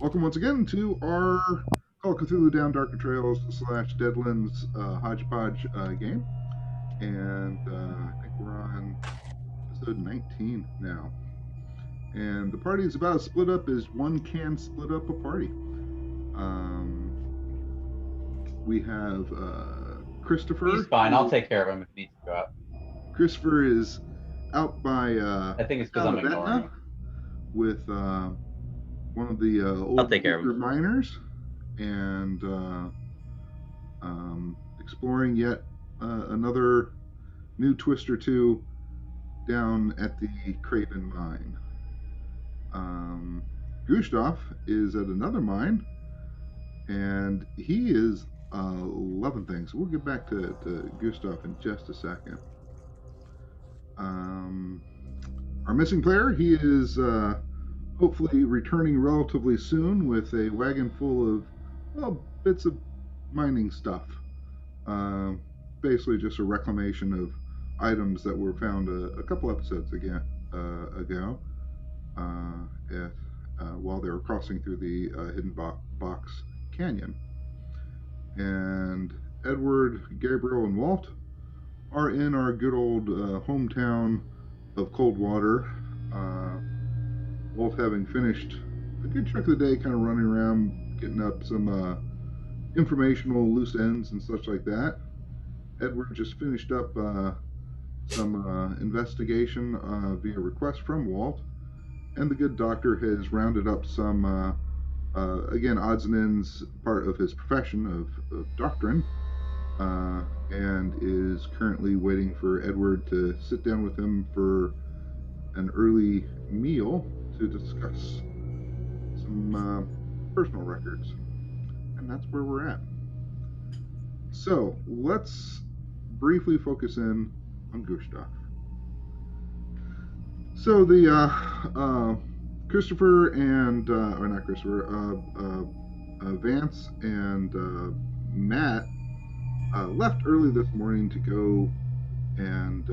Welcome once again to our Call of Cthulhu Down Darker Trails / Deadlands hodgepodge game. And I think we're on episode 19 now. And the party is about as split up as one can split up a party. Um, we have Christopher. He's fine. I'll take care of him if he needs to go out. Christopher is out by I think it's because town I'm of ignoring Etna him. with one of the I'll old take care of him. miners and exploring yet another new twist or two down at the Craven mine. Gustav is at another mine, and he is loving things. We'll get back to Gustav in just a second. Our missing player, he is hopefully returning relatively soon with a wagon full of bits of mining stuff. Basically, just a reclamation of items that were found a couple episodes ago while they were crossing through the Hidden Box Canyon. And Edward, Gabriel, and Walt are in our good old hometown of Coldwater. Walt having finished a good chunk of the day kind of running around, getting up some informational loose ends and such like that. Edward just finished up some investigation via request from Walt, and the good doctor has rounded up some, again, odds and ends part of his profession of doctrine, and is currently waiting for Edward to sit down with him for an early meal to discuss some personal records. And that's where we're at. So let's briefly focus in on Gustav. So the Christopher and or not Christopher, Vance and Matt left early this morning to go and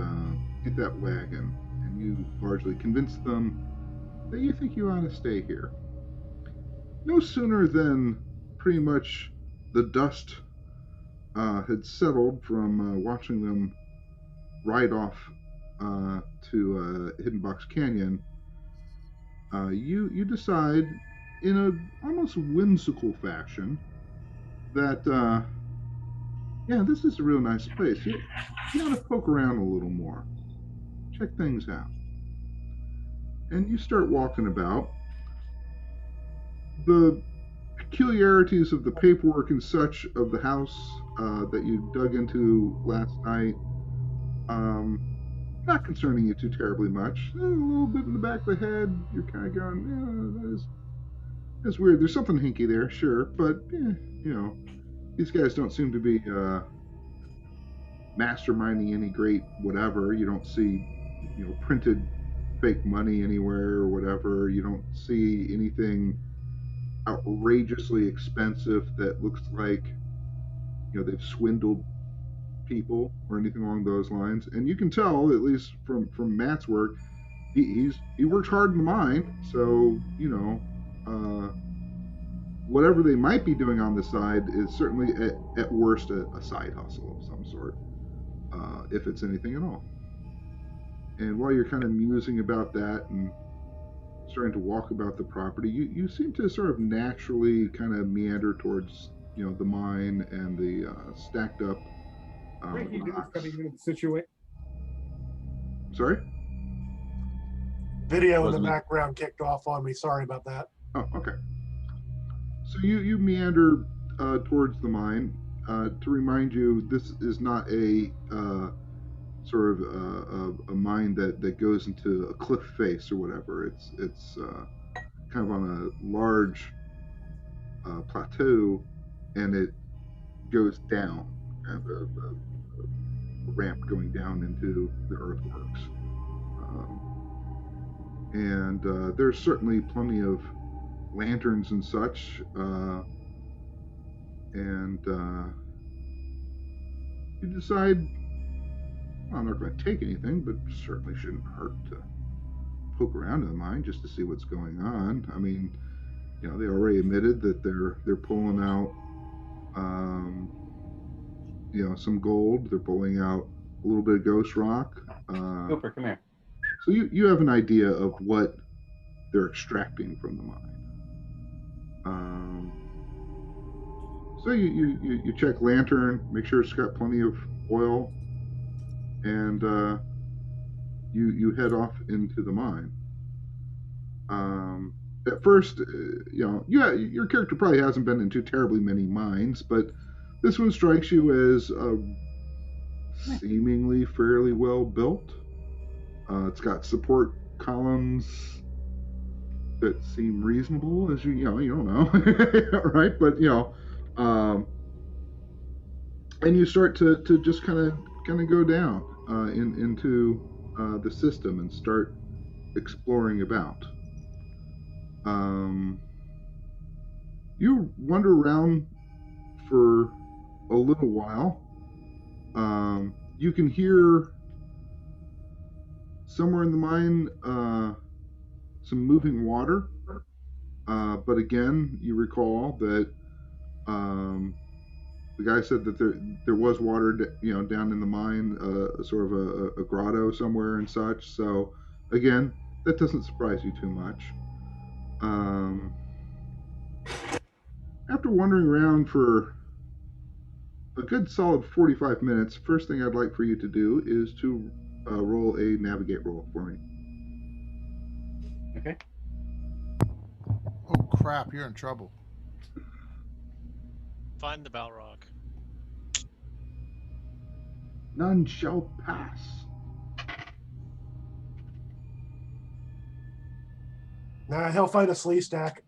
get that wagon, and you largely convinced them that you think you ought to stay here. No sooner than pretty much the dust had settled from watching them ride off to Hidden Box Canyon, you decide in a almost whimsical fashion that yeah, this is a real nice place. You ought to poke around a little more, check things out, and you start walking about. The peculiarities of the paperwork and such of the house that you dug into last night, not concerning you too terribly much. A little bit in the back of the head, you're kind of going, yeah, that's weird. There's something hinky there, sure, but these guys don't seem to be masterminding any great whatever. You don't see, printed fake money anywhere or whatever. You don't see anything outrageously expensive that looks like they've swindled people or anything along those lines. And you can tell, at least from Matt's work, he works hard in the mine, so whatever they might be doing on the side is certainly at worst a side hustle of some sort, if it's anything at all. And while you're kind of musing about that and starting to walk about the property, you seem to sort of naturally kind of meander towards the mine and the stacked up Breaking news rocks. coming into the situation. Sorry? Video in the background kicked off on me. Sorry about that. Oh, okay. So you meander towards the mine. To remind you, this is not a sort of a mine that goes into a cliff face or whatever. It's kind of on a large plateau, and it goes down, kind of a ramp going down into the earthworks. And there's certainly plenty of lanterns and such, and you decide, well, I'm not going to take anything, but certainly shouldn't hurt to poke around in the mine just to see what's going on. I mean, they already admitted that they're pulling out, some gold. They're pulling out a little bit of ghost rock. Cooper, come here. So you have an idea of what they're extracting from the mine. So you check lantern, make sure it's got plenty of oil, and you head off into the mine. At first, your character probably hasn't been into terribly many mines, but this one strikes you as seemingly fairly well built. It's got support columns that seem reasonable, as you don't know, right? But and you start to just kind of go down into the system and start exploring about. You wander around for a little while. You can hear somewhere in the mine some moving water, but again, you recall that the guy said that there was water, down in the mine, sort of a grotto somewhere and such. So again, that doesn't surprise you too much. After wandering around for a good solid 45 minutes, first thing I'd like for you to do is to roll a navigate roll for me. Okay. Oh crap, you're in trouble. Find the Balrog. None shall pass. Nah, he'll find a flea stack.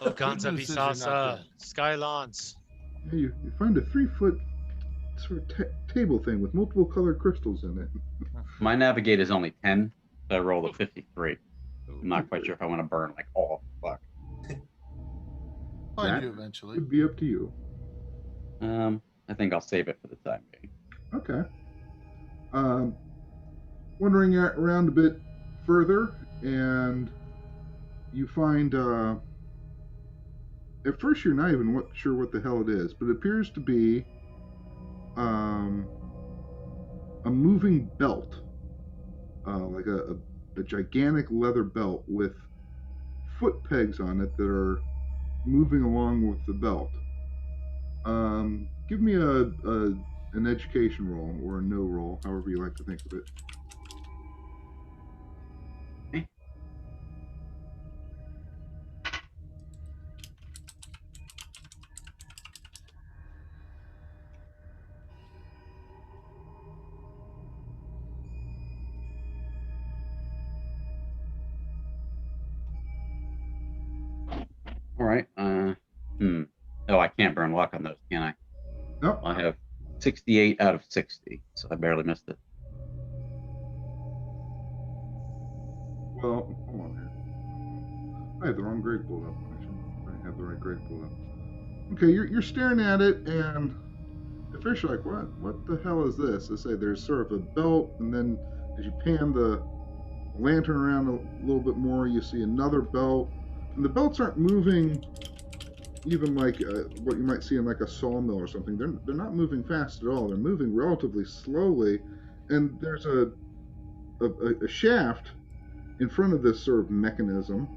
Oganza Good news is you're not Bisasa. dead. Skylance. Yeah, you find a 3-foot sort of table thing with multiple colored crystals in it. My navigate is only 10, so I rolled a 53. I'm not quite sure if I want to burn like all the fuck. Find That you eventually. Would be up to you. I think I'll save it for the time being. Okay. Wandering around a bit further, and you find, at first you're not even sure what the hell it is, but it appears to be a moving belt, like a gigantic leather belt with foot pegs on it that are moving along with the belt. Give me an education roll or a no roll, however you like to think of it. All right. Oh, I can't burn luck on those, can I? Nope. I have 68 out of 60, so I barely missed it. Well, hold on here. I have the wrong grade pulled up. I have the right grade pulled up. Okay, you're staring at it, and at first you're like, what the hell is this? I say there's sort of a belt, and then as you pan the lantern around a little bit more, you see another belt, and the belts aren't moving even like what you might see in like a sawmill or something. They're not moving fast at all. They're moving relatively slowly, and there's a shaft in front of this sort of mechanism.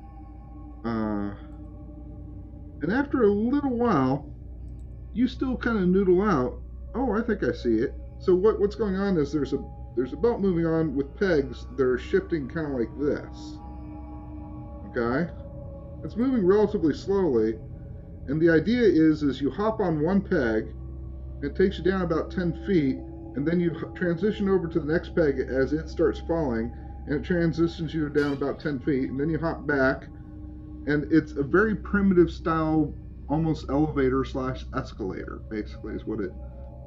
And after a little while, you still kind of noodle out. Oh, I think I see it. So what's going on is there's a belt moving on with pegs that are shifting kind of like this. Okay? It's moving relatively slowly, and the idea is you hop on one peg, it takes you down about 10 feet, and then you transition over to the next peg as it starts falling, and it transitions you down about 10 feet, and then you hop back, and it's a very primitive style, almost elevator / escalator, basically, is what it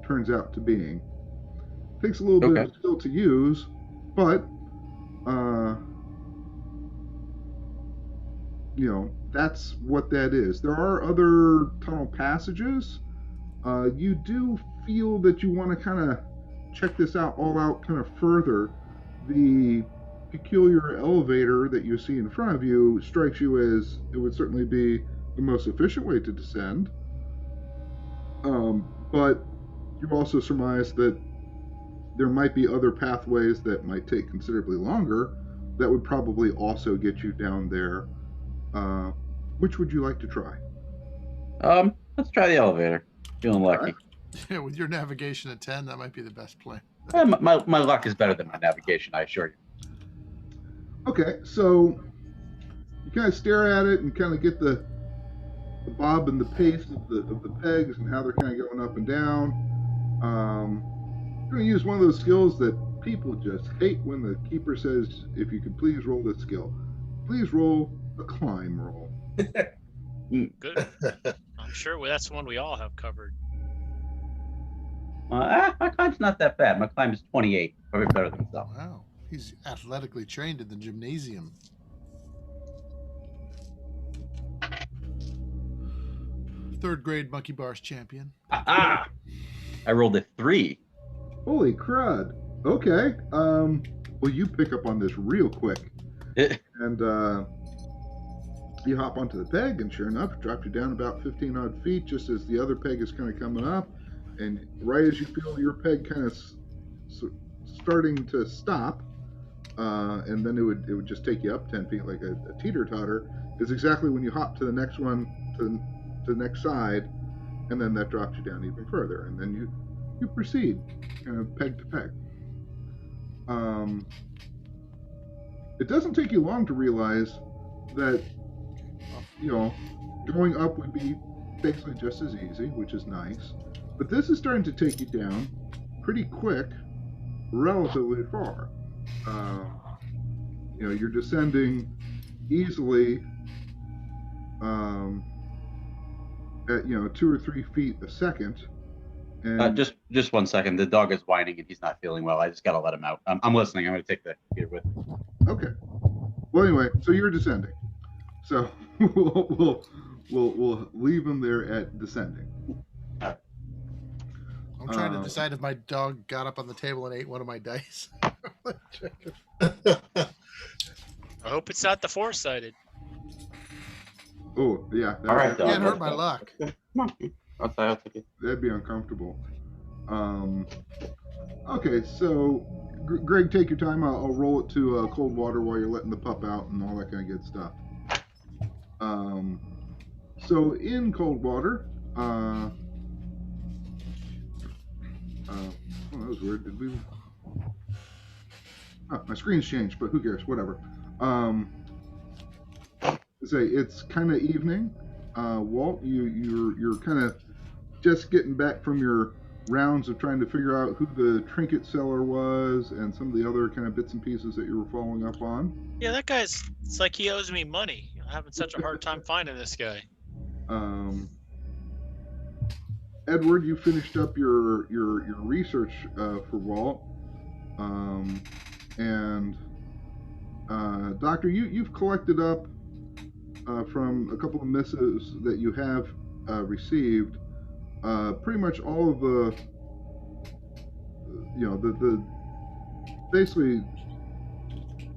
turns out to being. Takes a little bit of skill to use, but that's what that is. There are other tunnel passages. You do feel that you want to kind of check this out all out kind of further. The peculiar elevator that you see in front of you strikes you as it would certainly be the most efficient way to descend. But you also surmise that there might be other pathways that might take considerably longer that would probably also get you down there. Which would you like to try? Let's try the elevator. Feeling lucky. Yeah, with your navigation at 10, that might be the best plan. My luck is better than my navigation, I assure you. Okay, so you kind of stare at it and kind of get the bob and the pace of the pegs and how they're kind of going up and down. I'm going to use one of those skills that people just hate when the keeper says, if you could please roll this skill. Please roll a climb roll. Good. I'm sure that's one we all have covered. My climb's not that bad. My climb is 28. Probably better than some. Wow. He's athletically trained in the gymnasium. Third grade monkey bars champion. I rolled a 3. Holy crud. Okay. Well, you pick up on this real quick. And you hop onto the peg, and sure enough, it drops you down about 15 odd feet just as the other peg is kind of coming up. And right as you feel your peg kind of starting to stop, and then it would just take you up 10 feet like a teeter-totter, is exactly when you hop to the next one, to the next side, and then that drops you down even further. And then you proceed, kind of peg to peg. It doesn't take you long to realize that, going up would be basically just as easy, which is nice. But this is starting to take you down pretty quick, relatively far. You're descending easily at 2 or 3 feet a second. And just 1 second. The dog is whining and he's not feeling well. I just gotta let him out. I'm listening. I'm gonna take the computer with me. Okay. Well, anyway, so you're descending. So we'll leave him there at descending. I'm trying to decide if my dog got up on the table and ate one of my dice. I hope it's not the four-sided. Oh, yeah. All right, dog. Can't hurt my luck. Come on. I'll take it. That'd be uncomfortable. Okay, so Greg, take your time. I'll roll it to cold water while you're letting the pup out and all that kind of good stuff. So in cold water, oh, that was weird. Did we? Oh, my screen's changed, but who cares? Whatever. It's kind of evening. Walt, you're kind of just getting back from your rounds of trying to figure out who the trinket seller was and some of the other kind of bits and pieces that you were following up on. Yeah, that guy's, it's like he owes me money. I'm having such a hard time finding this guy. Edward, you finished up your research for Walt. And Doctor, you've collected up from a couple of missives that you have received, pretty much all of the basically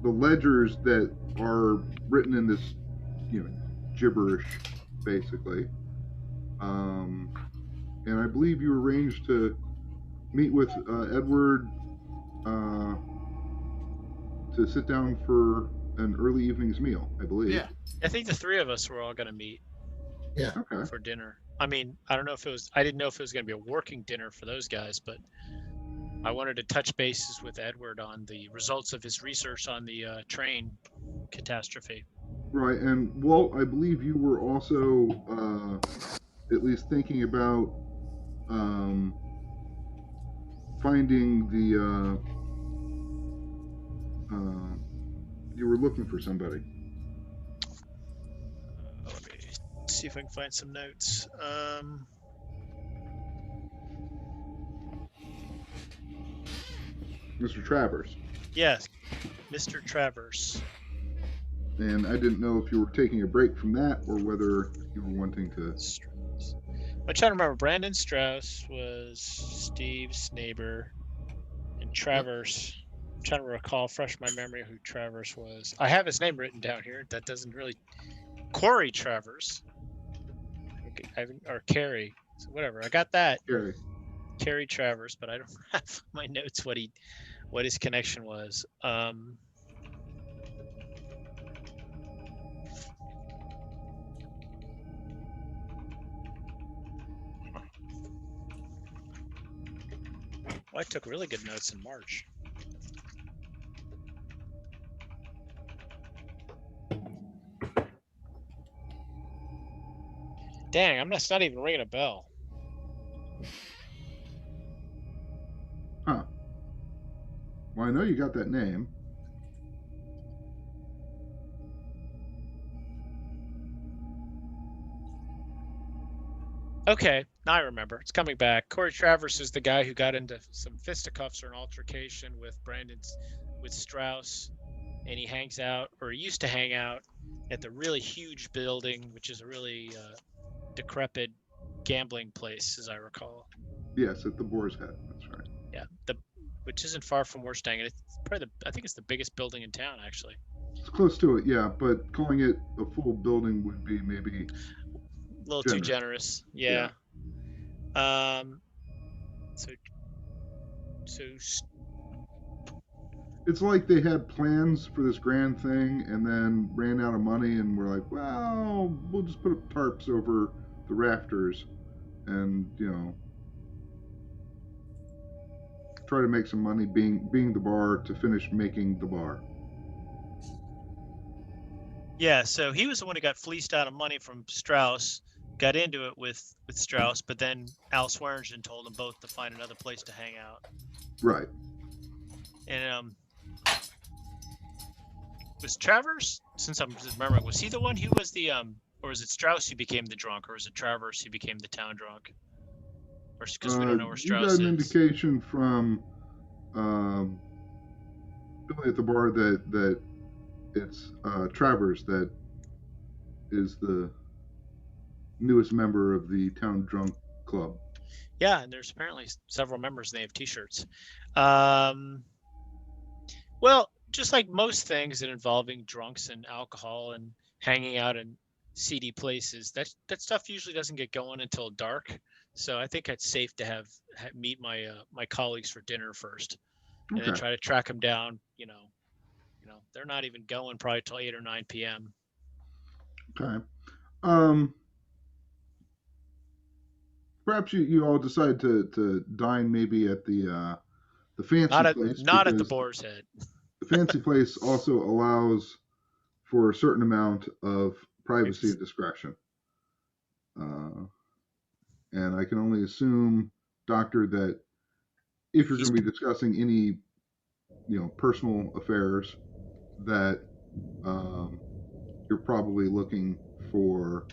the ledgers that are written in this gibberish, basically. And I believe you arranged to meet with Edward to sit down for an early evening's meal, I believe. Yeah. I think the three of us were all going to meet Okay. for dinner. I mean, I didn't know if it was going to be a working dinner for those guys, but I wanted to touch bases with Edward on the results of his research on the train catastrophe. Right, and Walt, I believe you were also at least thinking about finding the you were looking for somebody. Let me see if I can find some notes. Mr. Travers. Yes, Mr. Travers. And I didn't know if you were taking a break from that or whether you were wanting to. Strauss. I'm trying to remember. Brandon Strauss was Steve's neighbor, and Travers. trying to recall, fresh my memory who Travers was. I have his name written down here. That doesn't really. Corey Travers. Okay, or Carrie. So whatever. I got that. Gary. Carrie Travers, but I don't have my notes what his connection was. Well, I took really good notes in March. Dang, that's not even ringing a bell. Huh. Well, I know you got that name. Okay, now I remember. It's coming back. Corey Travers is the guy who got into some fisticuffs or an altercation with with Strauss, and he hangs out, or he used to hang out, at the really huge building, which is a really decrepit gambling place, as I recall. Yes, at the Boar's Head. That's right. Yeah, which isn't far from where we're staying. It's probably I think it's the biggest building in town, actually. It's close to it, yeah, but calling it a full building would be maybe A little too generous. Yeah. So it's like they had plans for this grand thing and then ran out of money and were like, well, we'll just put up tarps over the rafters and, try to make some money being the bar to finish making the bar. Yeah, so he was the one who got fleeced out of money from Strauss, got into it with Strauss, but then Al Swearingen told them both to find another place to hang out. Right. And was Travers, since I'm remembering, was he the one who was the or was it Strauss who became the drunk, or was it Travers who became the town drunk? Or because we don't know where Strauss is. You got an indication from Billy at the bar that it's Travers that is the newest member of the town drunk club. Yeah, and there's apparently several members, and they have T-shirts. Well, just like most things involving drunks and alcohol and hanging out in seedy places, that stuff usually doesn't get going until dark. So I think it's safe to meet my my colleagues for dinner first, and then try to track them down. They're not even going probably till 8 or 9 p.m. Okay. Perhaps you all decide to dine maybe at the fancy place. Not at the Boar's Head. The fancy place also allows for a certain amount of privacy and discretion. And I can only assume, Doctor, that if you're going to be discussing any, personal affairs, that you're probably looking for,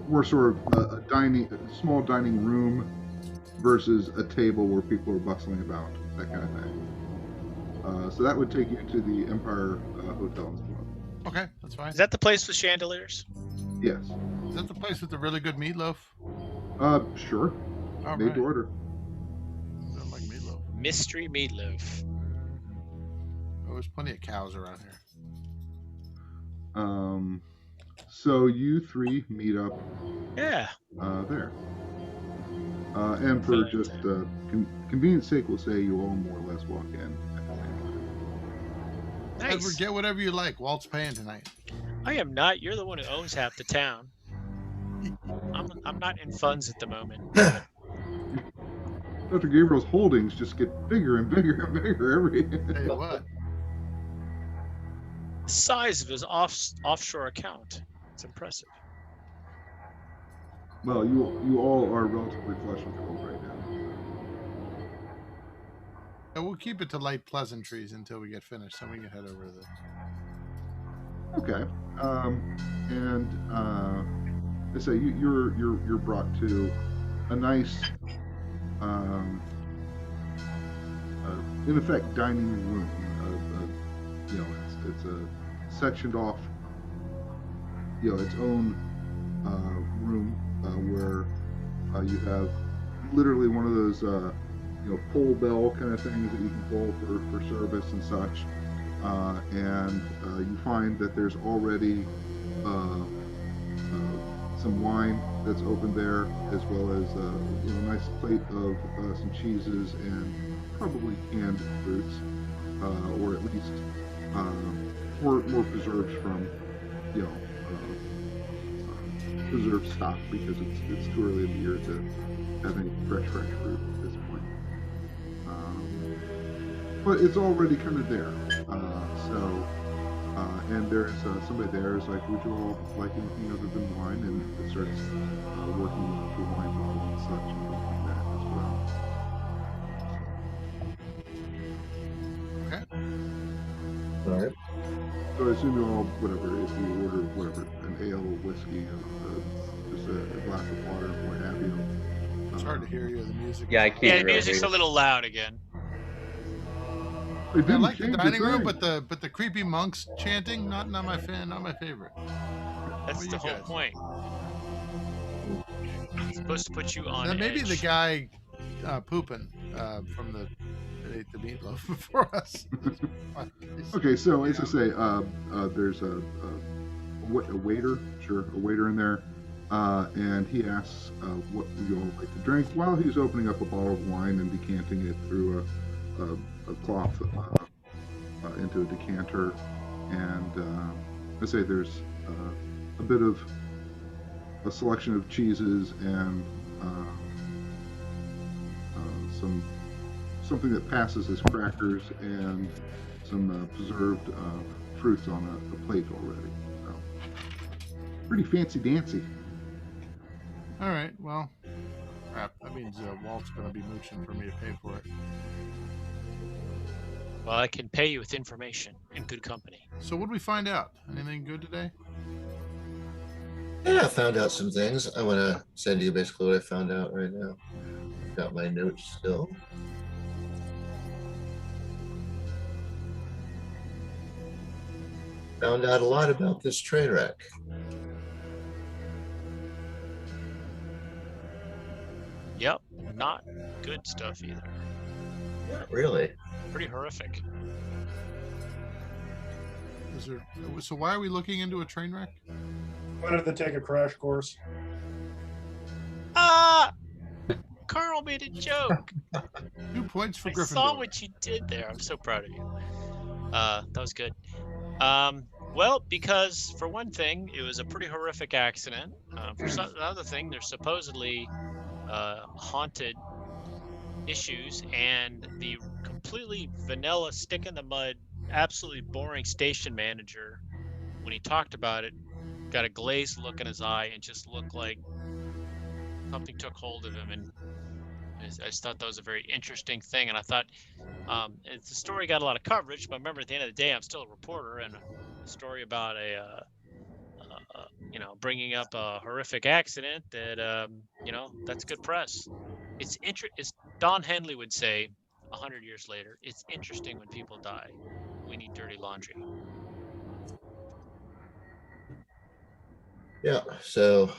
more sort of a small dining room versus a table where people are bustling about, that kind of thing. So that would take you to the Empire Hotel as well. Okay, that's fine. Is that the place with chandeliers? Yes. Is that the place with the really good meatloaf? Sure. All Made right. to order. I don't like meatloaf. Mystery meatloaf. Oh, there's plenty of cows around here. So you three meet up. Yeah. There. And for just convenience sake, we'll say you all more or less walk in at the same time. Nice. Edward, get whatever you like. Walt's paying tonight. I am not. You're the one who owns half the town. I'm not in funds at the moment. Dr. Gabriel's holdings just get bigger and bigger and bigger every. Tell you what. The size of his offshore account. It's impressive. Well, you all are relatively flush with gold right now. And we'll keep it to light pleasantries until we get finished, then we can head over to the. Okay. And I say you're brought to a nice, in effect, dining room. It's a sectioned off, its own room where you have literally one of those, pull bell kind of things that you can pull for service and such. And you find that there's already some wine that's open there, as well as a nice plate of some cheeses and probably canned fruits, or at least more preserves from preserved stock, because it's too early in the year to have any fresh fruit at this point. But it's already kind of there. And there's somebody there is like, would you all like anything other than wine? And it starts working with the wine bottle and such and things like that as well. Okay. All right. So I assume you all, whatever, if you order whatever, an ale, whiskey, just a glass of water, what have you. It's hard to hear you. The music. Yeah, I is can't Yeah, really the music's hear a you. little loud again. They I didn't like the change dining room, thing. but the creepy monks chanting, not my favorite. That's What the you whole guys? point. It's supposed to put you on That may be the edge. guy pooping from that ate the meatloaf before us. Okay, so as I Yeah. say, there's a waiter, a waiter in there, and he asks what you all like to drink while he's opening up a bottle of wine and decanting it through a cloth into a decanter. And I say there's a bit of a selection of cheeses and something that passes as crackers and some preserved fruits on a plate already. So pretty fancy dancy. All right. Well, crap. That means Walt's going to be mooching for me to pay for it. Well, I can pay you with information and good company. So what did we find out? Anything good today? Yeah, I found out some things. I want to send you basically what I found out right now. I've got my notes still. Found out a lot about this train wreck. Yep, not good stuff either. Not really. Pretty horrific. So why are we looking into a train wreck? Wanted to take a crash course. Ah! Carl made a joke. 2 points for I Gryffindor. saw what you did there. I'm so proud of you. That was good. Well, because for one thing, it was a pretty horrific accident. For another thing, there's supposedly haunted issues, and the completely vanilla stick in the mud, absolutely boring station manager, when he talked about it, got a glazed look in his eye and just looked like something took hold of him. And I just thought that was a very interesting thing. And I thought the story got a lot of coverage, but remember, at the end of the day, I'm still a reporter, and a story about bringing up a horrific accident that that's good press. It's Don Henley would say 100 years later, it's interesting when people die. We need dirty laundry. Yeah, so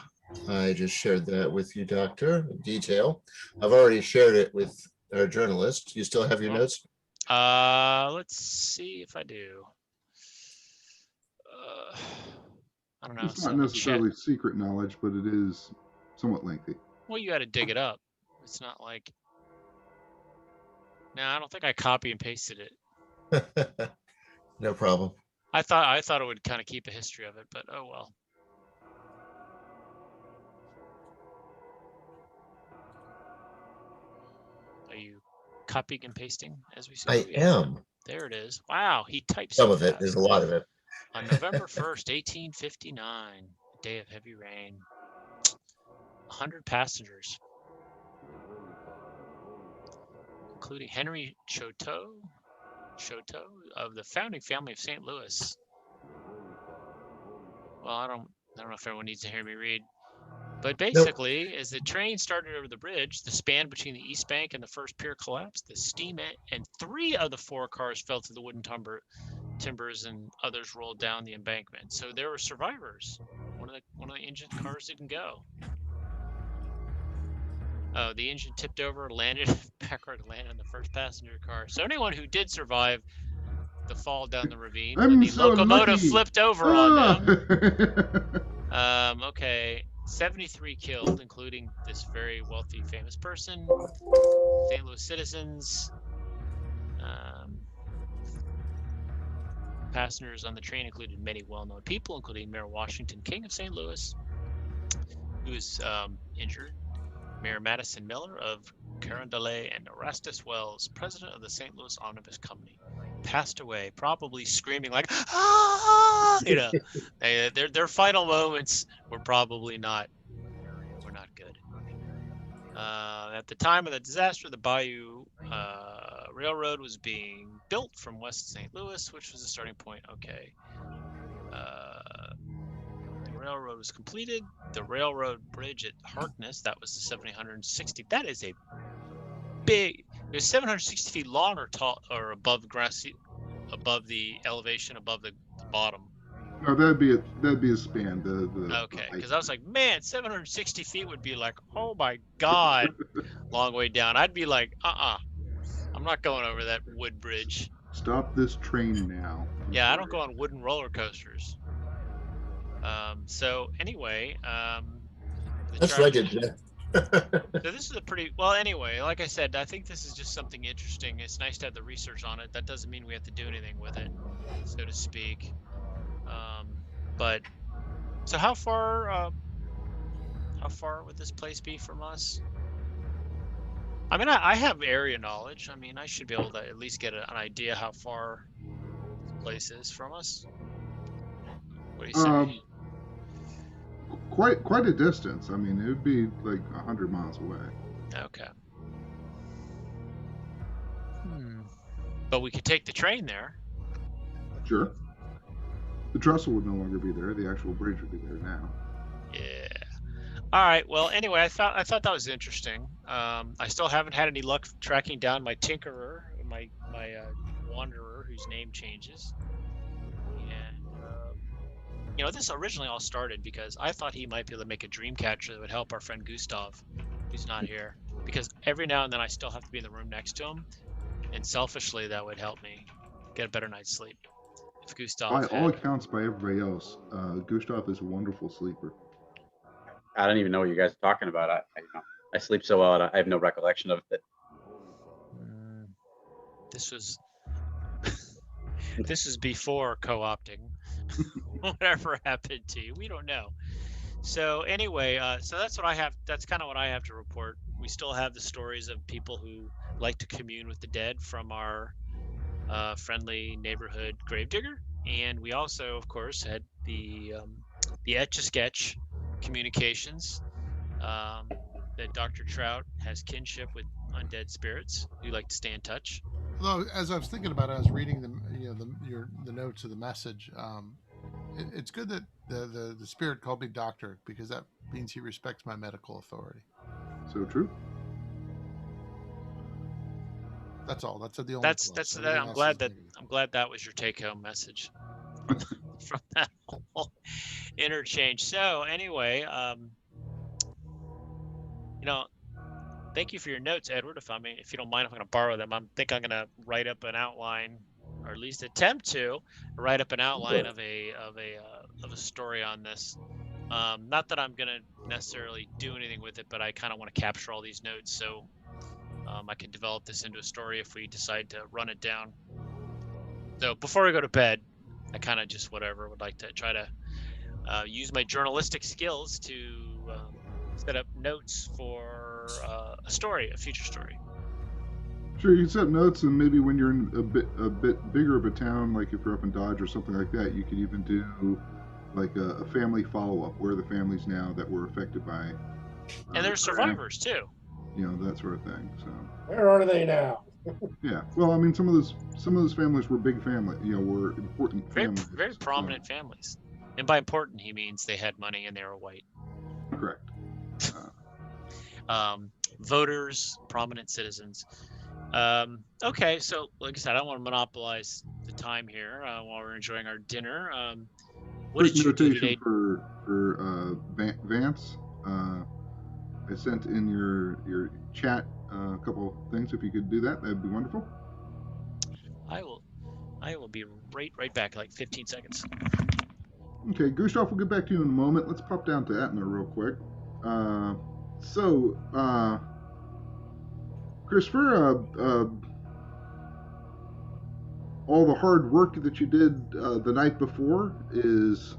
I just shared that with you, Doctor, in detail. I've already shared it with our journalist. You still have your notes? Let's see if I do. I don't know. It's not necessarily secret knowledge, but it is somewhat lengthy. Well, you got to dig it up. It's not like. No, I don't think I copy and pasted it. No problem. I thought it would kind of keep a history of it, but oh well. Are you copying and pasting as we say? I am. There it is. Wow, he types Some so of it. fast. There's a lot of it. On November 1st, 1859, a day of heavy rain, 100 passengers, including Henry Choteau of the founding family of St. Louis. Well, I don't know if everyone needs to hear me read. But basically, as the train started over the bridge, the span between the East Bank and the first pier collapsed. The steam and 3 of the 4 cars fell to the wooden timbers, and others rolled down the embankment. So there were survivors. One of the engine cars didn't go. Oh, the engine tipped over, landed backward, landed on the first passenger car. So anyone who did survive the fall down the ravine when I'm the so locomotive lucky. flipped over on them. Okay, 73 killed, including this very wealthy, famous person, St. Louis citizens. Passengers on the train included many well-known people, including Mayor Washington King of St. Louis, who was injured. Mayor Madison Miller of Carondelet and Erastus Wells, president of the St. Louis Omnibus Company, passed away, probably screaming like, "Ah!" You know, their final moments were probably not good. At the time of the disaster, the Bayou Railroad was being built from West St. Louis, which was the starting point. Okay. The railroad was completed. The railroad bridge at Harkness, that was the 760. That is a big. It was 760 feet long or tall, or above above the elevation, above the bottom. No, that'd be a span. Okay, because I was like, man, 760 feet would be like, oh my god, long way down. I'd be like, I'm not going over that wood bridge. Stop this train now. Yeah, I don't go on wooden roller coasters. So anyway, That's rugged, Jeff. so this is a pretty well. Anyway, like I said, I think this is just something interesting. It's nice to have the research on it. That doesn't mean we have to do anything with it, so to speak. But so how far would this place be from us? I mean, I have area knowledge. I mean, I should be able to at least get an idea how far this place is from us. What do you say? Quite a distance. I mean, it would be like 100 miles away. Okay. But we could take the train there. Sure. The trestle would no longer be there. The actual bridge would be there now. Yeah. All right. Well, anyway, I thought that was interesting. I still haven't had any luck tracking down my tinkerer, my wanderer, whose name changes. And this originally all started because I thought he might be able to make a dream catcher that would help our friend Gustav, who's not here. Because every now and then I still have to be in the room next to him, and selfishly that would help me get a better night's sleep. If Gustav by all accounts, by everybody else, Gustav is a wonderful sleeper. I don't even know what you guys are talking about. I sleep so well, I have no recollection of it. This was before co-opting. Whatever happened to you, we don't know. So anyway, so that's what I have. That's kind of what I have to report. We still have the stories of people who like to commune with the dead from our friendly neighborhood gravedigger, and we also, of course, had the Etch-a-Sketch communications that Dr. Trout has kinship with undead spirits who like to stay in touch. Although, as I was thinking about it, I was reading the notes of the message. It's good that the spirit called me doctor, because that means he respects my medical authority. So true. That's all. That's the only. That's that. I'm glad that was your take-home message from that whole interchange. So anyway, thank you for your notes, Edward. If you don't mind, if I'm going to borrow them, I'm going to write up an outline, or at least attempt to write up an outline of a story on this. Not that I'm going to necessarily do anything with it, but I kind of want to capture all these notes so I can develop this into a story if we decide to run it down. So before we go to bed, I kind of just would like to try to use my journalistic skills to set up notes for a future story. Sure, you can set notes, and maybe when you're in a bit bigger of a town, like if you're up in Dodge or something like that, you could even do like a family follow-up. Where are the families now that were affected by? And there's survivors too. That sort of thing. So. Where are they now? Yeah. Well, I mean, some of those families were big family. Were important families. Very prominent families. And by important, he means they had money and they were white. Correct. Voters, prominent citizens. Okay, so like I said, I don't want to monopolize the time here while we're enjoying our dinner. What did you do today? For Vance. I sent in your chat a couple things. If you could do that, that'd be wonderful. I will be right back, like 15 seconds. Okay, Gustav, we'll get back to you in a moment. Let's pop down to Etna real quick. Christopher, all the hard work that you did the night before is,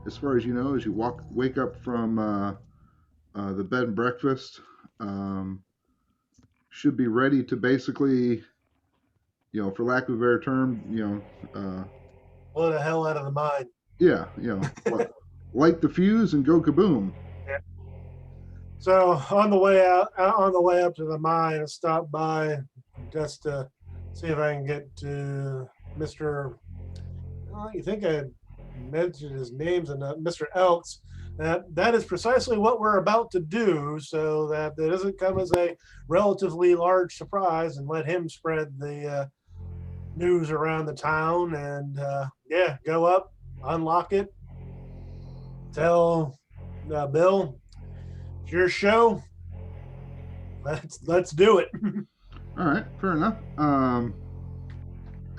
as far as you know, as you wake up from the bed and breakfast, should be ready to basically, for lack of a better term, Blow the hell out of the mine. yeah, light the fuse and go kaboom. Yeah. So on the way up to the mine, I stopped by just to see if I can get to Mr. You think I mentioned his names and Mr. Elks. That is precisely what we're about to do, so that it doesn't come as a relatively large surprise, and let him spread the news around the town. And go up, unlock it, tell Bill, it's your show. Let's do it. All right, fair enough.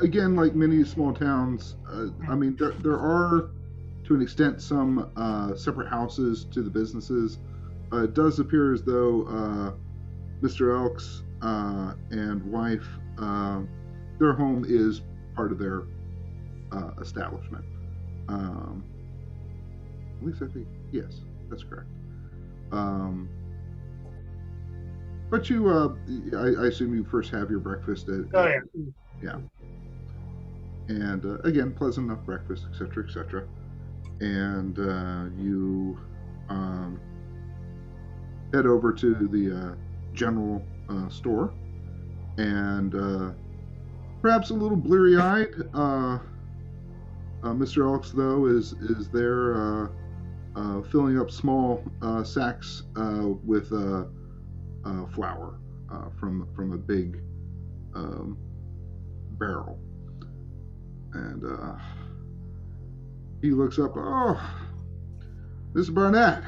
Again, like many small towns, I mean, there are, to an extent, some separate houses to the businesses. It does appear as though Mr. Elks and wife, their home is part of their establishment. At least I think, yes, that's correct. But you, I assume you first have your breakfast at. Oh yeah. Yeah. And again, pleasant enough breakfast, etc., etc. And you head over to the general store, and perhaps a little bleary-eyed. Mr. Elks, though, is there filling up small sacks with flour from a big barrel. And he looks up. Oh, Mr. Barnett.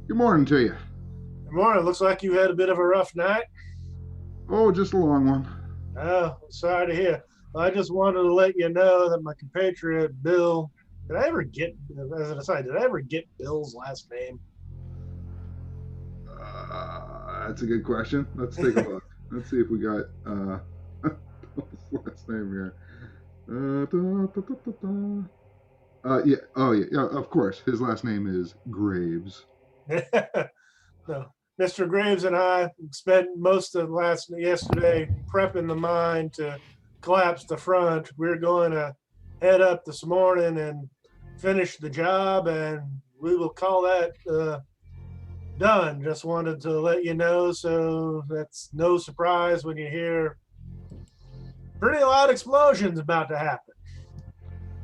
Good morning to you. Good morning. Looks like you had a bit of a rough night. Oh, just a long one. Oh, sorry to hear. I just wanted to let you know that my compatriot Bill. Did I ever get, as an aside, Bill's last name? That's a good question. Let's take a look. Let's see if we got Bill's last name here. Yeah. Oh, yeah. Of course, his last name is Graves. No. Mr. Graves and I spent most of yesterday prepping the mine to collapse the front. We're going to head up this morning and finish the job, and we will call that done. Just wanted to let you know, so that's no surprise when you hear pretty loud explosions about to happen.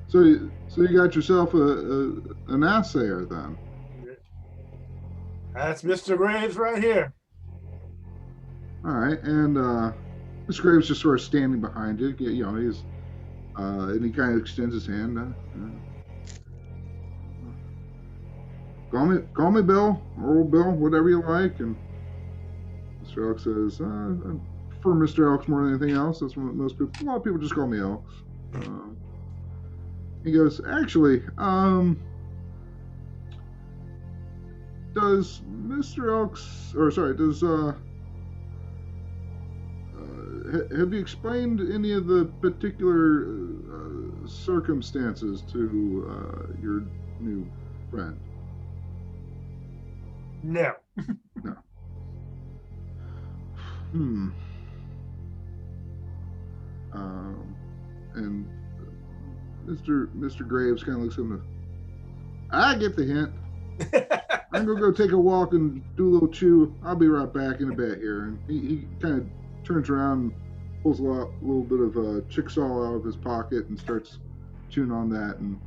So you got yourself an assayer then? That's Mr. Graves right here. All right, and Mr. Graves just sort of standing behind you. You know, he's and he kind of extends his hand. Call me Bill, or old Bill, whatever you like. And Mr. Elks says, I prefer Mr. Elks more than anything else. That's what most people. A lot of people just call me Elks. He goes, actually, does Mr. Elks, or sorry, does have you explained any of the particular circumstances to your new friend? No. No. And Mr. Graves kind of looks at him. I get the hint. I'm gonna go take a walk and do a little chew. I'll be right back in a bit here. And he kind of turns around, and pulls a little bit of chicksaw out of his pocket and starts chewing on that and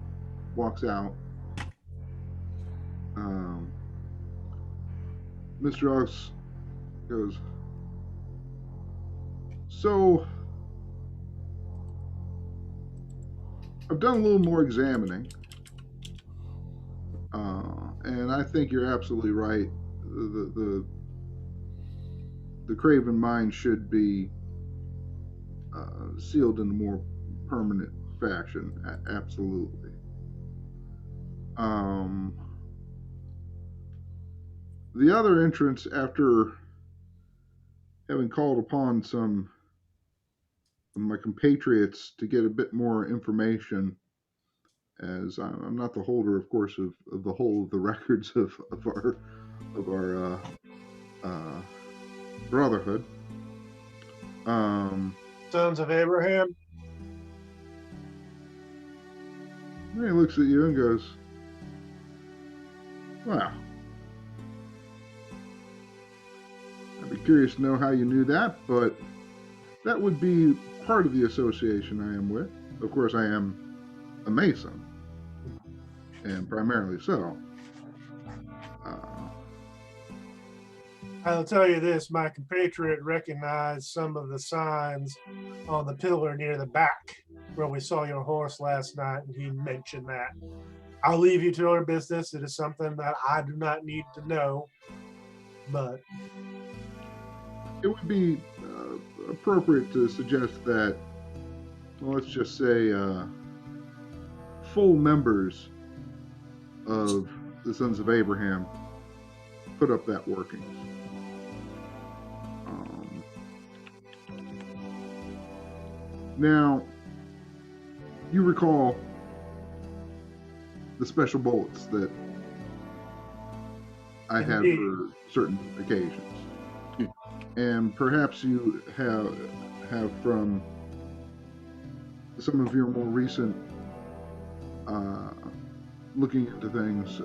walks out. Mr. Elks goes, so I've done a little more examining, and I think you're absolutely right the Craven mine should be sealed in a more permanent fashion. Absolutely. The other entrance, after having called upon some of my compatriots to get a bit more information, as I'm not the holder, of course, of the whole of the records of our brotherhood. Sons of Abraham. He looks at you and goes, "Well, I'd be curious to know how you knew that, but that would be part of the association I am with. Of course, I am a Mason, and primarily so. I'll tell you this, my compatriot recognized some of the signs on the pillar near the back where we saw your horse last night, and he mentioned that. I'll leave you to your business. It is something that I do not need to know, but It would be appropriate to suggest that, well, let's just say, full members of the Sons of Abraham put up that workings. Now, you recall the special bullets that I have Indeed. for certain occasions. And perhaps you have from some of your more recent looking into things,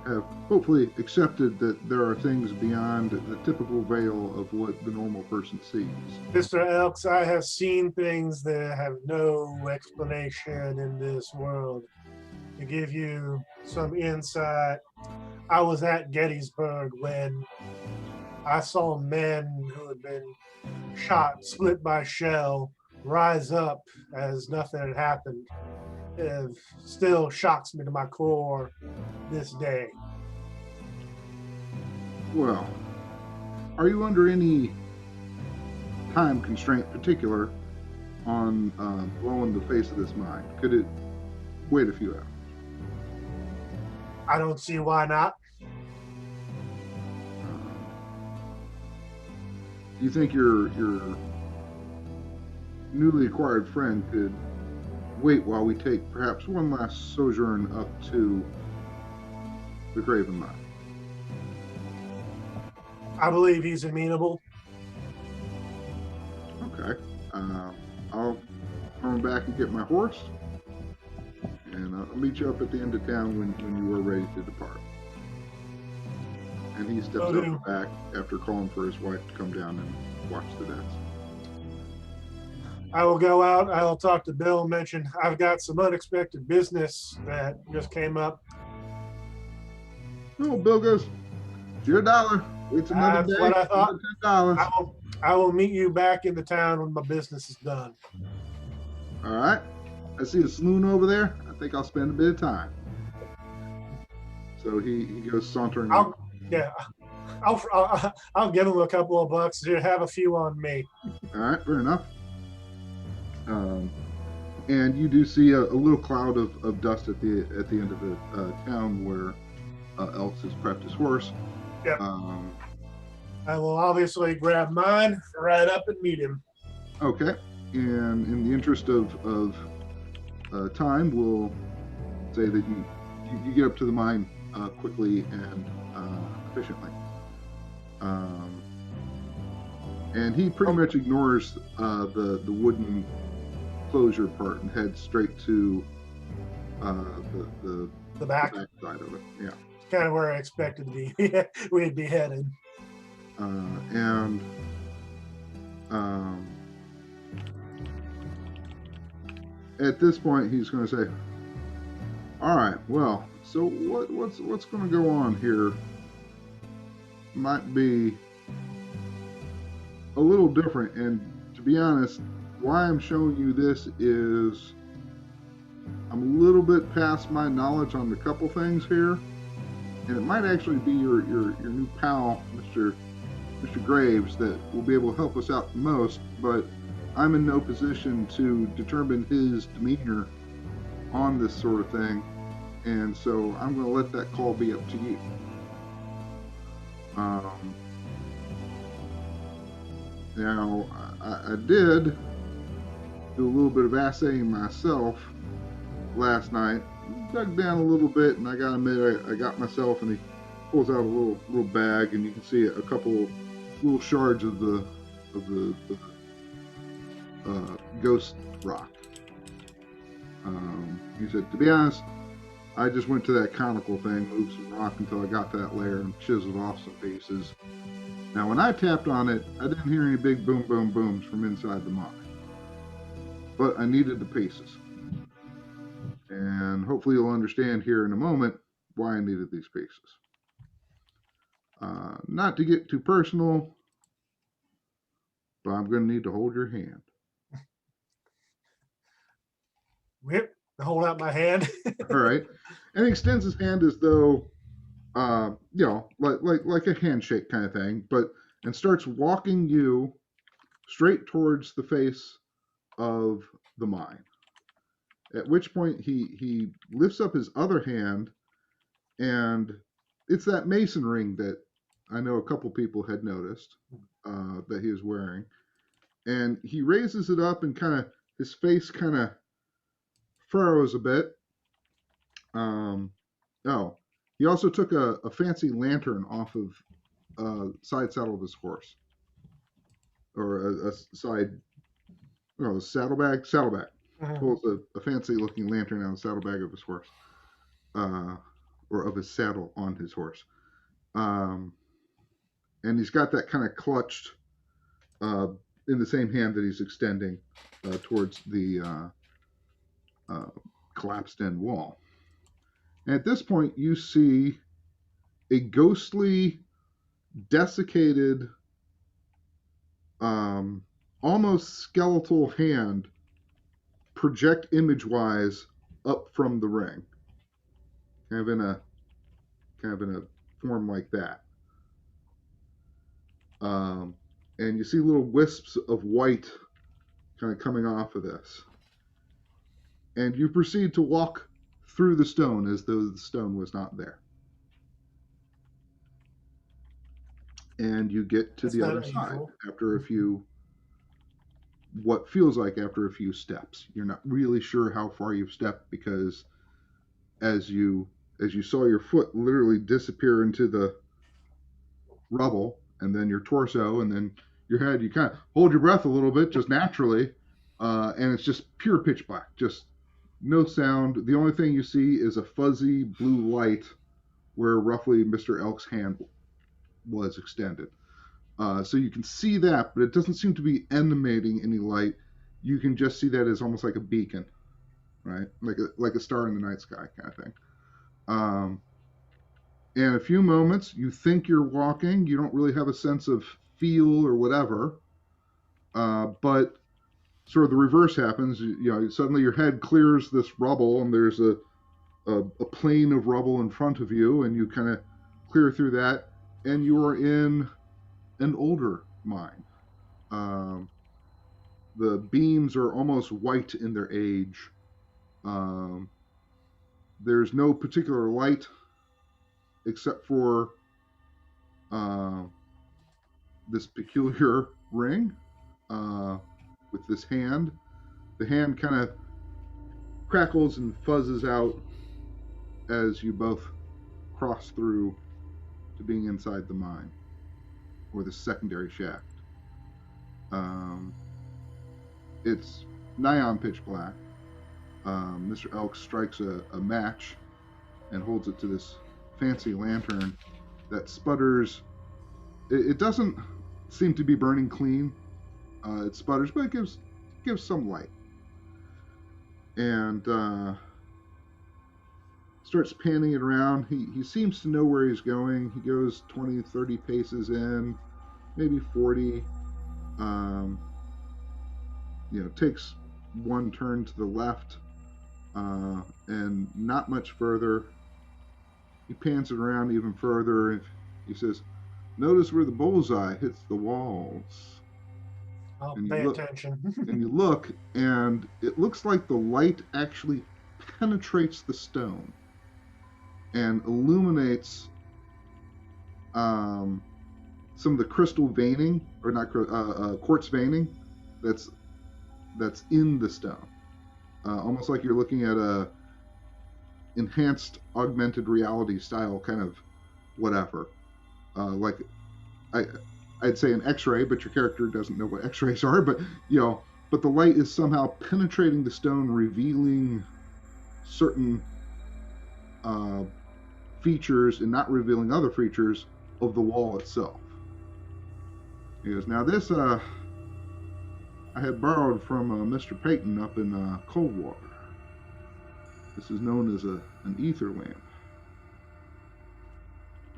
have hopefully accepted that there are things beyond the typical veil of what the normal person sees. Mr. Elks, I have seen things that have no explanation in this world. To give you some insight, I was at Gettysburg when I saw men who had been shot, split by shell, rise up as nothing had happened. It still shocks me to my core this day. Well, are you under any time constraint particular on blowing the face of this mine? Could it wait a few hours? I don't see why not. Do you think your newly acquired friend could wait while we take perhaps one last sojourn up to the Graven Mine? I believe he's amenable. Okay. I'll come back and get my horse, and I'll meet you up at the end of town when you are ready to depart. And he steps up the back after calling for his wife to come down and watch the dance. I will go out. I will talk to Bill. Mention I've got some unexpected business that just came up. Oh, Bill goes, it's your dollar. It's another That's day. what I thought. $10. I will meet you back in the town when my business is done. All right. I see a saloon over there. I think I'll spend a bit of time. So he goes sauntering. I'll give him a couple of bucks. Here, have a few on me. All right, fair enough. And you do see a little cloud of dust at the end of the town where Elks has prepped his horse. Yep. I will obviously grab mine, ride up and meet him. Okay. And in the interest of time, we'll say that you get up to the mine quickly and efficiently. And he pretty much ignores the wooden closure part and heads straight to The back. side of it. Yeah. It's kind of where I expected to be. We'd be headed. At this point, he's going to say, "All right, well, so what's going to go on here might be a little different, and to be honest, why I'm showing you this is I'm a little bit past my knowledge on a couple things here, and it might actually be your new pal, Mr. Graves, that will be able to help us out the most, but I'm in no position to determine his demeanor on this sort of thing, and so I'm going to let that call be up to you. Now, I did do a little bit of assaying myself last night. Dug down a little bit, and I gotta admit, I got myself, and he pulls out a little bag, and you can see a couple little shards of the ghost rock. He said, to be honest, I just went to that conical thing, moved some rock until I got that layer and chiseled off some pieces. Now, when I tapped on it, I didn't hear any big boom, boom, booms from inside the mine. But I needed the pieces. And hopefully you'll understand here in a moment why I needed these pieces. Not to get too personal, but I'm going to need to hold your hand. Whip, hold out my hand. All right. And he extends his hand as though, like a handshake kind of thing, and starts walking you straight towards the face of the mine. At which point he lifts up his other hand, and it's that mason ring that I know a couple people had noticed that he was wearing. And he raises it up, and kind of his face kind of furrows a bit. He also took a fancy lantern off of side saddle of his horse, or a side, saddlebag. Pulls a fancy looking lantern out of the saddlebag of his horse, or of his saddle on his horse. And he's got that kind of clutched in the same hand that he's extending towards the collapsed in wall. And at this point, you see a ghostly, desiccated, almost skeletal hand project image-wise up from the ring, kind of in a form like that. And you see little wisps of white kind of coming off of this. And you proceed to walk through the stone as though the stone was not there. And you get to the other side after what feels like after a few steps. You're not really sure how far you've stepped, because as you saw your foot literally disappear into the rubble, and then your torso, and then your head, you kind of hold your breath a little bit just naturally, and it's just pure pitch black, just no sound. The only thing you see is a fuzzy blue light where roughly Mr. Elk's hand was extended. So you can see that, but it doesn't seem to be emanating any light. You can just see that as almost like a beacon, right? Like a star in the night sky kind of thing. In a few moments, you think you're walking. You don't really have a sense of feel or whatever. But sort of the reverse happens. Suddenly your head clears this rubble, and there's a plane of rubble in front of you, and you kind of clear through that, and you are in an older mine. The beams are almost white in their age. There's no particular light except for this peculiar ring with this hand. The hand kind of crackles and fuzzes out as you both cross through to being inside the mine, or the secondary shaft. It's nigh on pitch black. Mr. Elk strikes a match and holds it to this fancy lantern that sputters. It doesn't seem to be burning clean. It sputters, but it gives some light. And starts panning it around. He seems to know where he's going. He goes 20, 30 paces in, maybe 40. Takes one turn to the left, and not much further. he pans it around even further, and he says, "Notice where the bullseye hits the walls." I'll And you pay look, attention. and you look, and it looks like the light actually penetrates the stone and illuminates some of the crystal veining, or not quartz veining, that's in the stone. Almost like you're looking at a enhanced augmented reality style kind of whatever. Like I'd say an X-ray, but your character doesn't know what X-rays are. But but the light is somehow penetrating the stone, revealing certain features and not revealing other features of the wall itself. He goes, "Now this I had borrowed from Mr. Peyton up in Coldwater. This is known as an ether lamp.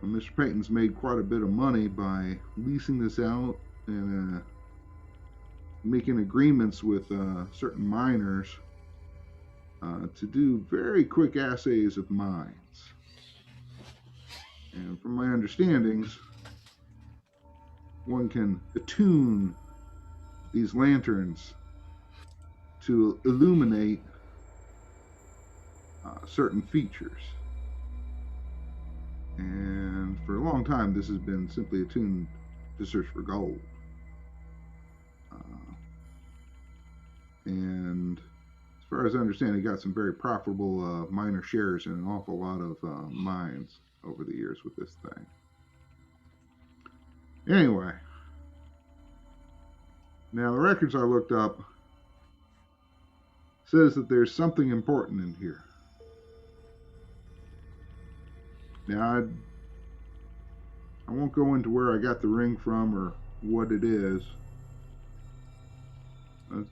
Mr. Peyton's made quite a bit of money by leasing this out and making agreements with certain miners to do very quick assays of mines. And from my understandings, one can attune these lanterns to illuminate certain features. And for a long time, this has been simply attuned to search for gold. And as far as I understand, he got some very profitable miner shares in an awful lot of mines over the years with this thing. Anyway, now the records I looked up says that there's something important in here. Now, I won't go into where I got the ring from or what it is. It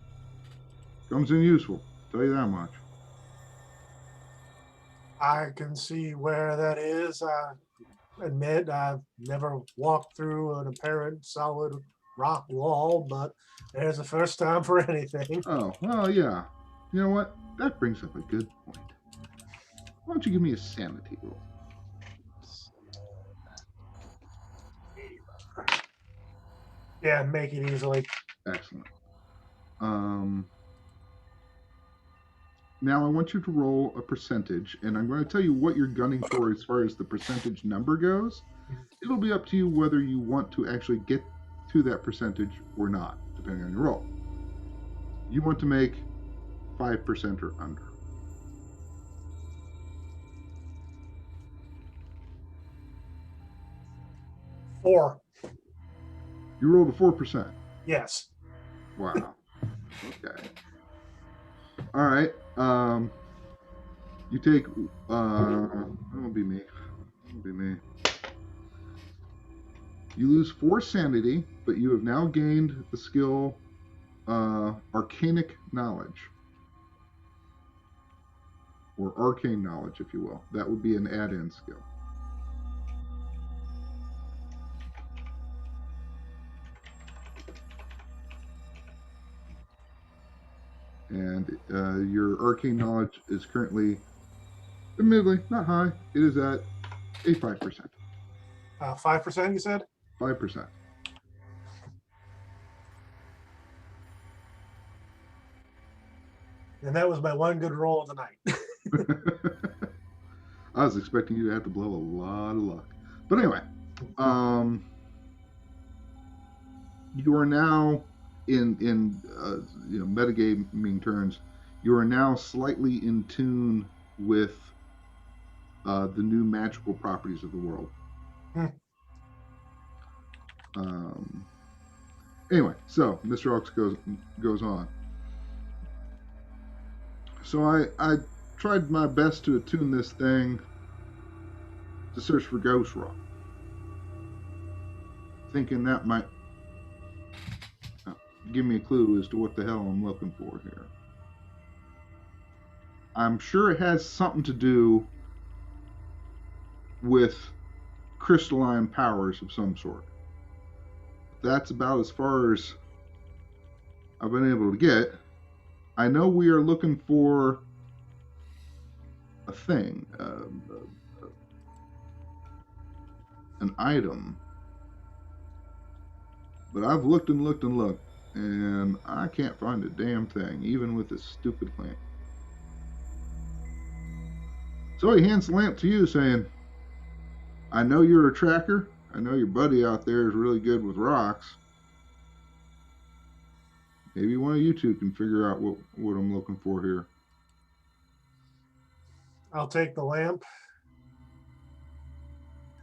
comes in useful, I'll tell you that much. I can see where that is. I admit I've never walked through an apparent solid rock wall, but there's a first time for anything. Oh, well, yeah. You know what? That brings up a good point. Why don't you give me a sanity roll? Yeah, make it easily. Excellent. Now I want you to roll a percentage, and I'm going to tell you what you're gunning for as far as the percentage number goes. It'll be up to you whether you want to actually get to that percentage or not, depending on your roll. You want to make 5% or under. Four. You rolled a 4%. Yes. Wow. Okay. All right. You take. That'll be me. That'll be me. You lose 4 sanity, but you have now gained the skill arcanic knowledge. Or arcane knowledge, if you will. That would be an add-in skill. And your arcane knowledge is currently, admittedly, not high. It is at a 5%. 5%, you said? 5%. And that was my one good roll of the night. I was expecting you to have to blow a lot of luck. But anyway, you are now in metagaming terms, you are now slightly in tune with the new magical properties of the world. Anyway, so Mr. Ox goes on. So I tried my best to attune this thing to search for ghost rock, thinking that might give me a clue as to what the hell I'm looking for here. I'm sure it has something to do with crystalline powers of some sort. That's about as far as I've been able to get. I know we are looking for a thing, an item. But I've looked and looked and looked, and I can't find a damn thing, even with this stupid lamp. So he hands the lamp to you, saying, I know you're a tracker. I know your buddy out there is really good with rocks. Maybe one of you two can figure out what I'm looking for here. I'll take the lamp.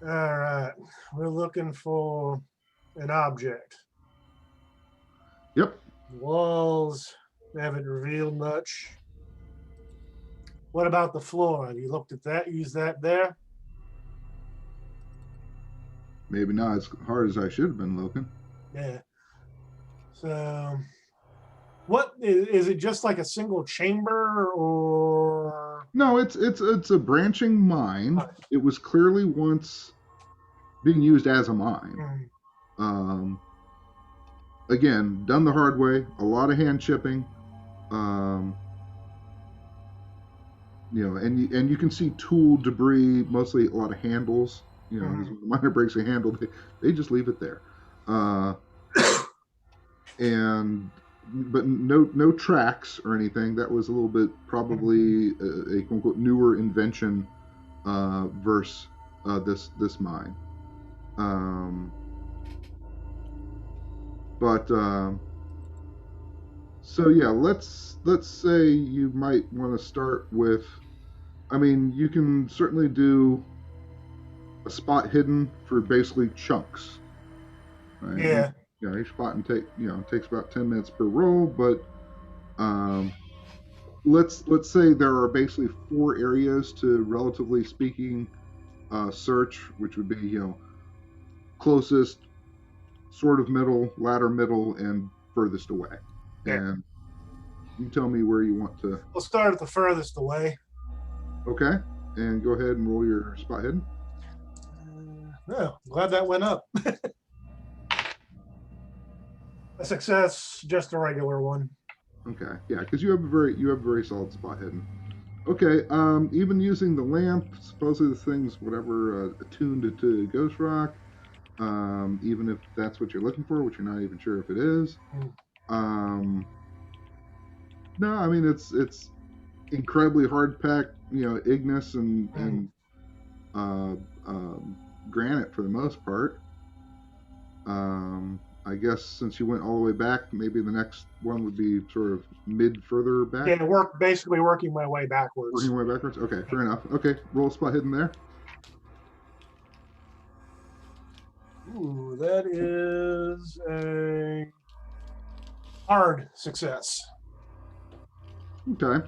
All right. We're looking for an object. Yep. Walls haven't revealed much. What about the floor? Have you looked at that? Used that there? Maybe not as hard as I should have been looking. Yeah. So, what is it? Just like a single chamber, or No, it's a branching mine. It was clearly once being used as a mine. Again, done the hard way. A lot of hand chipping. And you can see tool debris, mostly a lot of handles. When the miner breaks a handle, they just leave it there. But no tracks or anything. That was a little bit probably a quote unquote newer invention versus this mine. So yeah, let's say you might want to start with. I mean, you can certainly do a spot hidden for basically chunks. Right? Yeah. Each spot takes about 10 minutes per roll, but let's say there are basically 4 areas to, relatively speaking, search, which would be closest, sort of middle, ladder middle, and furthest away. Yeah. And you tell me where you want to. We'll start at the furthest away. Okay, and go ahead and roll your spot hidden. No, glad that went up. A success, just a regular one. Okay, yeah, because you have a very solid spot hidden. Okay, even using the lamp, supposedly this thing's whatever attuned to ghost rock. Even if that's what you're looking for, which you're not even sure if it is. No, I mean it's incredibly hard packed, igneous and granite for the most part. I guess since you went all the way back, maybe the next one would be sort of further back. Yeah, basically working my way backwards. Working my way backwards? Okay, fair enough. Okay, roll a spot hidden there. Ooh, that is a hard success. Okay.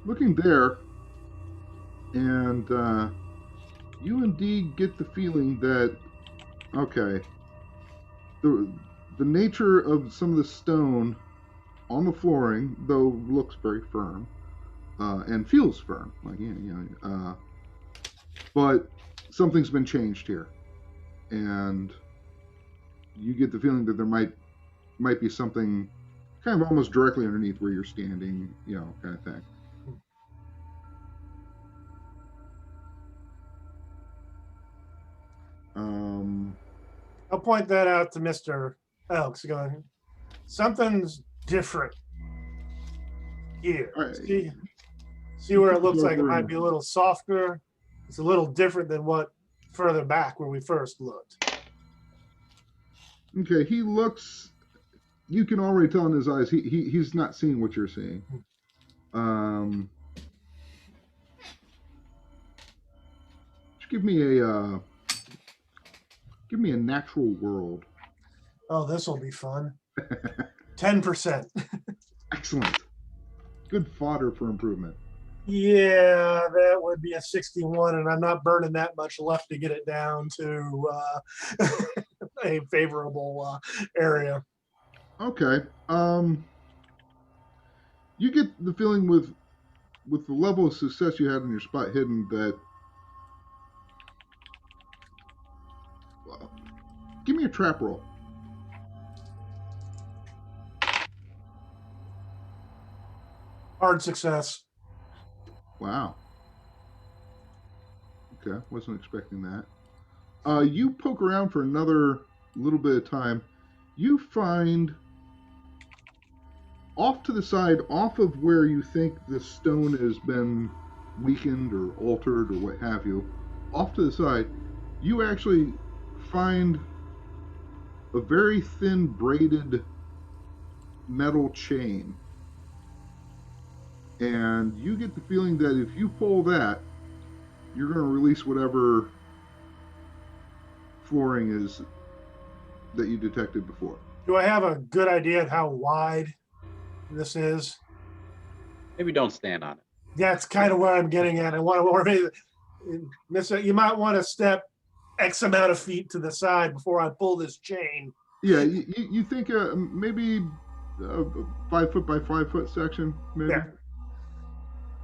Looking there, and you indeed get the feeling that, okay, the nature of some of the stone on the flooring, though looks very firm, and feels firm, but something's been changed here, and you get the feeling that there might be something kind of almost directly underneath where you're standing, kind of thing. I'll point that out to Mr. Elks. Going, something's different here. Right. See where it looks like it might be a little softer. It's a little different than what further back where we first looked. Okay, he looks. You can already tell in his eyes he's not seeing what you're seeing. Just give me a natural world. Oh, this will be fun. 10%. Excellent. Good fodder for improvement. Yeah, that would be a 61, and I'm not burning that much left to get it down to a favorable area. Okay. You get the feeling with the level of success you had in your spot hidden that. Give me a trap roll. Hard success. Wow. Okay, wasn't expecting that. You poke around for another little bit of time. You find off to the side, off of where you think the stone has been weakened or altered or what have you, off to the side, you actually find a very thin braided metal chain. And you get the feeling that if you pull that, you're going to release whatever flooring is that you detected before. Do I have a good idea of how wide this is? Maybe don't stand on it. That's kind of where I'm getting at. I want to warn you might want to step X amount of feet to the side before I pull this chain. Yeah, you think maybe a 5 foot by 5 foot section, maybe? Yeah.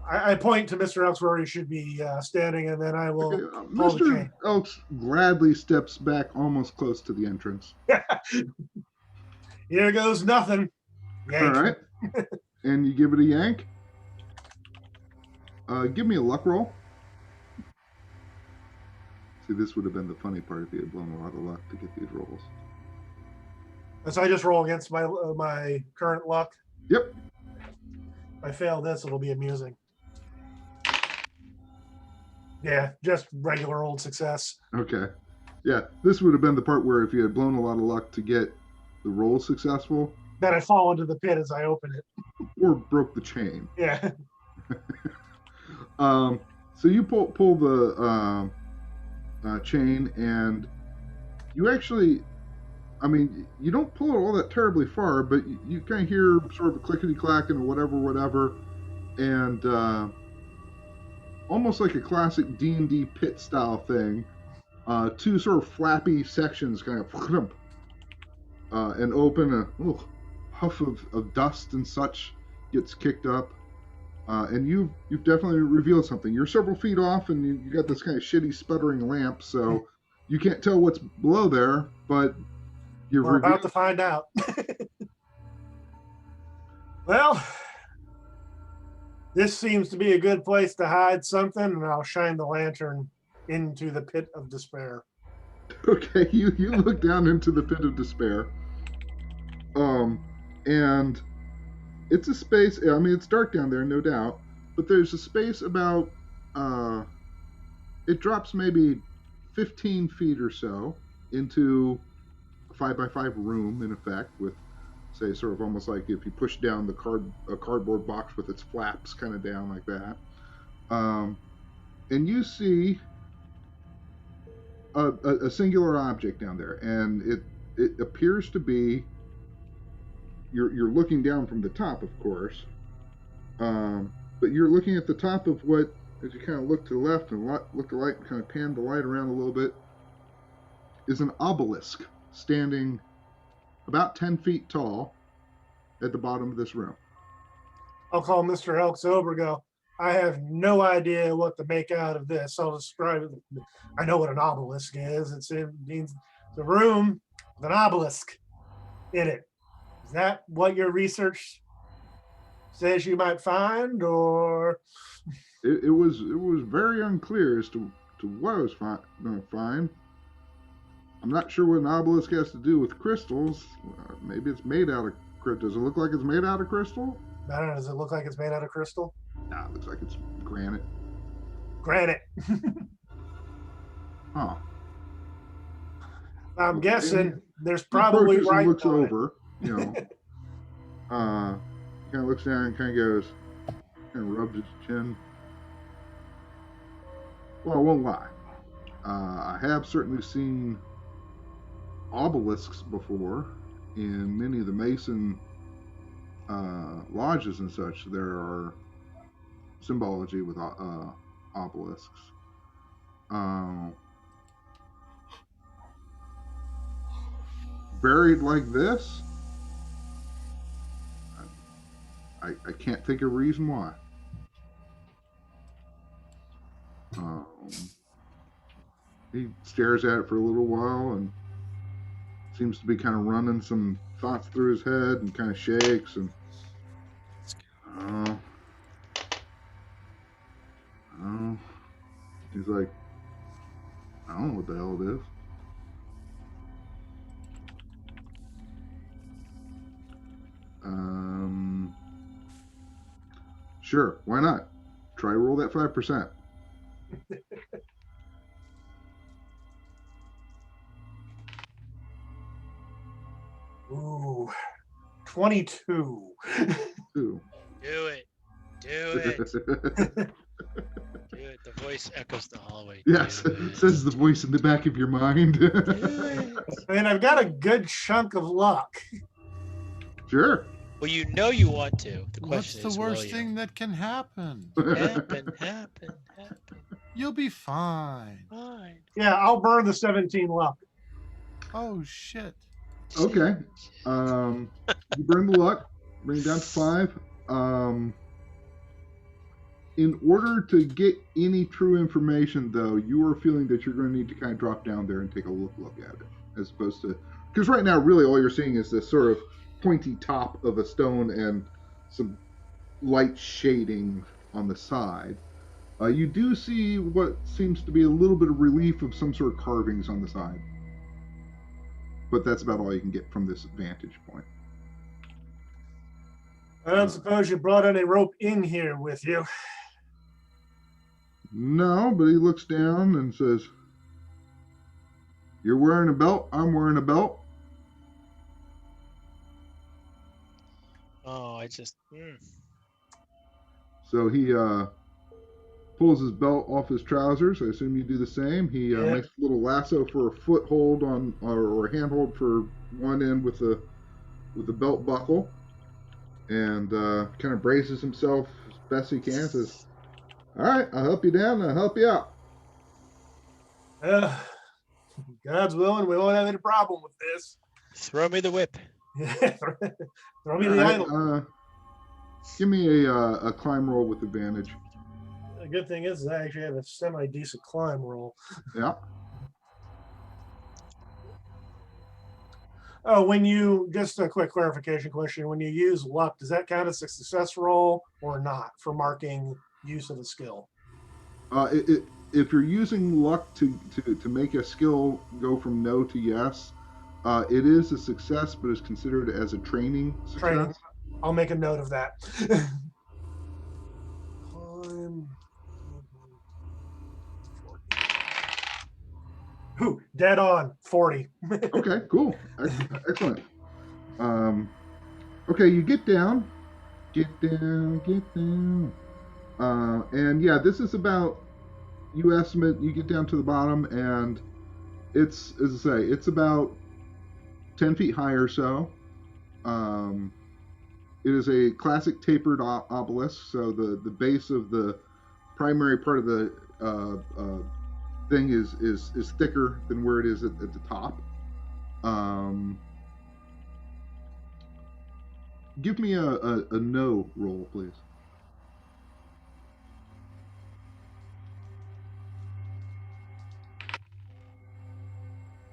I point to Mr. Elks where he should be standing, and then I will pull the Mr. chain. Elks gladly steps back almost close to the entrance. Here goes nothing. Yank. All right. And you give it a yank. Give me a luck roll. See, this would have been the funny part if you had blown a lot of luck to get these rolls. So I just roll against my current luck. Yep. If I fail this, it'll be amusing. Yeah, just regular old success. Okay. Yeah, this would have been the part where if you had blown a lot of luck to get the roll successful. Then I fall into the pit as I open it. Or broke the chain. Yeah. So you pull the chain, and you actually, I mean, you don't pull it all that terribly far, but you kind of hear sort of a clickety-clacking or whatever, and almost like a classic D&D pit style thing, two sort of flappy sections kind of and open, a huff of dust and such gets kicked up. And you've definitely revealed something. You're several feet off, and you got this kind of shitty sputtering lamp, so you can't tell what's below there, but we're about to find out. Well, this seems to be a good place to hide something, and I'll shine the lantern into the pit of despair. Okay, you look down into the pit of despair. And it's a space, I mean, it's dark down there, no doubt, but there's a space about, it drops maybe 15 feet or so into a 5 by 5 room, in effect, with, say, sort of almost like if you push down a cardboard box with its flaps kind of down like that. And you see a singular object down there, and it appears to be, you're looking down from the top, of course, but you're looking at the top of what, as you kind of look to the left and look to the right and kind of pan the light around a little bit, is an obelisk standing about 10 feet tall at the bottom of this room. I'll call Mr. Elks over and go, I have no idea what to make out of this. I'll describe it. I know what an obelisk is. It means the room with an obelisk in it. Is that what your research says you might find, or? It was very unclear as to what I was going to find. I'm not sure what an obelisk has to do with crystals. Maybe it's made out of crystal. Does it look like it's made out of crystal? I don't know. Does it look like it's made out of crystal? Nah, it looks like it's granite. Granite. Huh. I'm guessing there's probably right. Looks over, you know. Kind of looks down and kind of goes, kind of rubs his chin. Well, I won't lie. I have certainly seen obelisks before in many of the Mason lodges and such. There are symbology with obelisks. Buried like this, I can't think of a reason why. He stares at it for a little while and seems to be kind of running some thoughts through his head and kind of shakes and he's like, I don't know what the hell it is. Sure, why not? Try to roll that 5%. Ooh, 22. Ooh. Do it. Do it. Do it. The voice echoes the hallway. Yes, Do it. says the voice in the back of your mind. Do it. And I've got a good chunk of luck. Sure. Well, you know you want to. The What's question the is, worst will thing that can happen? you? Happen. You'll be fine. Fine. Yeah, I'll burn the 17 luck. Oh shit. Okay. You burn the luck, bring it down to 5. In order to get any true information, though, you are feeling that you're going to need to kind of drop down there and take a look at it, as opposed to, because right now, really, all you're seeing is this sort of pointy top of a stone and some light shading on the side. You do see what seems to be a little bit of relief of some sort of carvings on the side, but that's about all you can get from this vantage point. I don't suppose you brought any rope in here with you. No, but he looks down and says, "You're wearing a belt. I'm wearing a belt." Oh, I just. So he pulls his belt off his trousers. I assume you do the same. He Yeah. makes a little lasso for a foothold on, or a handhold for one end with the belt buckle, and kind of braces himself as best he can. Says, "All right, I'll help you down. And I'll help you out." God's willing, we won't have any problem with this. Throw me the whip. Throw me All the right, idol. give me a climb roll with advantage. The good thing is I actually have a semi-decent climb roll. Yeah. Oh, just a quick clarification question. When you use luck, does that count as a success roll or not for marking use of a skill? If you're using luck to make a skill go from no to yes, it is a success, but is considered as a training success. Training. I'll make a note of that. Climb. Ooh, dead on 40. Okay, cool. Excellent. Okay, you get down. And yeah, this is about, you estimate, you get down to the bottom, and it's, as I say, it's about 10 feet high or so. It is a classic tapered obelisk, so the base of the primary part of the thing is thicker than where it is at the top. Give me a no roll, please.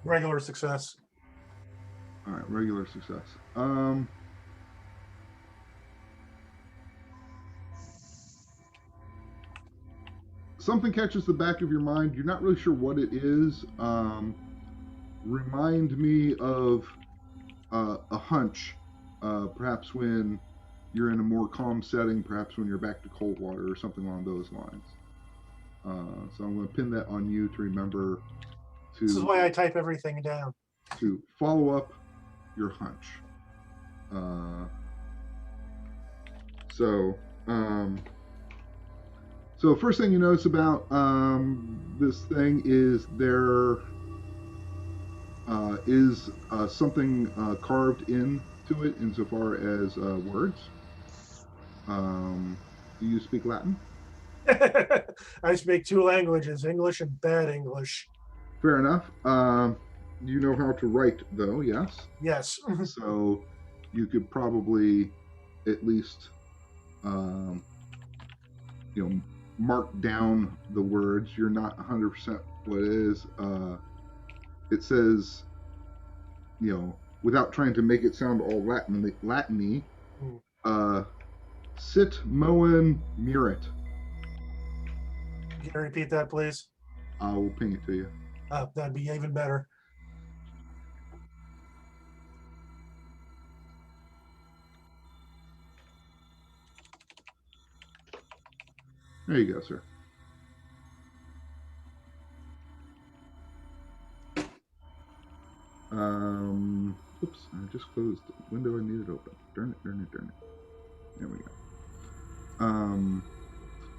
Regular success. All right, regular success. Something catches the back of your mind. You're not really sure what it is. Remind me of a hunch, perhaps when you're in a more calm setting, perhaps when you're back to cold water or something along those lines. So I'm going to pin that on you to remember to. This is why I type everything down. To follow up your hunch. So first thing you notice about this thing is there is something carved into it insofar as words. Do you speak Latin? I speak 2 languages, English and bad English. Fair enough. You know how to write, though, yes? Yes. So you could probably at least, mark down the words. You're not 100% what it is. It says, without trying to make it sound all Latin-y, sit moen murit. Can you repeat that, please? I will ping it to you. That'd be even better. There you go, sir. Oops, I just closed the window I needed open. Darn it. There we go.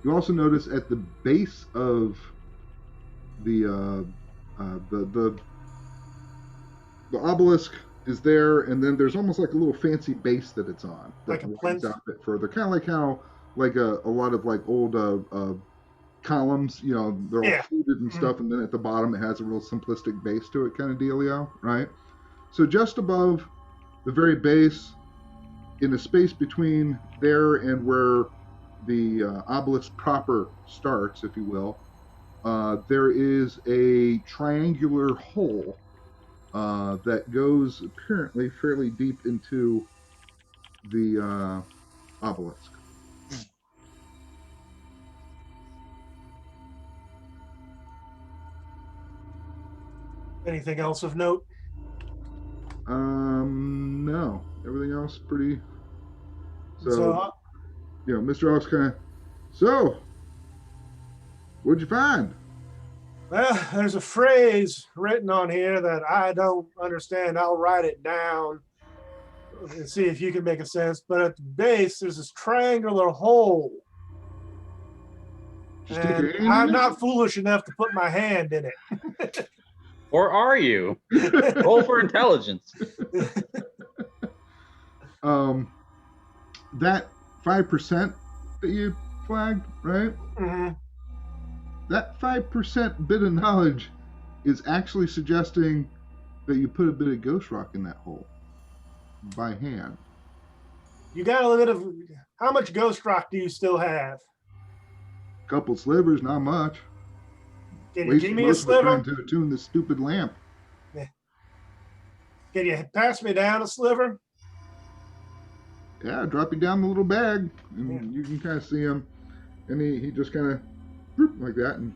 You also notice at the base of the obelisk is there, and then there's almost like a little fancy base that it's on that Like a widens plinth? out a bit further. Kind of like how like a lot of like old columns, they're all Yeah. fluted and stuff, and then at the bottom it has a real simplistic base to it kind of dealio, right? So just above the very base, in a space between there and where the obelisk proper starts, if you will, there is a triangular hole that goes apparently fairly deep into the obelisk. Anything else of note? No, everything else pretty. So, Mr. Ox kind of. So, what'd you find? well, there's a phrase written on here that I don't understand. I'll write it down and see if you can make a sense. But at the base, there's this triangular hole. Did you stick your And hand I'm in not foolish enough to put my hand in it. Or are you? Roll for intelligence. That 5% that you flagged, right? Mhm. That 5% bit of knowledge is actually suggesting that you put a bit of ghost rock in that hole by hand. You got a little bit of. How much ghost rock do you still have? Couple slivers, not much. Can you Wasted give me a most of it sliver? trying to attune this stupid lamp. Can you pass me down a sliver? Yeah, drop you down the little bag, and you can kind of see him, and he just kind of like that, and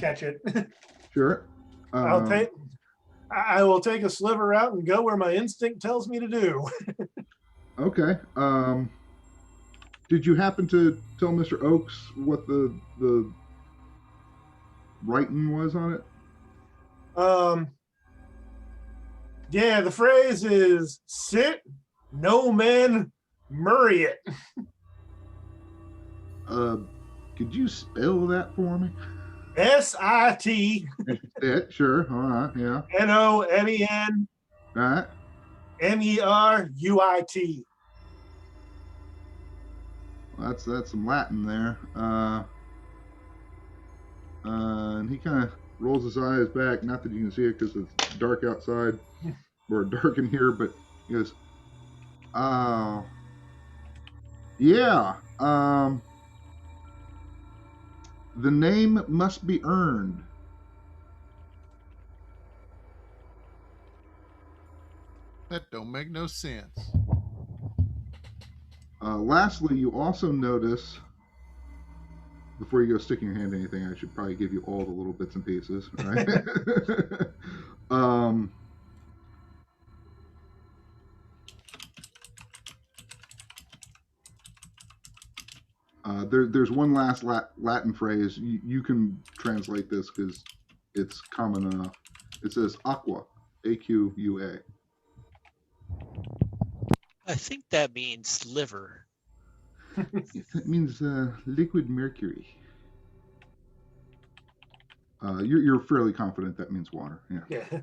Catch it. sure. I will take a sliver out and go where my instinct tells me to do. Okay. Did you happen to tell Mr. Oakes what the writing was on it? Yeah, the phrase is sit, no man, murray it. Could you spell that for me? SIT Yeah, sure. All right. Yeah. NOMEN All right. MERUIT. Well, that's some Latin there. And he kind of rolls his eyes back. Not that you can see it because it's dark outside or dark in here, but he goes, "Oh, yeah. The name must be earned." That don't make no sense. Lastly, you also notice, before you go sticking your hand in anything, I should probably give you all the little bits and pieces, right? There's one last Latin phrase. You can translate this because it's common enough. It says aqua, AQUA. I think that means liver. That means liquid mercury. You're fairly confident that means water. Yeah. Yeah.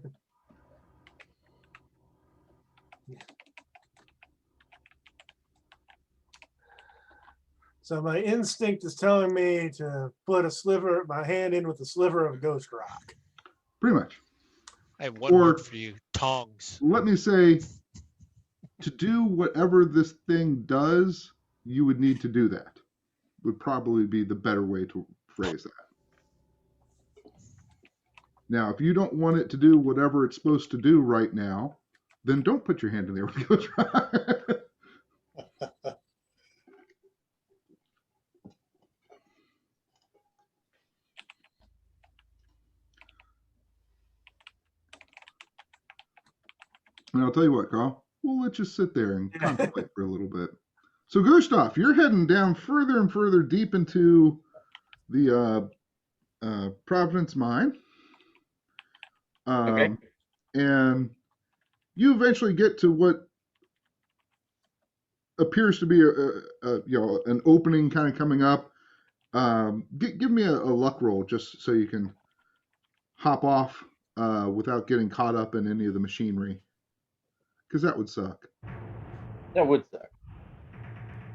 So my instinct is telling me to put my hand in with a sliver of ghost rock. Pretty much. I have one word for you: tongs. Let me say, to do whatever this thing does, you would need to do that. Would probably be the better way to phrase that. Now, if you don't want it to do whatever it's supposed to do right now, then don't put your hand in there with ghost rock. And I'll tell you what, Carl, we'll let you sit there and contemplate for a little bit. So, Gustav, you're heading down further and further deep into the Providence mine. Okay. And you eventually get to what appears to be an opening kind of coming up. Give me a luck roll just so you can hop off without getting caught up in any of the machinery, because that would suck. That would suck.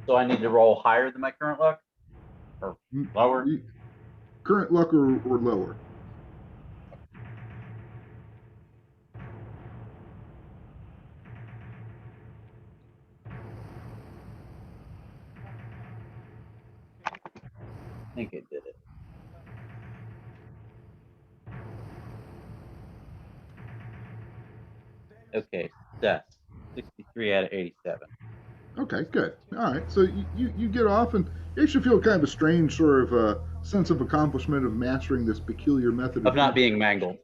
So I need to roll higher than my current luck, or lower? Current luck or lower. I think it did it. Okay, success. 63 out of 87. Okay, good. All right, so you get off, and you actually feel kind of a strange sort of sense of accomplishment of mastering this peculiar method Of not being mangled.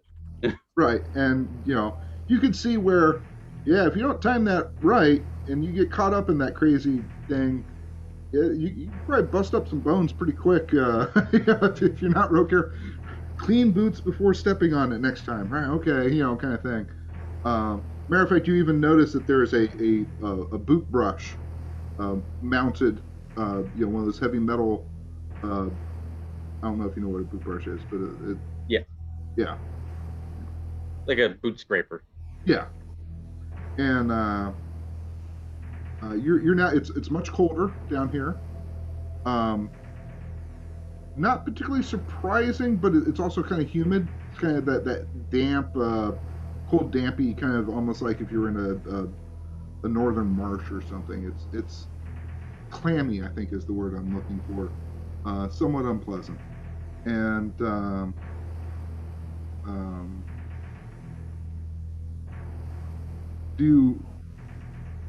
Right, and you can see where, yeah, if you don't time that right, and you get caught up in that crazy thing, you probably bust up some bones pretty quick. If you're not real careful, clean boots before stepping on it next time, right? Okay, kind of thing. Matter of fact, you even notice that there is a boot brush mounted, one of those heavy metal. I don't know if you know what a boot brush is, but yeah, like a boot scraper. Yeah, and you're now. It's much colder down here. Not particularly surprising, but it's also kind of humid. It's kind of that damp, cold, dampy kind of, almost like if you were in a northern marsh or something. It's clammy, I think is the word I'm looking for. Somewhat unpleasant, and do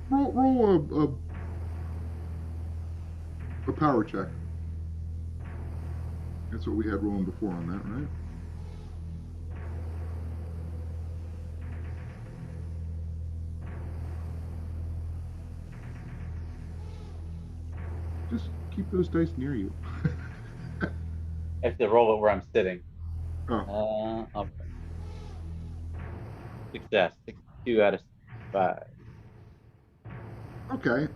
roll a power check. That's what we had rolling before on that, right? Just keep those dice near you. I have to roll it where I'm sitting. Oh. Okay. Success. 62 out of 5. Okay.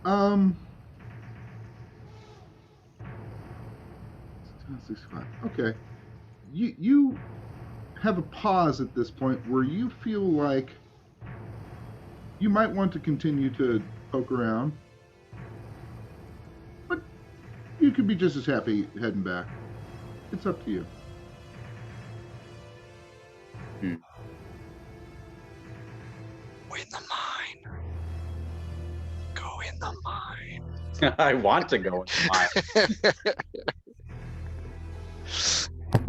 65. Okay. You have a pause at this point where you feel like you might want to continue to poke around, but you could be just as happy heading back. It's up to you. Go in the mine. Go in the mine. I want to go in the mine.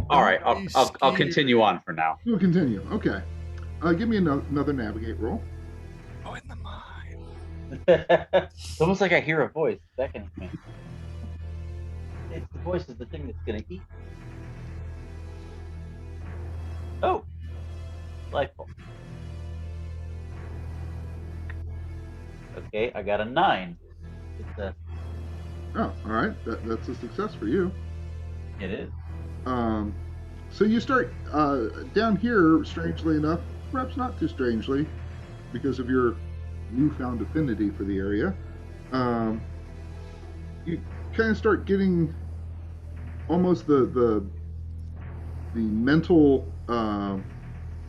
All right, I'll continue on for now. We'll continue. Okay. Give me another navigate roll. Go in the mine. It's almost like I hear a voice beckoning me. It's the voice of the thing that's gonna eat. Oh, delightful. Okay, I got a 9. Success. Oh, all right. That's a success for you. It is. So you start down here, strangely enough, perhaps not too strangely, because of your newfound affinity for the area. You kind of start getting almost the mental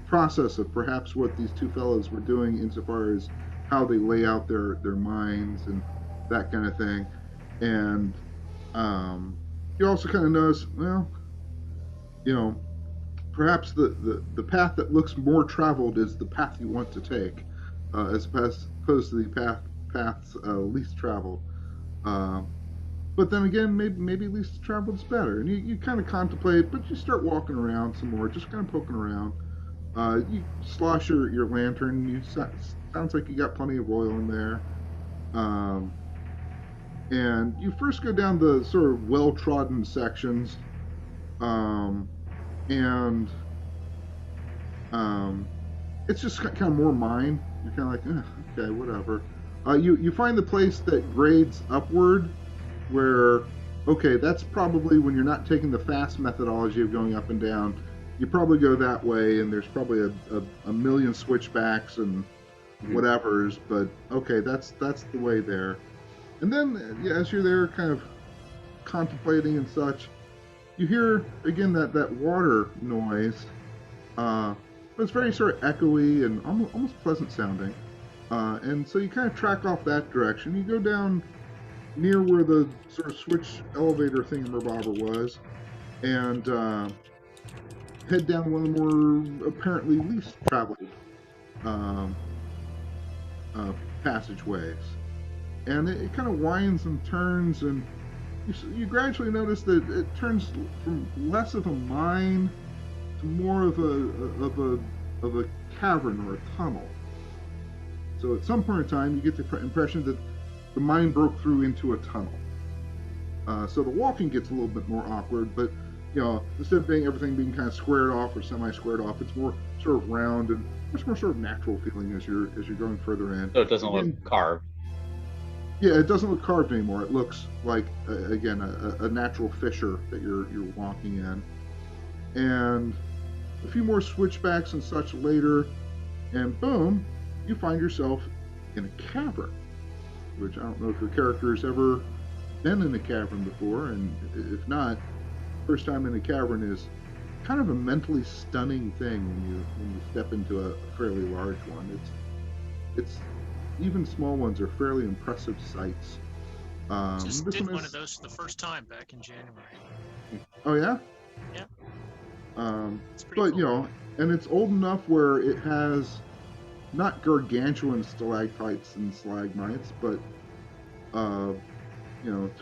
process of perhaps what these two fellows were doing insofar as how they lay out their minds and that kind of thing. And you also kind of notice, well, perhaps the path that looks more traveled is the path you want to take, as opposed to the paths least traveled. But then again, maybe least traveled is better. And you kind of contemplate, but you start walking around some more, just kind of poking around. You slosh your lantern. Sounds like you got plenty of oil in there. And you first go down the sort of well-trodden sections, and it's just kind of more mine. You're kind of like, okay, whatever. You find the place that grades upward, where okay, that's probably when you're not taking the fast methodology of going up and down. You probably go that way, and there's probably a million switchbacks and whatevers. But okay, that's the way there. And then yeah, as you're there, kind of contemplating and such, you hear again that water noise. But it's very sort of echoey and almost pleasant sounding. And so you kind of track off that direction. You go down near where the sort of switch elevator thingamabobber was, and head down one of the more apparently least traveled um, passageways. And it kind of winds and turns, and you gradually notice that it turns from less of a mine to more of a cavern or a tunnel. So at some point in time, you get the impression that the mine broke through into a tunnel. So the walking gets a little bit more awkward, but instead of everything being kind of squared off or semi-squared off, it's more sort of round and much more sort of natural feeling as you're going further in. So it doesn't look carved. Yeah, it doesn't look carved anymore. It looks like again a natural fissure that you're walking in, and a few more switchbacks and such later, and boom, you find yourself in a cavern. Which I don't know if your character's ever been in a cavern before, and if not, first time in a cavern is kind of a mentally stunning thing when you step into a fairly large one. It's even small ones are fairly impressive sights. Just did one of those for the first time back in January. Oh yeah. Yeah. It's pretty cool. And it's old enough where it has not gargantuan stalactites and stalagmites, but 2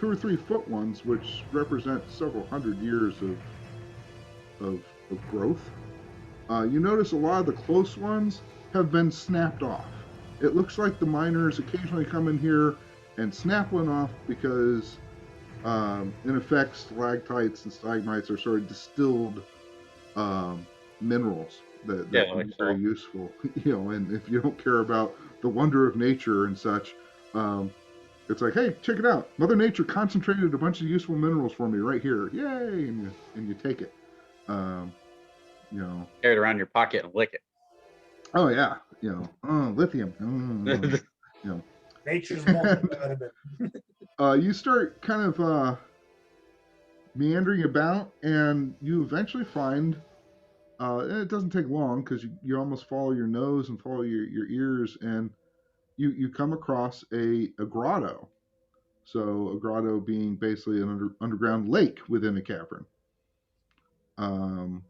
or 3 foot ones, which represent several hundred years of growth. You notice a lot of the close ones have been snapped off. It looks like the miners occasionally come in here and snap one off because, in effect, stalactites and stalagmites are sort of distilled minerals that can be very useful. And if you don't care about the wonder of nature and such, it's like, hey, check it out. Mother Nature concentrated a bunch of useful minerals for me right here. Yay! And you take it. Carry it around your pocket and lick it. Oh yeah, lithium. Nature's multivitamin. You start kind of meandering about, and you eventually find. And it doesn't take long because you almost follow your nose and follow your ears, and you come across a grotto. So a grotto being basically an underground lake within a cavern. The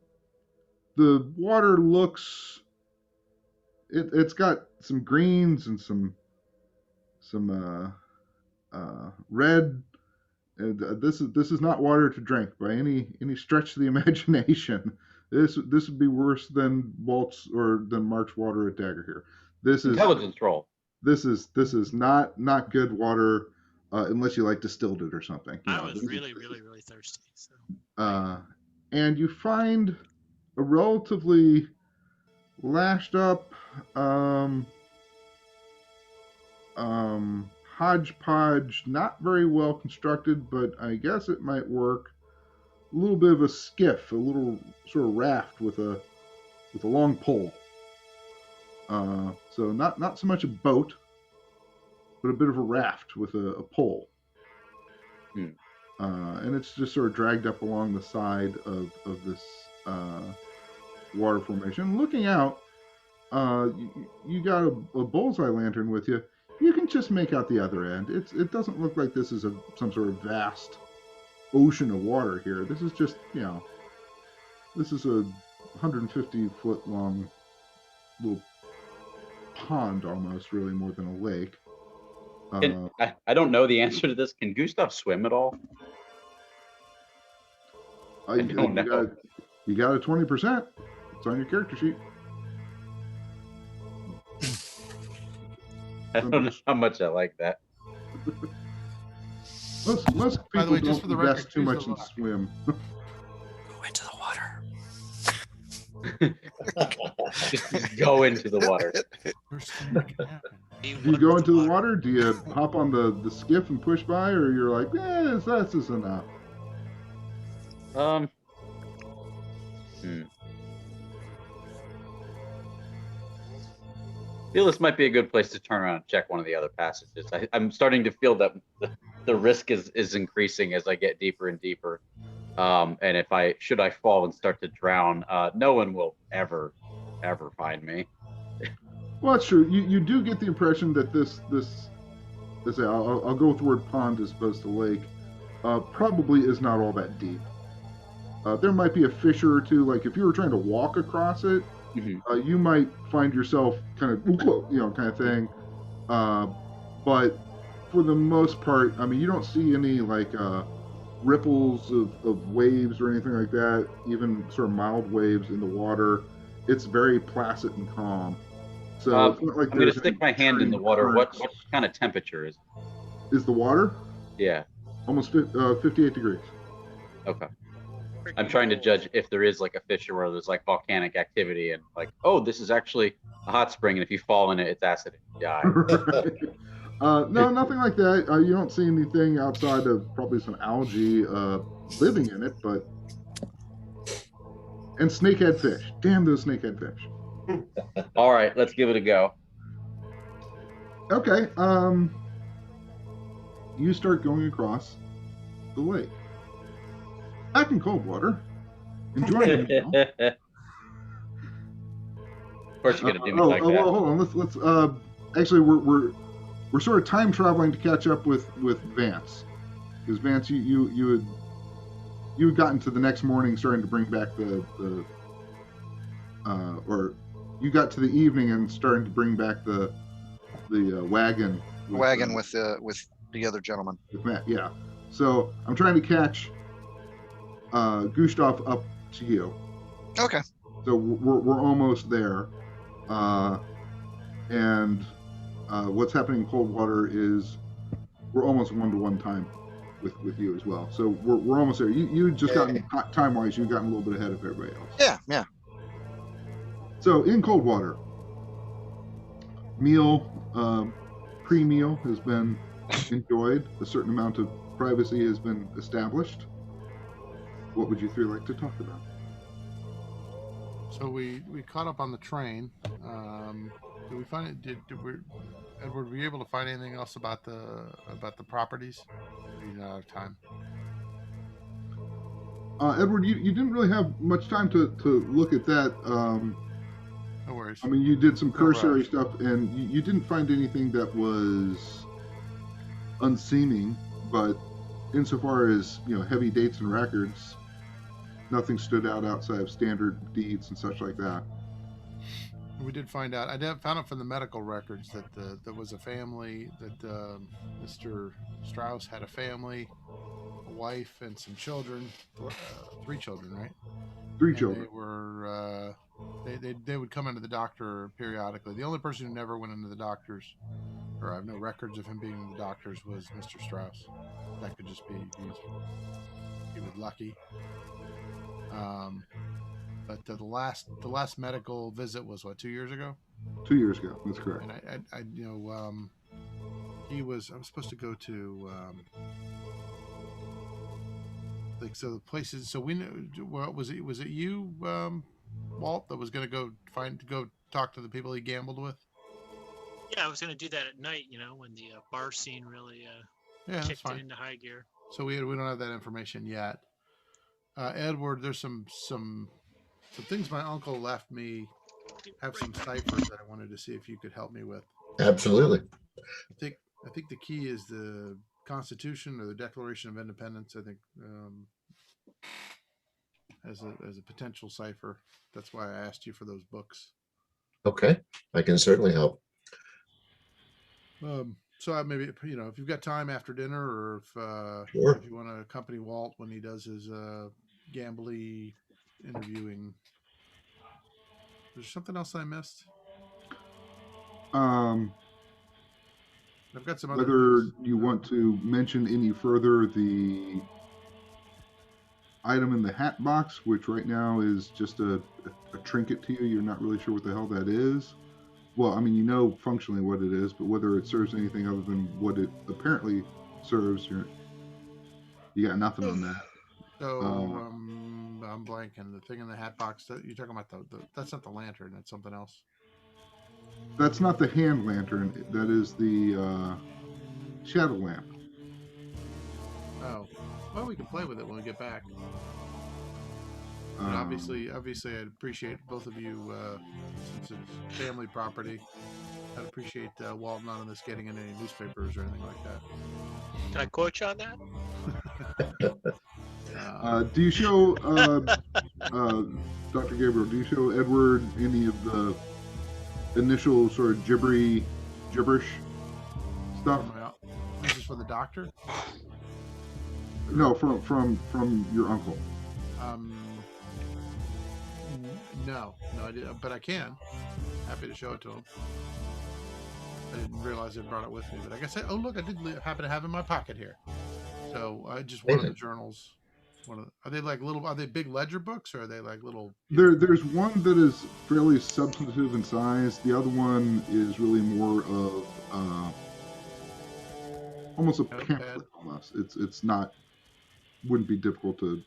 water looks. It's got some greens and some red. This is not water to drink by any stretch of the imagination. This would be worse than Walt's or than Mark's water at Dagger here. This is intelligence roll. This is not good water unless you like distilled it or something. I was really thirsty. So. And you find a relatively lashed up hodgepodge, not very well constructed, but I guess it might work. A little bit of a skiff, a little sort of raft with a long pole. So not so much a boat, but a bit of a raft with a pole. And it's just sort of dragged up along the side of this water formation. Looking out, you got a bullseye lantern with you. You can just make out the other end. It doesn't look like this is some sort of vast ocean of water here. This is just, this is a 150-foot long little pond almost, really more than a lake. I don't know the answer to this. Can Gustav swim at all? I don't know. You got a 20%. It's on your character sheet. I don't know how much I like that. Most people By the way, just don't for the invest record, too please much don't in laugh. swim. Go into the water. Just go into the water. Worst thing that can happen. Be Do you one go with into the water? Do you hop on the skiff and push by, or you're like, that's just enough? Feel this might be a good place to turn around and check one of the other passages. I'm starting to feel that the risk is increasing as I get deeper and deeper. And if I fall and start to drown, no one will ever find me. Well, that's true. You do get the impression that this I'll go with the word pond as opposed to lake. Probably is not all that deep. There might be a fissure or two. Like if you were trying to walk across it, you might find yourself kind of kind of thing. But for the most part, I mean, you don't see any like ripples of waves or anything like that. Even sort of mild waves in the water. It's very placid and calm. So it's not like I'm going to stick my hand in the water. What kind of temperature is it? Is the water? Yeah. Almost 58 degrees. Okay. I'm trying to judge if there is like a fissure where there's like volcanic activity and like, oh, this is actually a hot spring, and if you fall in it, it's acid and you die. No, nothing like that. You don't see anything outside of probably some algae living in it, and snakehead fish. Damn those snakehead fish. All right, let's give it a go. Okay. You start going across the lake. Back in Coldwater, enjoying the meal. Of course, you're gonna do me like that. Well, hold on. Let's. Actually, we're sort of time traveling to catch up with Vance, because Vance, you had gotten to the next morning, starting to bring back or you got to the evening and starting to bring back the wagon. With the other gentleman. With Matt, yeah. So I'm trying to catch Gustav up to you. Okay. So we're almost there, and what's happening in Coldwater is we're almost 1-to-1 time with you as well. So we're almost there. You just gotten time wise, you've gotten a little bit ahead of everybody else. Yeah. So in Coldwater, pre-meal has been enjoyed. A certain amount of privacy has been established. What would you three like to talk about? So we caught up on the train. Did we find it? Edward, were you able to find anything else about the properties? Or you don't have time? Edward, you didn't really have much time to look at that. No worries. I mean, you did some cursory stuff, and you didn't find anything that was unseeming, but insofar as heavy dates and records, nothing stood out outside of standard deeds and such like that. We did find out. Found out from the medical records that there was a family, that Mr. Strauss had a family, a wife, and some children. 3 children, right? 3 children. They were they would come into the doctor periodically. The only person who never went into the doctors, or I have no records of him being in the doctors, was Mr. Strauss. That could just be he was lucky. But the last medical visit was 2 years ago? 2 years ago, that's correct. And I was supposed to go to the places. So we know. Well, was it you, Walt, that was going to go talk to the people he gambled with? Yeah, I was going to do that at night. When the bar scene really kicked it into high gear. So we don't have that information yet. Edward, there's some things my uncle left me. Have some ciphers that I wanted to see if you could help me with. Absolutely. I think the key is the Constitution or the Declaration of Independence. I think as a potential cipher. That's why I asked you for those books. Okay, I can certainly help. So maybe if you've got time after dinner, or Sure. if you want to accompany Walt when he does his gambly interviewing. There's something else I missed. I've got some other whether things. you want to mention any further the item in the hat box, which right now is just a trinket to you. You're not really sure what the hell that is. Well, I mean, you know functionally what it is, but whether it serves anything other than what it apparently serves, you got nothing on that. So I'm blanking. The thing in the hat box that you're talking about, that's not the lantern. That's something else. That's not the hand lantern. That is the shadow lamp. Oh, well, we can play with it when we get back. But obviously, I'd appreciate both of you, since it's family property. I'd appreciate Walt not on this getting in any newspapers or anything like that. Can I quote you on that? Do you show Dr. Gabriel? Do you show Edward any of the initial sort of gibberish stuff? This is for the doctor? No, from your uncle. No, I did, but I can. Happy to show it to him. I didn't realize I brought it with me, but I guess oh look, I did happen to have it in my pocket here. So just one of the journals. Are they like little? Are they big ledger books, or are they like little? There's one that is fairly substantive in size. The other one is really more of almost a pamphlet. Almost, it's not. Wouldn't be difficult to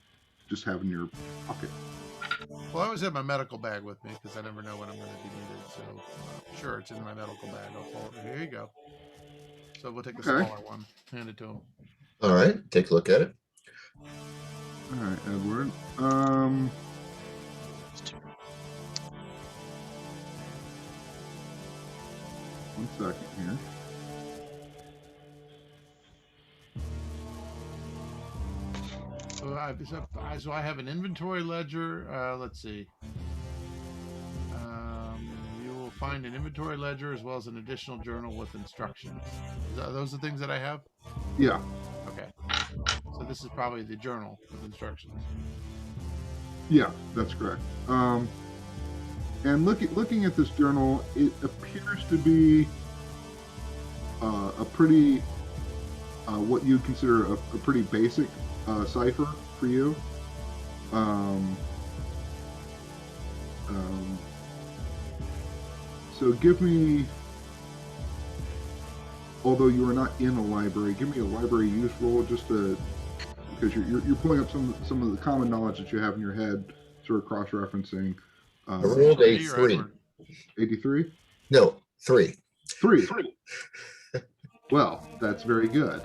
just have in your pocket. Well, I always have my medical bag with me because I never know when I'm going to be needed. So sure, it's in my medical bag. I'll pull it. Here you go. So we'll take the smaller one. Hand it to him. All right, take a look at it. All right, Edward. One second here. So I have an inventory ledger. Let's see. You will find an inventory ledger as well as an additional journal with instructions. Are those the things that I have? Yeah. Okay. So this is probably the journal with instructions. Yeah, that's correct. And looking at this journal, it appears to be a pretty, what you'd consider a pretty basic cipher for you. So give me, although you are not in a library, give me a library use roll just to, because you're pulling up some of the common knowledge that you have in your head, sort of cross-referencing. I rolled a 3. 83? No, 3. 3. Well, that's very good.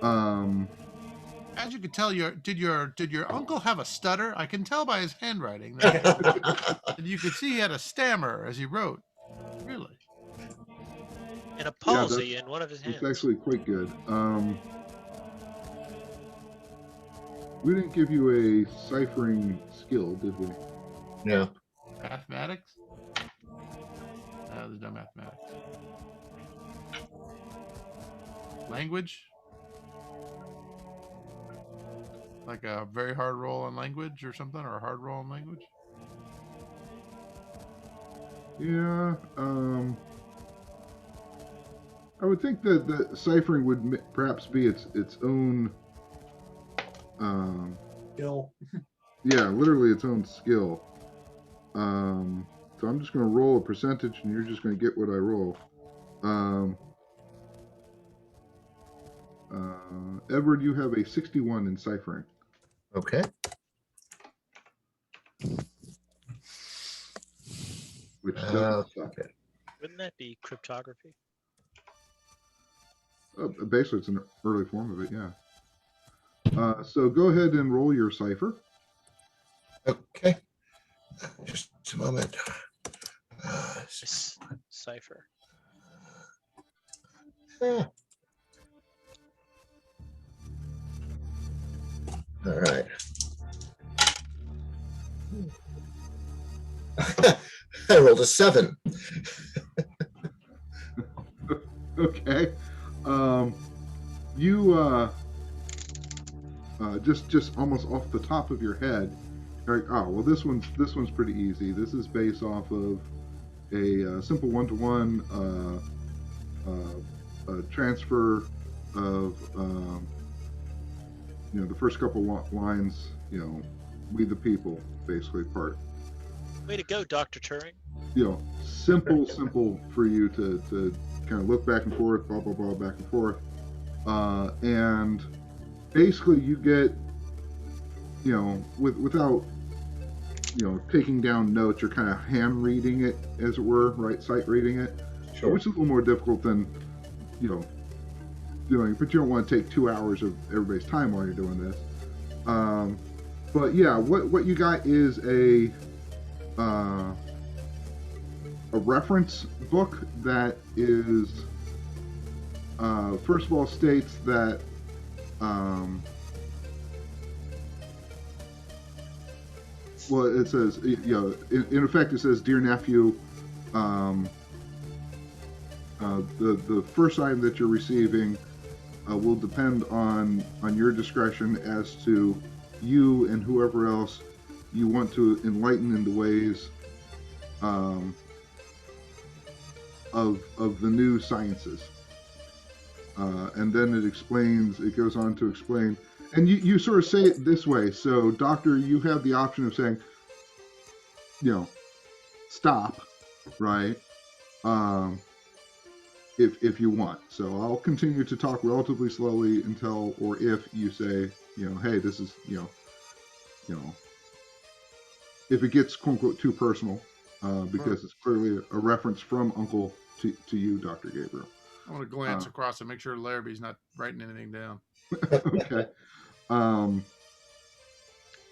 As you could tell, did your uncle have a stutter? I can tell by his handwriting. And you could see he had a stammer as he wrote. Really? And a palsy in one of his hands. It's actually quite good. We didn't give you a ciphering skill, did we? No. Mathematics? There's no mathematics. Language? Like a very hard roll on language or something, or a hard roll on language? Yeah. I would think that the ciphering would perhaps be its own. Skill. Yeah, literally its own skill. So I'm just going to roll a percentage, and you're just going to get what I roll. Edward, you have a 61 in ciphering. Okay. Which doesn't suck. Wouldn't that be cryptography? Basically, it's an early form of it, yeah. So go ahead and roll your cipher. Okay. Just a moment. Cipher. All right. I rolled a 7. Okay. You just almost off the top of your head, you're like, oh well, this one's pretty easy. This is based off of a simple one-to-one transfer of the first couple lines we the people basically part. Way to go, Dr. Turing. Simple for you to kind of look back and forth, blah blah blah, back and forth, and basically you get without taking down notes, you're kind of hand reading it, as it were, right? Sight reading it, Sure. which is a little more difficult than doing, but you don't want to take 2 hours of everybody's time while you're doing this. But yeah, what you got is a reference book that is first of all states that well, it says, in effect, it says, "Dear nephew, the first item that you're receiving will depend on your discretion as to you and whoever else you want to enlighten in the ways of the new sciences." And then it goes on to explain, and you sort of say it this way. So, Doctor, you have the option of saying, stop, right? If you want. So I'll continue to talk relatively slowly until, or if you say, hey, this is, if it gets quote unquote too personal, because it's clearly a reference from Uncle to you, Dr. Gabriel. I want to glance across and make sure Larrabee's not writing anything down. Okay.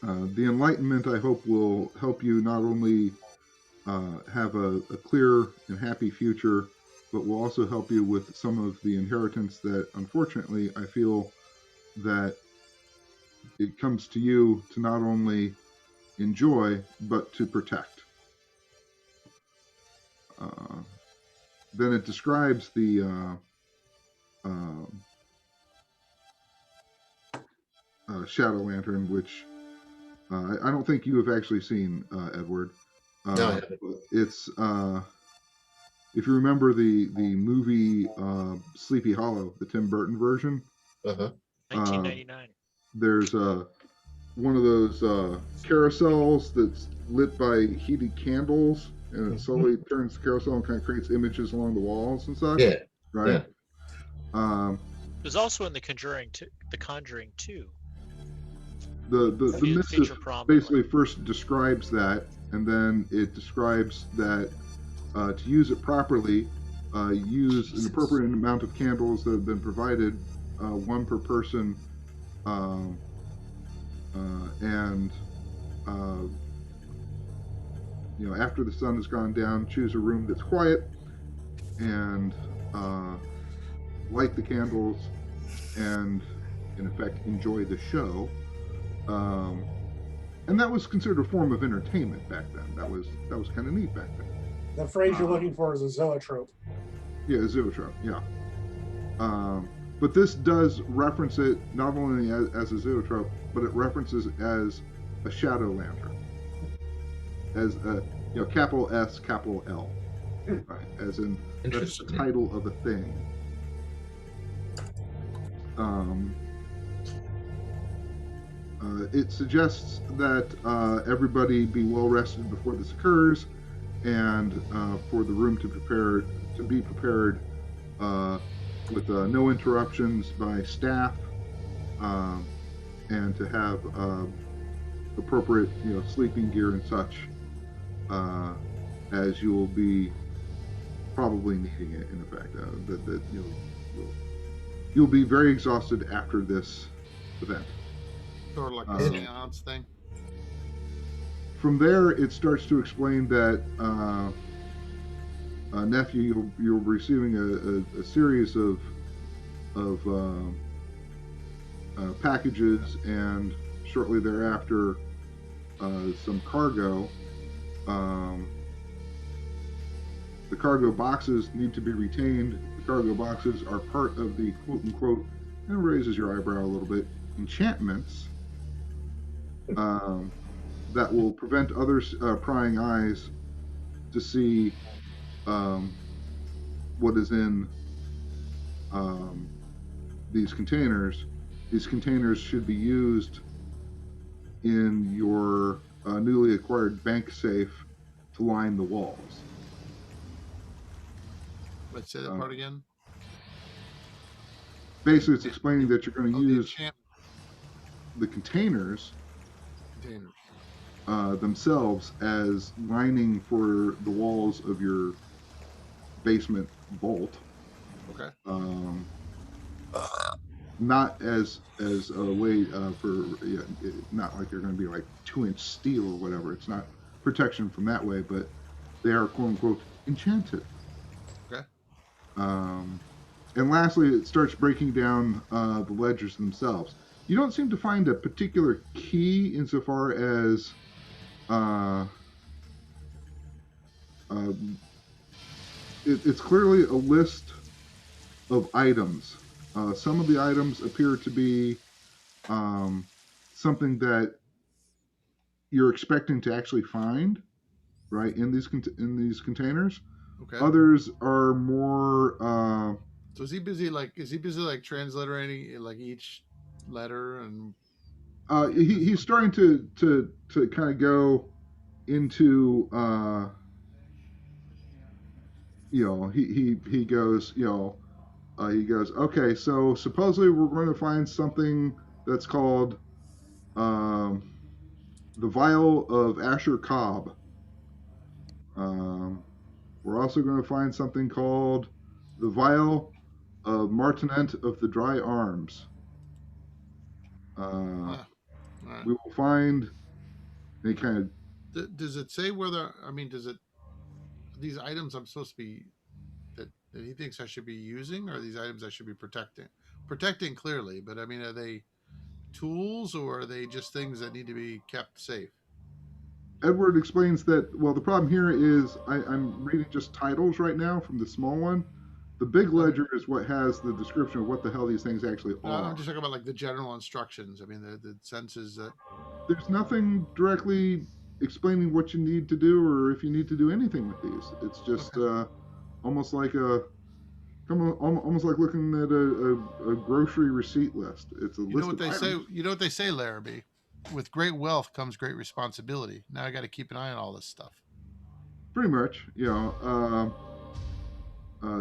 The enlightenment, I hope, will help you not only have a clear and happy future, but will also help you with some of the inheritance that, unfortunately, I feel that it comes to you to not only enjoy, but to protect. Then it describes the Shadow Lantern, which I don't think you have actually seen, Edward. No, I haven't. It's if you remember the movie Sleepy Hollow, the Tim Burton version. 1999. There's one of those carousels that's lit by heated candles, and it slowly turns the carousel and kind of creates images along the walls and such. Yeah. Right. Yeah. There's also in The Conjuring 2. The missive prom basically first describes that, and then it describes that to use it properly, use an appropriate amount of candles that have been provided, one per person, and after the sun has gone down, choose a room that's quiet and light the candles and, in effect, enjoy the show. And that was considered a form of entertainment back then. That was kind of neat back then. The phrase you're looking for is a zoetrope. Yeah, a zoetrope. Yeah. But this does reference it not only as a zoetrope, but it references it as a shadow lantern, as a capital S, capital L, right? As in that's the title of a thing. It suggests that everybody be well rested before this occurs, and for the room to be prepared with no interruptions by staff, and to have appropriate sleeping gear and such, as you will be probably needing it. In effect, that you'll be very exhausted after this event. Sort of like a seance thing. From there, it starts to explain that nephew, you're receiving a series of packages, and shortly thereafter, some cargo. The cargo boxes need to be retained. The cargo boxes are part of the quote unquote, and raises your eyebrow a little bit, enchantments. That will prevent others prying eyes to see what is in these containers. These containers should be used in your newly acquired bank safe to line the walls. Let's say that part again. Basically, it's explaining that you're going to The use enchant the containers containers. themselves as lining for the walls of your basement vault. Okay. Not as a way not like they're going to be like 2-inch steel or whatever. It's not protection from that way, but they are quote unquote enchanted. Okay. And lastly, it starts breaking down the ledgers themselves. You don't seem to find a particular key insofar as it's clearly a list of items. Some of the items appear to be something that you're expecting to actually find, right, in these containers. Okay. Others are more. So is he busy like transliterating like each letter and? He's starting to kind of go into he goes he goes, okay, so supposedly we're going to find something that's called the Vial of Asher Cobb. We're also going to find something called the Vial of Martinet of the Dry Arms. Right. We will find any kind of. Does it say whether? I mean, does it? These items I'm supposed to be that he thinks I should be using, or these items I should be protecting? Protecting clearly, but I mean, are they tools or are they just things that need to be kept safe? Edward explains that, well, the problem here is I'm reading just titles right now from the small one. The big ledger is what has the description of what the hell these things actually are. I'm just talking about like the general instructions. I mean, the sense is that there's nothing directly explaining what you need to do or if you need to do anything with these. It's just almost like almost like looking at a grocery receipt list. It's a list. You know what they items. say. You know what they say, Larrabee. With great wealth comes great responsibility. Now I got to keep an eye on all this stuff. Pretty much,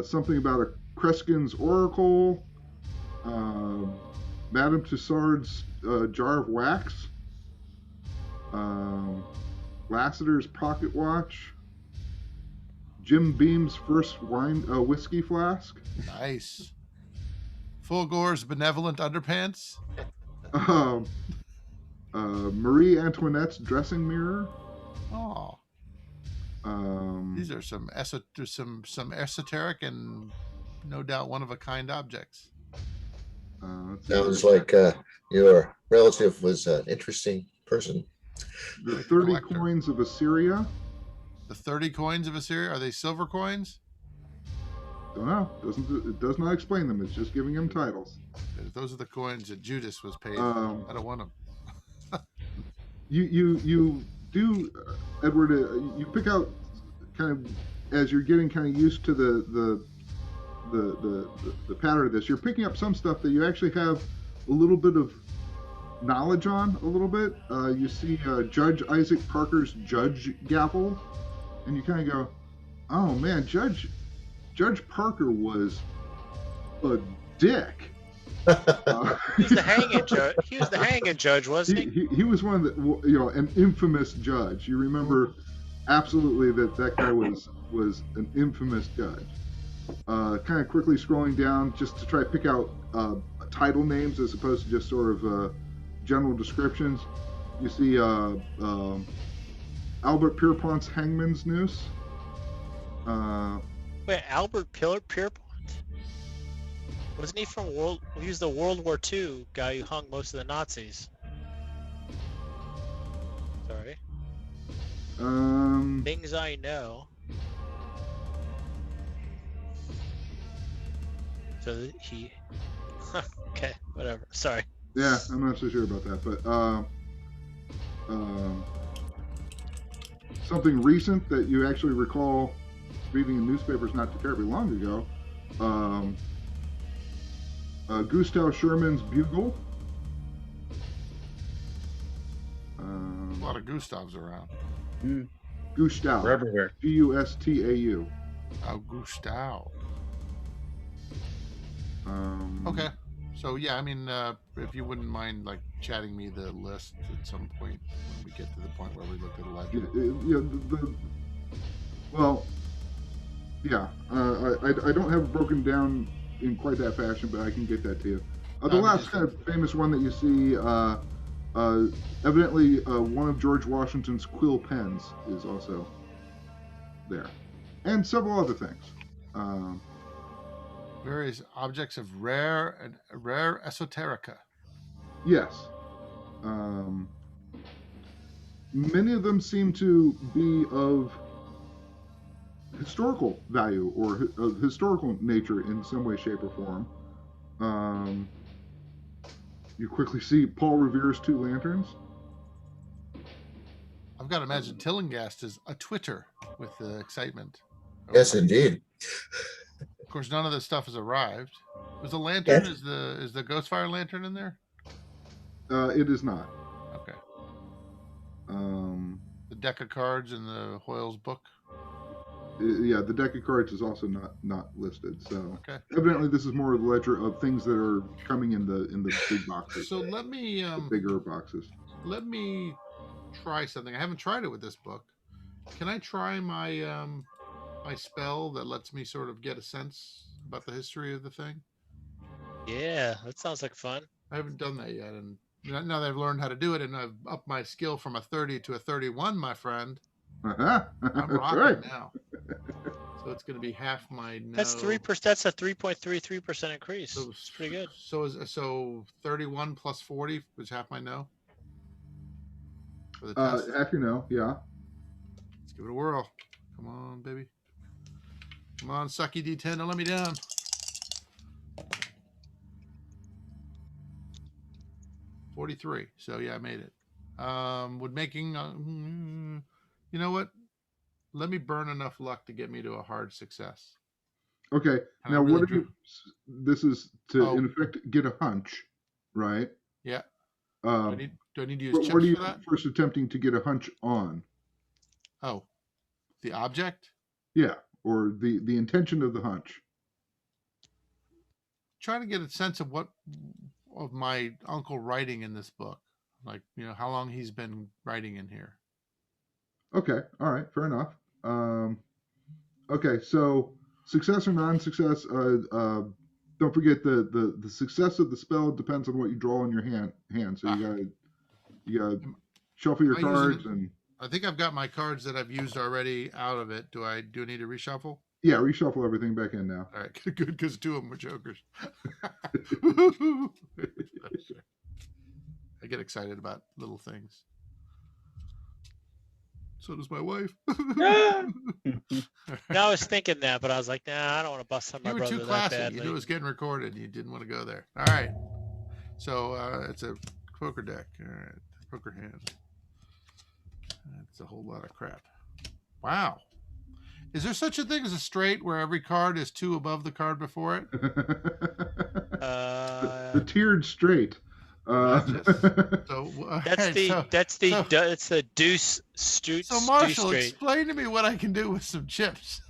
something about a Kreskin's Oracle, Madame Tussauds jar of wax, Lassiter's pocket watch, Jim Beam's first whiskey flask. Nice. Fulgore's benevolent underpants. Marie Antoinette's dressing mirror. Oh. These are some esoteric and no doubt one of a kind objects. Sounds like your relative was an interesting person. The 30 coins of Assyria. The 30 coins of Assyria, are they silver coins? Don't know. It does not explain them. It's just giving him titles. Those are the coins that Judas was paid. I don't want them. You do, Edward. You pick out kind of as you're getting kind of used to the pattern of this. You're picking up some stuff that you actually have a little bit of knowledge on. A little bit. You see Judge Isaac Parker's judge gavel, and you kind of go, "Oh man, Judge Parker was a dick." He was the hanging judge. He was the hanging judge, wasn't he? He was one of the, an infamous judge. You remember absolutely that guy was an infamous judge. Kind of quickly scrolling down just to try to pick out title names as opposed to just sort of general descriptions. You see Albert Pierpont's Hangman's Noose. Wait, Albert Pierpont? Wasn't he from he was the World War II guy who hung most of the Nazis. Sorry. Things I know. So he... okay, whatever. Sorry. Yeah, I'm not so sure about that, but something recent that you actually recall reading in newspapers not too terribly long ago. Gustav Sherman's Bugle. a lot of Gustavs around. Gustav. We're everywhere. Gustau. Oh, Gustav. Um, Okay. So yeah, I mean, if you wouldn't mind like chatting me the list at some point when we get to the point where we look at a ledger. Well, yeah. I don't have it broken down in quite that fashion, but I can get that to you. The last kind of famous one that you see, evidently one of George Washington's quill pens is also there, and several other things. Various objects of rare esoterica. Yes. Many of them seem to be of historical value or of historical nature in some way, shape, or form. You quickly see Paul Revere's 2 lanterns. I've got to imagine Tillinghast is a Twitter with the excitement. Yes, indeed. Of course, none of this stuff has arrived. Was the lantern? Yes. Is the Ghostfire lantern in there? It is not. Okay. The The deck of cards in the Hoyle's book. Yeah, the deck of cards is also not listed. So Okay. evidently, this is more of a ledger of things that are coming in the big boxes, So let me the bigger boxes. let me try something. I haven't tried it with this book. Can I try my my spell that lets me sort of get a sense about the history of the thing? Yeah, that sounds like fun. I haven't done that yet, and now that I've learned how to do it, and I've upped my skill from a 30 to a 31, my friend, I'm That's rocking right. now. So it's going to be half my. That's 3%. That's a 3.33% increase. So It's pretty good. So 31 plus 40 was half my no. For the test. Half yeah. Let's give it a whirl. Come on, baby. Come on, sucky D10. Don't let me down. $43. So yeah, I made it. Would making, you know what? Let me burn enough luck to get me to a hard success. Okay. And Now, I really what are you? This is to, Oh. in effect, get a hunch, right? Yeah. Do I need to use What chips are you for that? first attempting to get a hunch on? Oh, the object? Yeah, or the intention of the hunch. Trying to get a sense of what of my uncle writing in this book. Like, how long he's been writing in here. Okay. All right. Fair enough. Okay. So success or non-success. Don't forget the success of the spell depends on what you draw in your hand. So you gotta shuffle your Am I using cards it? and. I think I've got my cards that I've used already out of it. Do I need to reshuffle? Yeah, reshuffle everything back in now. All right, good, because 2 of them were jokers. I get excited about little things. So does my wife. No, I was thinking that, but I was like, nah, I don't want to bust on my You were brother too that classy. You badly. knew it was getting recorded. You didn't want to go there. All right. So it's a poker deck. All right. Poker hand. That's a whole lot of crap. Wow. Is there such a thing as a straight where every card is 2 above the card before it? The tiered straight. It's the deuce street. So Marshall, deuce straight. explain to me what I can do with some chips.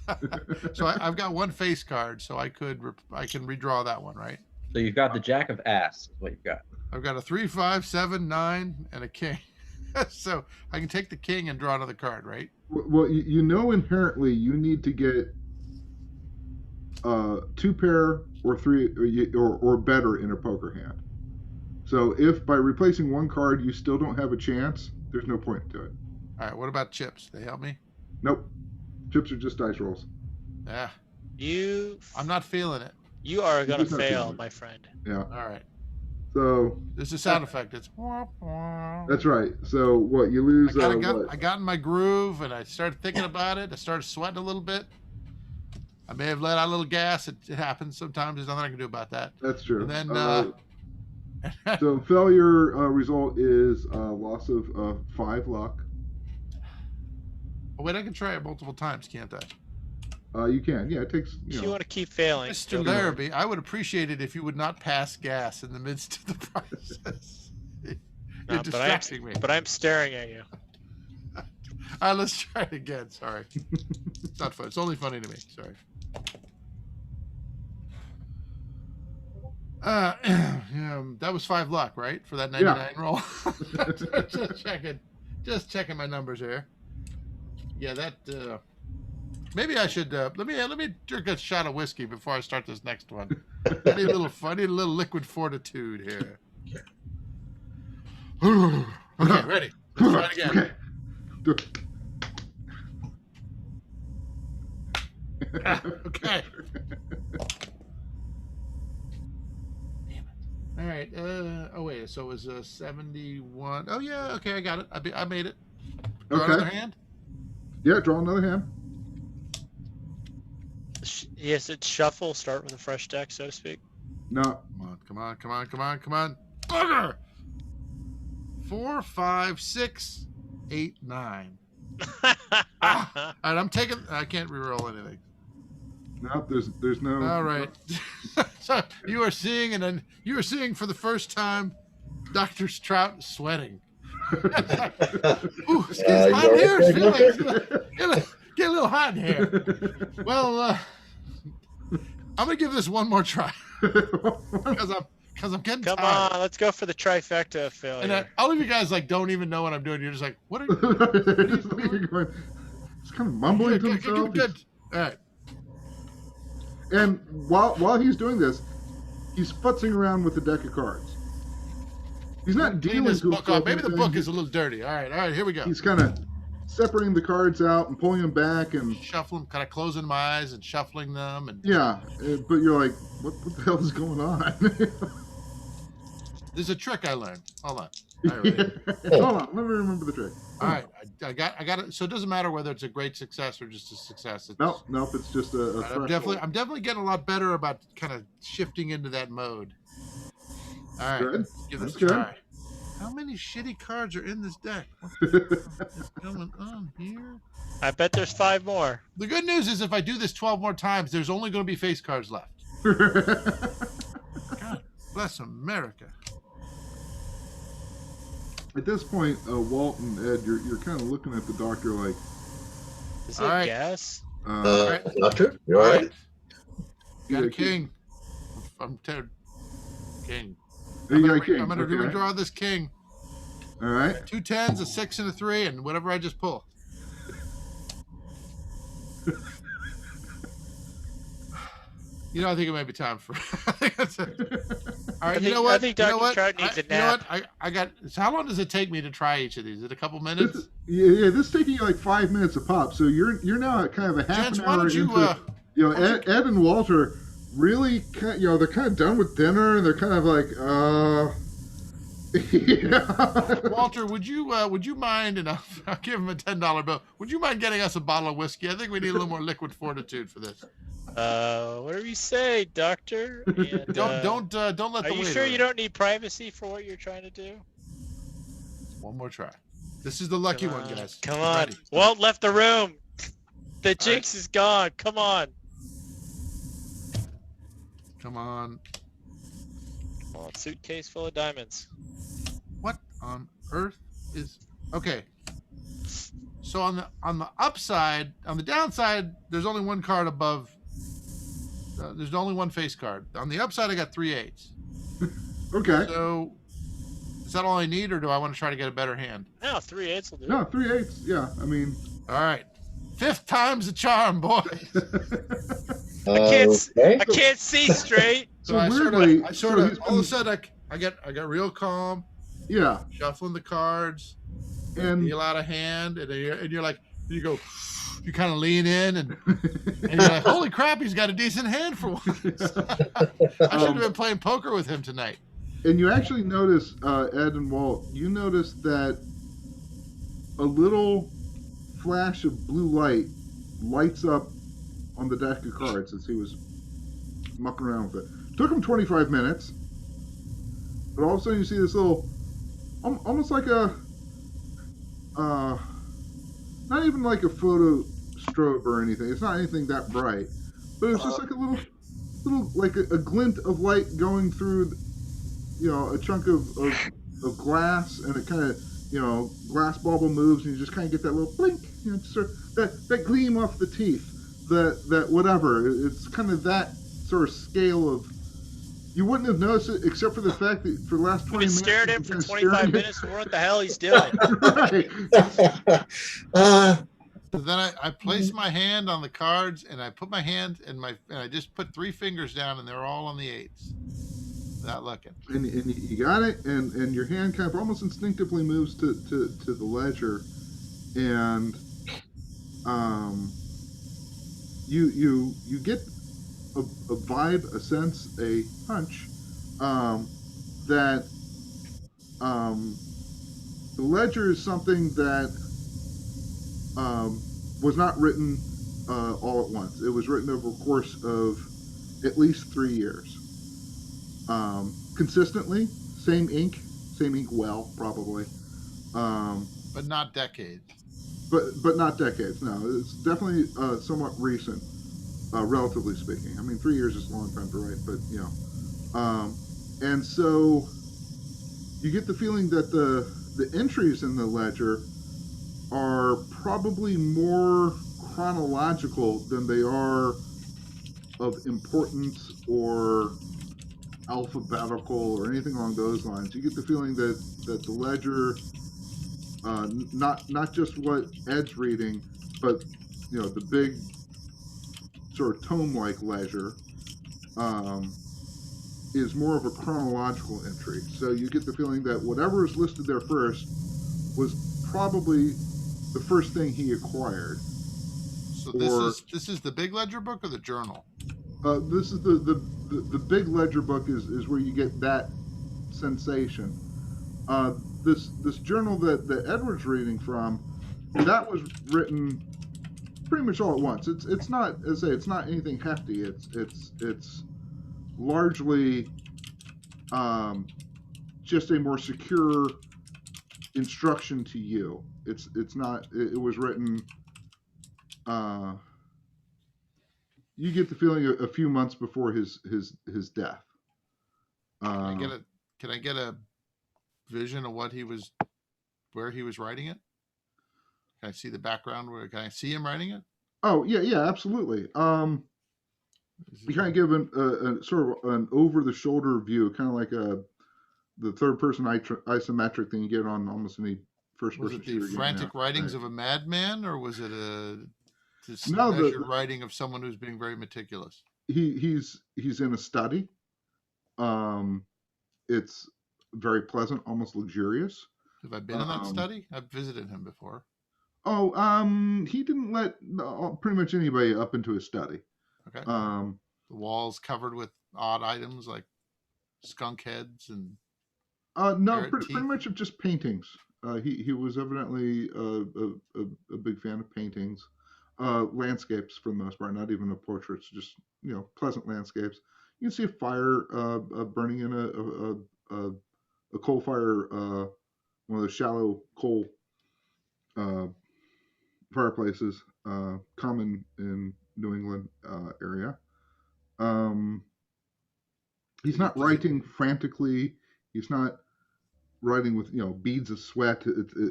So I've got 1 face card, so I can redraw that one, right? So you've got the Jack of Ass, is what you've got. I've got a 3, 5, 7, 9, and a king. So I can take the king and draw another card, right? Well, inherently you need to get 2 pair or 3 or better in a poker hand. So if by replacing 1 card you still don't have a chance, there's no point to it. All right. What about chips? They help me? Nope. Chips are just dice rolls. Yeah. I'm not feeling it. You are gonna just not fail, feeling it. my friend. Yeah. All right. So This is a sound effect. It's. that's right. So what you lose? I got in my groove and I started thinking about it. I started sweating a little bit. I may have let out a little gas. It happens sometimes. There's nothing I can do about that. That's true. And then so failure result is loss of 5 luck. Oh, wait, I can try it multiple times, can't I? You can. Yeah, it takes. If you want to keep failing, Mr. Larrabee, I would appreciate it if you would not pass gas in the midst of the process. You're distracting me. But I'm staring at you. All right, let's try it again. Sorry. It's not fun. It's only funny to me. Sorry. That was 5 luck, right? For that 99 roll. Just checking my numbers here. Yeah, that. Maybe I should. Let me drink a shot of whiskey before I start this next one. I need a little liquid fortitude here. Okay, ready. Let's try it again. Okay. All right. Oh wait. So it was 71. Oh yeah. Okay, I got it. I made it. Draw another hand. Yeah, draw another hand. Yes, it's shuffle. Start with a fresh deck, so to speak. No. Come on. Bugger. 4, 5, 6, 8, 9. All right, I'm taking. I can't reroll anything. No, there's no. All right. So you are seeing, and then you are seeing for the first time, Dr. Strout sweating. Ooh, it's getting hot in here. Get a little hot in here. Well, I'm gonna give this one more try because I'm getting Come tired. on, let's go for the trifecta of failure. And all of you guys don't even know what I'm doing. You're just like, what are you? It's kind of mumbling to himself. Good. All right. And while he's doing this, he's futzing around with the deck of cards. He's not Clean dealing this with book off. Maybe the book is a little dirty. All right, here we go. He's kind of separating the cards out and pulling them back and shuffling, kind of closing my eyes and shuffling them. And yeah, but you're like, what the hell is going on? There's a trick I learned. Hold on. All right, hold on. Let me remember the trick. All right, I got it. So it doesn't matter whether it's a great success or just a success. Nope. It's just a I'm definitely getting a lot better about kind of shifting into that mode. All right, good. Let's give this That's a try. How many shitty cards are in this deck? What is going on here? I bet there's 5 more. The good news is if I do this 12 more times, there's only going to be face cards left. God bless America. At this point, Walt and Ed, you're kind of looking at the doctor like, is it gas? Right. Doctor, you all right? Got a king. I'm Ted. King. I'm going to redraw this king. All right. 2 10s, a 6, and a 3, and whatever I just pull. I think it might be time for. I think that's it. All right, you know what? I think Dr. Trout needs a nap. You know what? I got. So how long does it take me to try each of these? Is it a couple minutes? This is taking you like 5 minutes a pop. So you're now at kind of a half Gents, an hour into. Ed and Walter really, they're kind of done with dinner, and they're kind of like, Walter, would you mind? And I'll give him a $10 bill. Would you mind getting us a bottle of whiskey? I think we need a little more liquid fortitude for this. Whatever you say, Doctor. And, don't let the waiter. Are you sure you don't need privacy for what you're trying to do? One more try. This is the lucky one, guys. Come on. Walt left the room. The jinx is gone. Come on. Come on. Suitcase full of diamonds. What on earth is okay? So on the upside, on the downside, there's only one card above. There's only one face card. On the upside, I got 3 8s. Okay. So is that all I need, or do I want to try to get a better hand? No, 3 8s will do. No, 3 8s. Yeah, I mean. All right, 5th time's the charm, boys. I can't see straight. So weirdly, I sort of all of a sudden I got real calm. Yeah. Shuffling the cards, and deal out a hand, and you're like, you kind of lean in, and you're like, holy crap, he's got a decent hand for once. I should have been playing poker with him tonight. And you actually notice, Ed and Walt, you notice that a little flash of blue light lights up on the deck of cards as he was mucking around with it. Took him 25 minutes, but all of a sudden you see this little, almost like a, not even like a photo strobe or anything. It's not anything that bright, but it's just like a little like a glint of light going through, a chunk of glass, and it kind of glass bubble moves, and you just kind of get that little blink, sort of that gleam off the teeth, that whatever. It's kind of that sort of scale of. You wouldn't have noticed it except for the fact that for the last 20 We've minutes. been staring at him you've for been 25 staring minutes. What the hell he's doing? Right. So then I place my hand on the cards, and I put my hand and I just put 3 fingers down, and they're all on the 8s. Without looking. And you got it, and your hand kind of almost instinctively moves to the ledger, and you get a vibe, a sense, a hunch that the ledger is something that was not written all at once. It was written over a course of at least 3 years. Consistently, same ink well, probably. But not decades. But not decades. No, it's definitely somewhat recent, relatively speaking. I mean, 3 years is a long time to write, but and so you get the feeling that the entries in the ledger are probably more chronological than they are of importance or alphabetical or anything along those lines. You get the feeling that the ledger, not just what Ed's reading, but the big sort of tome-like ledger, is more of a chronological entry. So you get the feeling that whatever is listed there first was probably the first thing he acquired. So this is the big ledger book or the journal? This is the big ledger book is where you get that sensation. This journal that Edward's reading from, that was written pretty much all at once. It's not, as I say, it's not anything hefty. It's largely just a more secure instruction to you. It's not. It was written. You get the feeling a few months before his death. Can I get a vision of where he was writing it? Can I see the background? Can I see him writing it? Oh yeah, absolutely. You kind of give a sort of an over the shoulder view, kind of like the third person isometric thing you get on almost any first person shooter game. Was it the frantic writings of a madman, or was it measured writing of someone who's being very meticulous? He's in a study. It's very pleasant, almost luxurious. Have I been in that study? I've visited him before. Oh, he didn't let pretty much anybody up into his study. Okay. The walls covered with odd items like skunk heads and no, pretty much of just paintings. He was evidently a big fan of paintings, landscapes for the most part, not even of portraits, just pleasant landscapes. You can see a fire burning in a coal fire, one of those shallow coal fireplaces, common in New England area. He's not writing frantically. He's not writing with beads of sweat.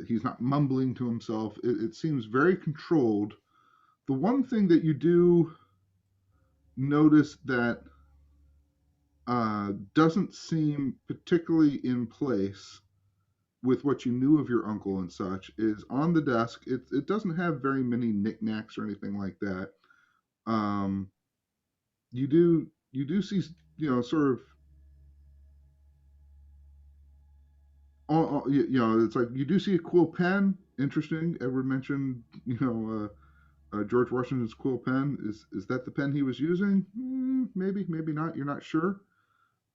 He's not mumbling to himself. It seems very controlled. The one thing that you do notice that doesn't seem particularly in place with what you knew of your uncle and such is on the desk. It doesn't have very many knickknacks or anything like that. You do see sort of it's like you do see a quill pen. Interesting. Edward mentioned George Washington's quill pen. Is that the pen he was using? Maybe not. You're not sure.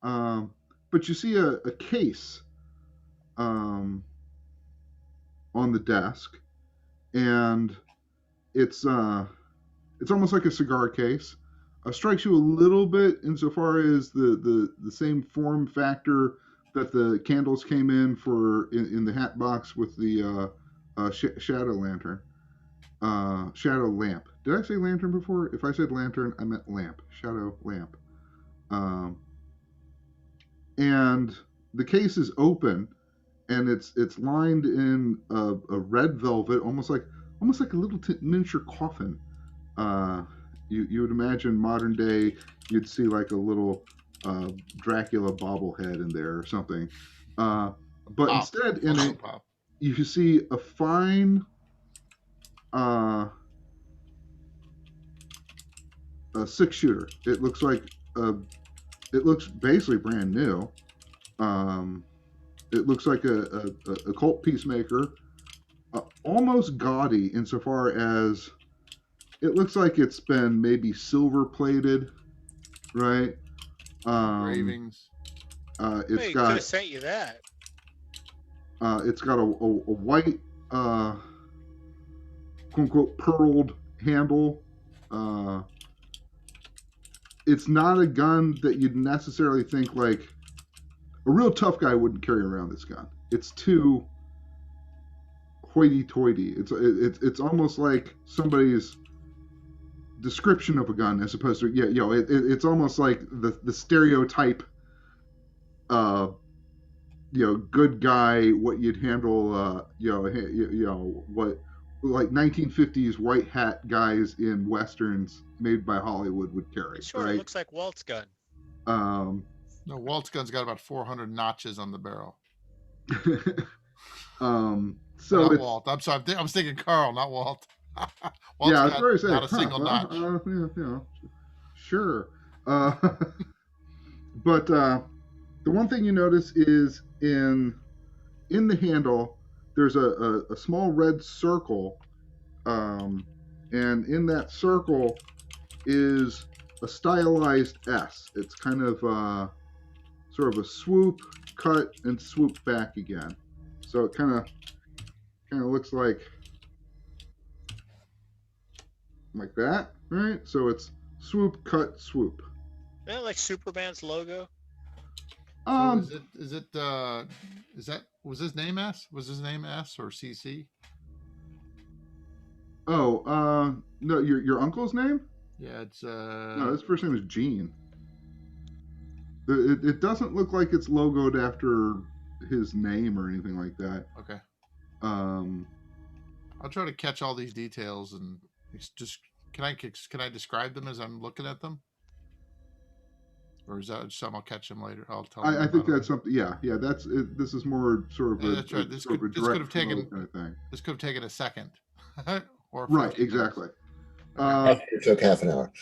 But you see a case on the desk, and it's almost like a cigar case. Strikes you a little bit insofar as the same form factor that the candles came in in the hat box with the shadow lantern, shadow lamp. Did I say lantern before? If I said lantern, I meant lamp. Shadow lamp. And the case is open, and it's lined in a red velvet, almost like a little miniature coffin. You would imagine modern day, you'd see like a little Dracula bobblehead in there or something. But Pop. instead, in Also it, pop. you see a fine a 6-shooter. It looks like it looks basically brand new. It looks like a cult peacemaker, almost gaudy insofar as it looks like it's been maybe silver plated, right? Engravings. It's Hey, could got have sent you that. it's got a white quote unquote pearled handle. It's not a gun that you'd necessarily think like a real tough guy wouldn't carry around this gun. It's too hoity-toity. It's almost like somebody's description of a gun as opposed to it's almost like the stereotype good guy, what you'd handle what like 1950s white hat guys in westerns made by Hollywood would carry. Sure, right? it looks like Walt's gun. No, Walt's gun's got about 400 notches on the barrel. So not it's, Walt. I'm sorry. I was thinking Carl, not Walt. yeah, I was going to say, not a single notch. Sure. But the one thing you notice is in the handle, there's a small red circle, and in that circle is a stylized S. It's kind of sort of a swoop, cut, and swoop back again. So it kind of looks like that, right? So it's swoop, cut, swoop. Isn't that like Superman's logo? So was his name S? Was his name S or CC? Oh, no, your uncle's name? Yeah, it's No, his first name is Gene. It doesn't look like it's logoed after his name or anything like that. Okay. I'll try to catch all these details and just can I describe them as I'm looking at them? Or is that something I'll catch them later? I'll tell. I think that's something. Yeah. That's it. This is more sort of that's right. This could have taken kind of thing. This could have taken a second, or right, exactly. It took half an hour.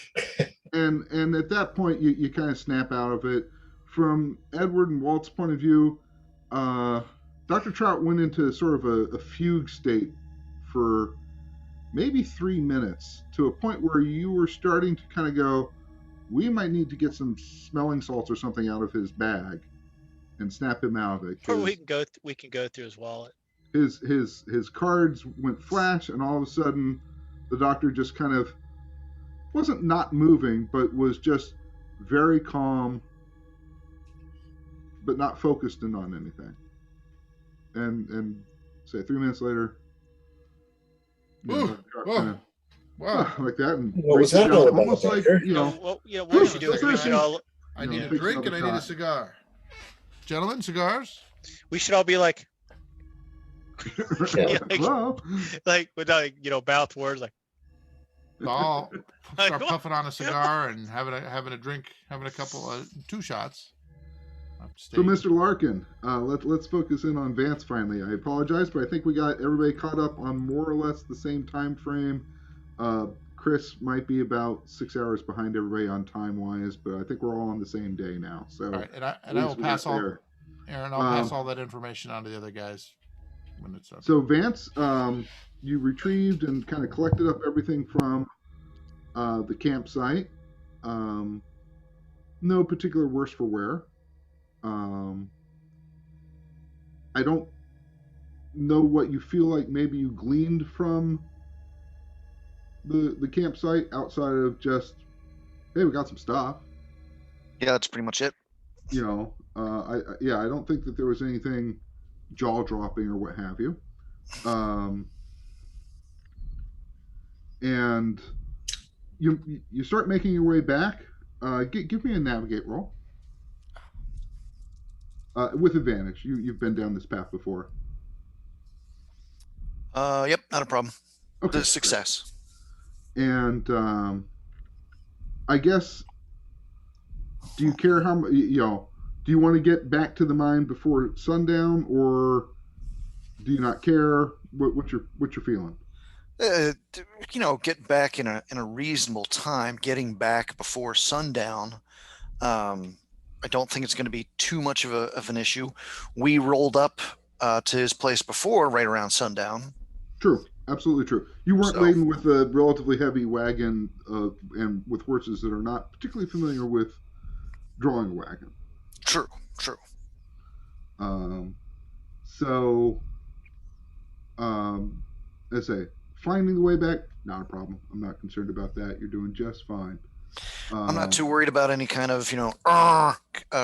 and at that point, you kind of snap out of it. From Edward and Walt's point of view, Dr. Trout went into sort of a fugue state for maybe 3 minutes, to a point where you were starting to kind of go, we might need to get some smelling salts or something out of his bag and snap him out of it. Or we can go through his wallet. His cards went flash, and all of a sudden the doctor just kind of wasn't not moving, but was just very calm, but not focused in on anything. And say 3 minutes later, wow, like that, and what was that all about? Almost like, What we should do is we should all I need a drink and I need a cigar. Gentlemen, cigars. We should all be like, Yeah. like without mouth words like. I'll start puffing on a cigar and having a drink, having a couple 2 shots. So, Mr. Larkin, let's focus in on Vance finally. I apologize, but I think we got everybody caught up on more or less the same time frame. Chris might be about 6 hours behind everybody on time-wise, but I think we're all on the same day now. So, all right, and I will pass all, Aaron. I'll pass all that information on to the other guys when it's up. So, Vance, you retrieved and kind of collected up everything from the campsite. No particular worse for wear. I don't know what you feel like maybe you gleaned from the campsite outside of just, hey, we got some stuff. Yeah, that's pretty much it. I don't think that there was anything jaw-dropping or what have you. And you start making your way back. Give me a navigate roll. With advantage. You've been down this path before. Yep, not a problem. Okay. The success. And I guess, do you care how do you want to get back to the mine before sundown, or do you not care? What's your feeling? Get back in a reasonable time. Getting back before sundown. I don't think it's going to be too much of an issue. We rolled up to his place before, right around sundown. True, absolutely true. You weren't laden with a relatively heavy wagon and with horses that are not particularly familiar with drawing a wagon. True. So, I say, finding the way back, not a problem. I'm not concerned about that. You're doing just fine. I'm not too worried about any kind of,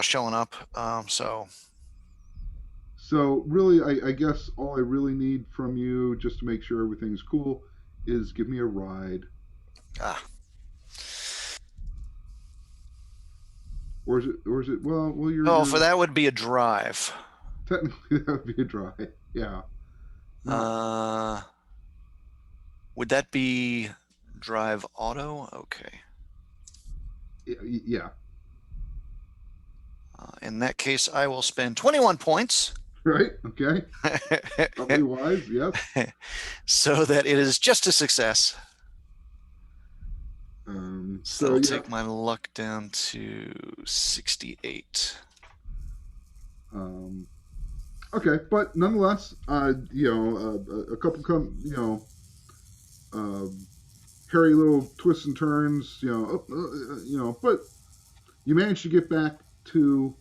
showing up. So really, I guess all I really need from you, just to make sure everything's cool, is give me a ride. Or is it? Well, you're. For that would be a drive. Technically, that would be a drive. Yeah. Would that be drive auto? Okay. Yeah. In that case, I will spend 21 points. Right. Okay. Probably wise. Yes. So that it is just a success. So I'll take my luck down to 68. Okay, but nonetheless, a couple hairy little twists and turns, but you managed to get back to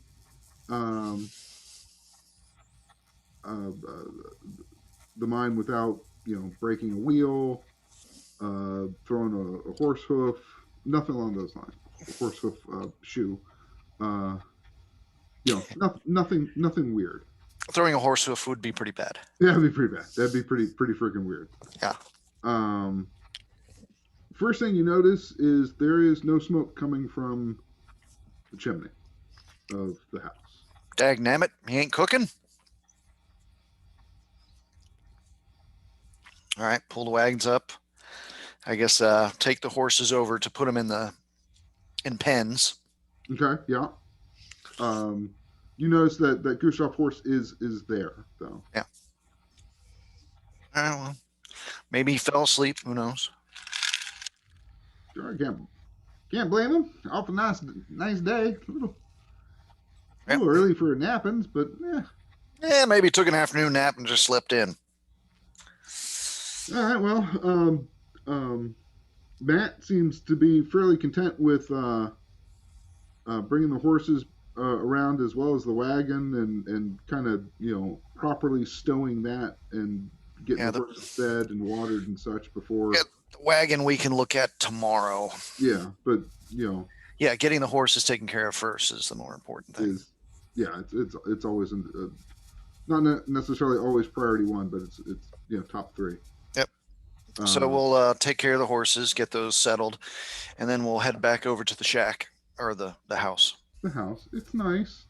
the mine without breaking a wheel, throwing a horse hoof, nothing along those lines. A horse hoof shoe, nothing weird. Throwing a horse hoof would be pretty bad. Yeah, that'd be pretty bad. That'd be pretty freaking weird. Yeah. First thing you notice is there is no smoke coming from the chimney of the house. Dagnammit, he ain't cooking. All right, pull the wagons up. I guess take the horses over to put them in pens. Okay, yeah. You notice that Gustav horse is there though. Yeah. Well, maybe he fell asleep. Who knows? Sure, I can't blame him. Awful nice day. A little early for nappings, but yeah, maybe took an afternoon nap and just slept in. All right. Well, Matt seems to be fairly content with bringing the horses around as well as the wagon and kind of properly stowing that and getting the horses fed and watered and such before. Yeah, the wagon we can look at tomorrow. Yeah, but yeah, getting the horses taken care of first is the more important thing. It's always not necessarily always priority one, but it's top three. Yep. So we'll take care of the horses, get those settled, and then we'll head back over to the shack or the house. The house. It's nice.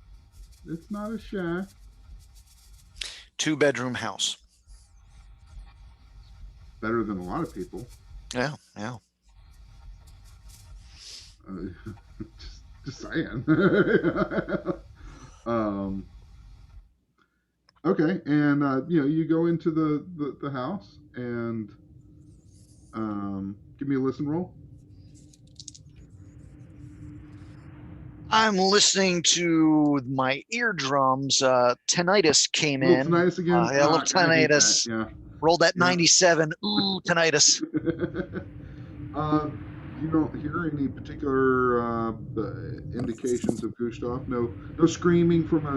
It's not a shack. 2-bedroom house. Better than a lot of people. Yeah. Just saying. Okay, and you go into the house and give me a listen roll. I'm listening to my eardrums. Tinnitus came in. Tinnitus again? A little tinnitus. Yeah. Rolled that 97. Ooh, tinnitus. You don't hear any particular indications of Gustav. No screaming from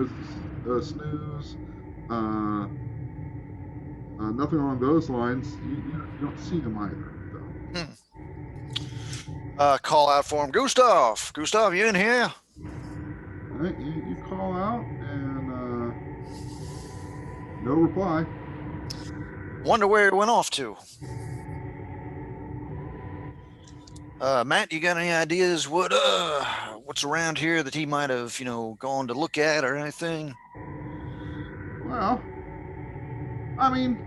a snooze. Nothing along those lines. You don't see him either, though. Call out for him. Gustav, you in here? All right, you call out and no reply. Wonder where it went off to. Matt, you got any ideas what's around here that he might have, gone to look at or anything? Well, I mean,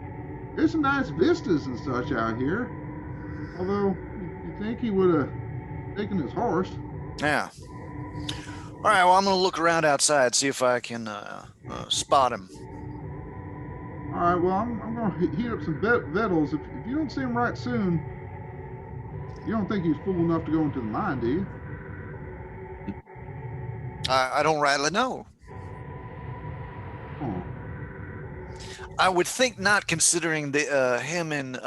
there's some nice vistas and such out here. Although, you think he would have taken his horse. Yeah. All right, well, I'm going to look around outside, see if I can spot him. All right, well, I'm going to heat up some victuals. If you don't see him right soon, you don't think he's fool enough to go into the mine, do you? I don't rightly know. Oh. I would think not, considering the him and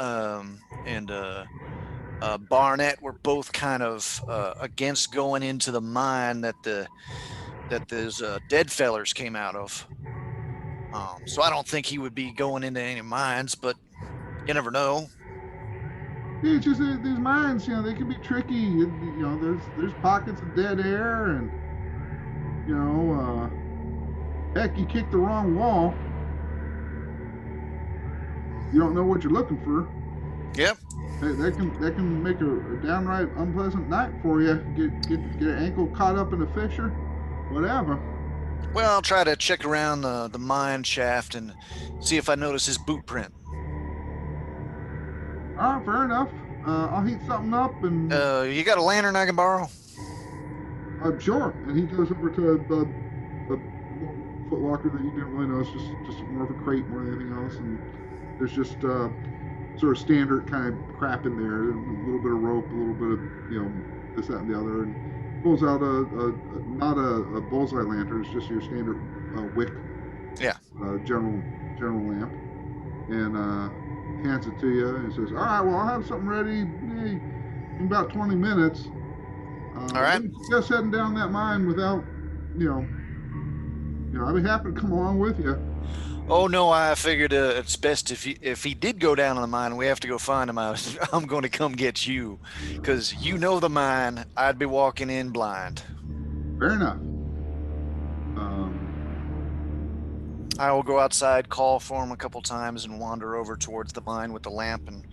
Barnett were both kind of against going into the mine that those dead fellers came out of. So I don't think he would be going into any mines, but you never know. Yeah, it's just these mines, they can be tricky. There's pockets of dead air, and heck, you kick the wrong wall, you don't know what you're looking for. Yep. That can make a downright unpleasant night for you. Get an ankle caught up in a fissure, whatever. Well, I'll try to check around the mine shaft and see if I notice his boot print. All right, fair enough. I'll heat something up and. You got a lantern I can borrow? Sure. And he goes over to the footlocker that you didn't really know. It's just more of a crate more than anything else, and there's just sort of standard kind of crap in there. A little bit of rope, a little bit of this, that, and the other, and pulls out not a bullseye lantern. It's just your standard wick. Yeah. General lamp, and hands it to you and says, "All right, well, I'll have something ready in about 20 minutes." All right. Just heading down that mine without, I'd be happy to come along with you. Oh no, I figured it's best if he did go down on the mine, we have to go find him. I'm going to come get you, because the mine. I'd be walking in blind. Fair enough. I will go outside, call for him a couple times, and wander over towards the mine with the lamp and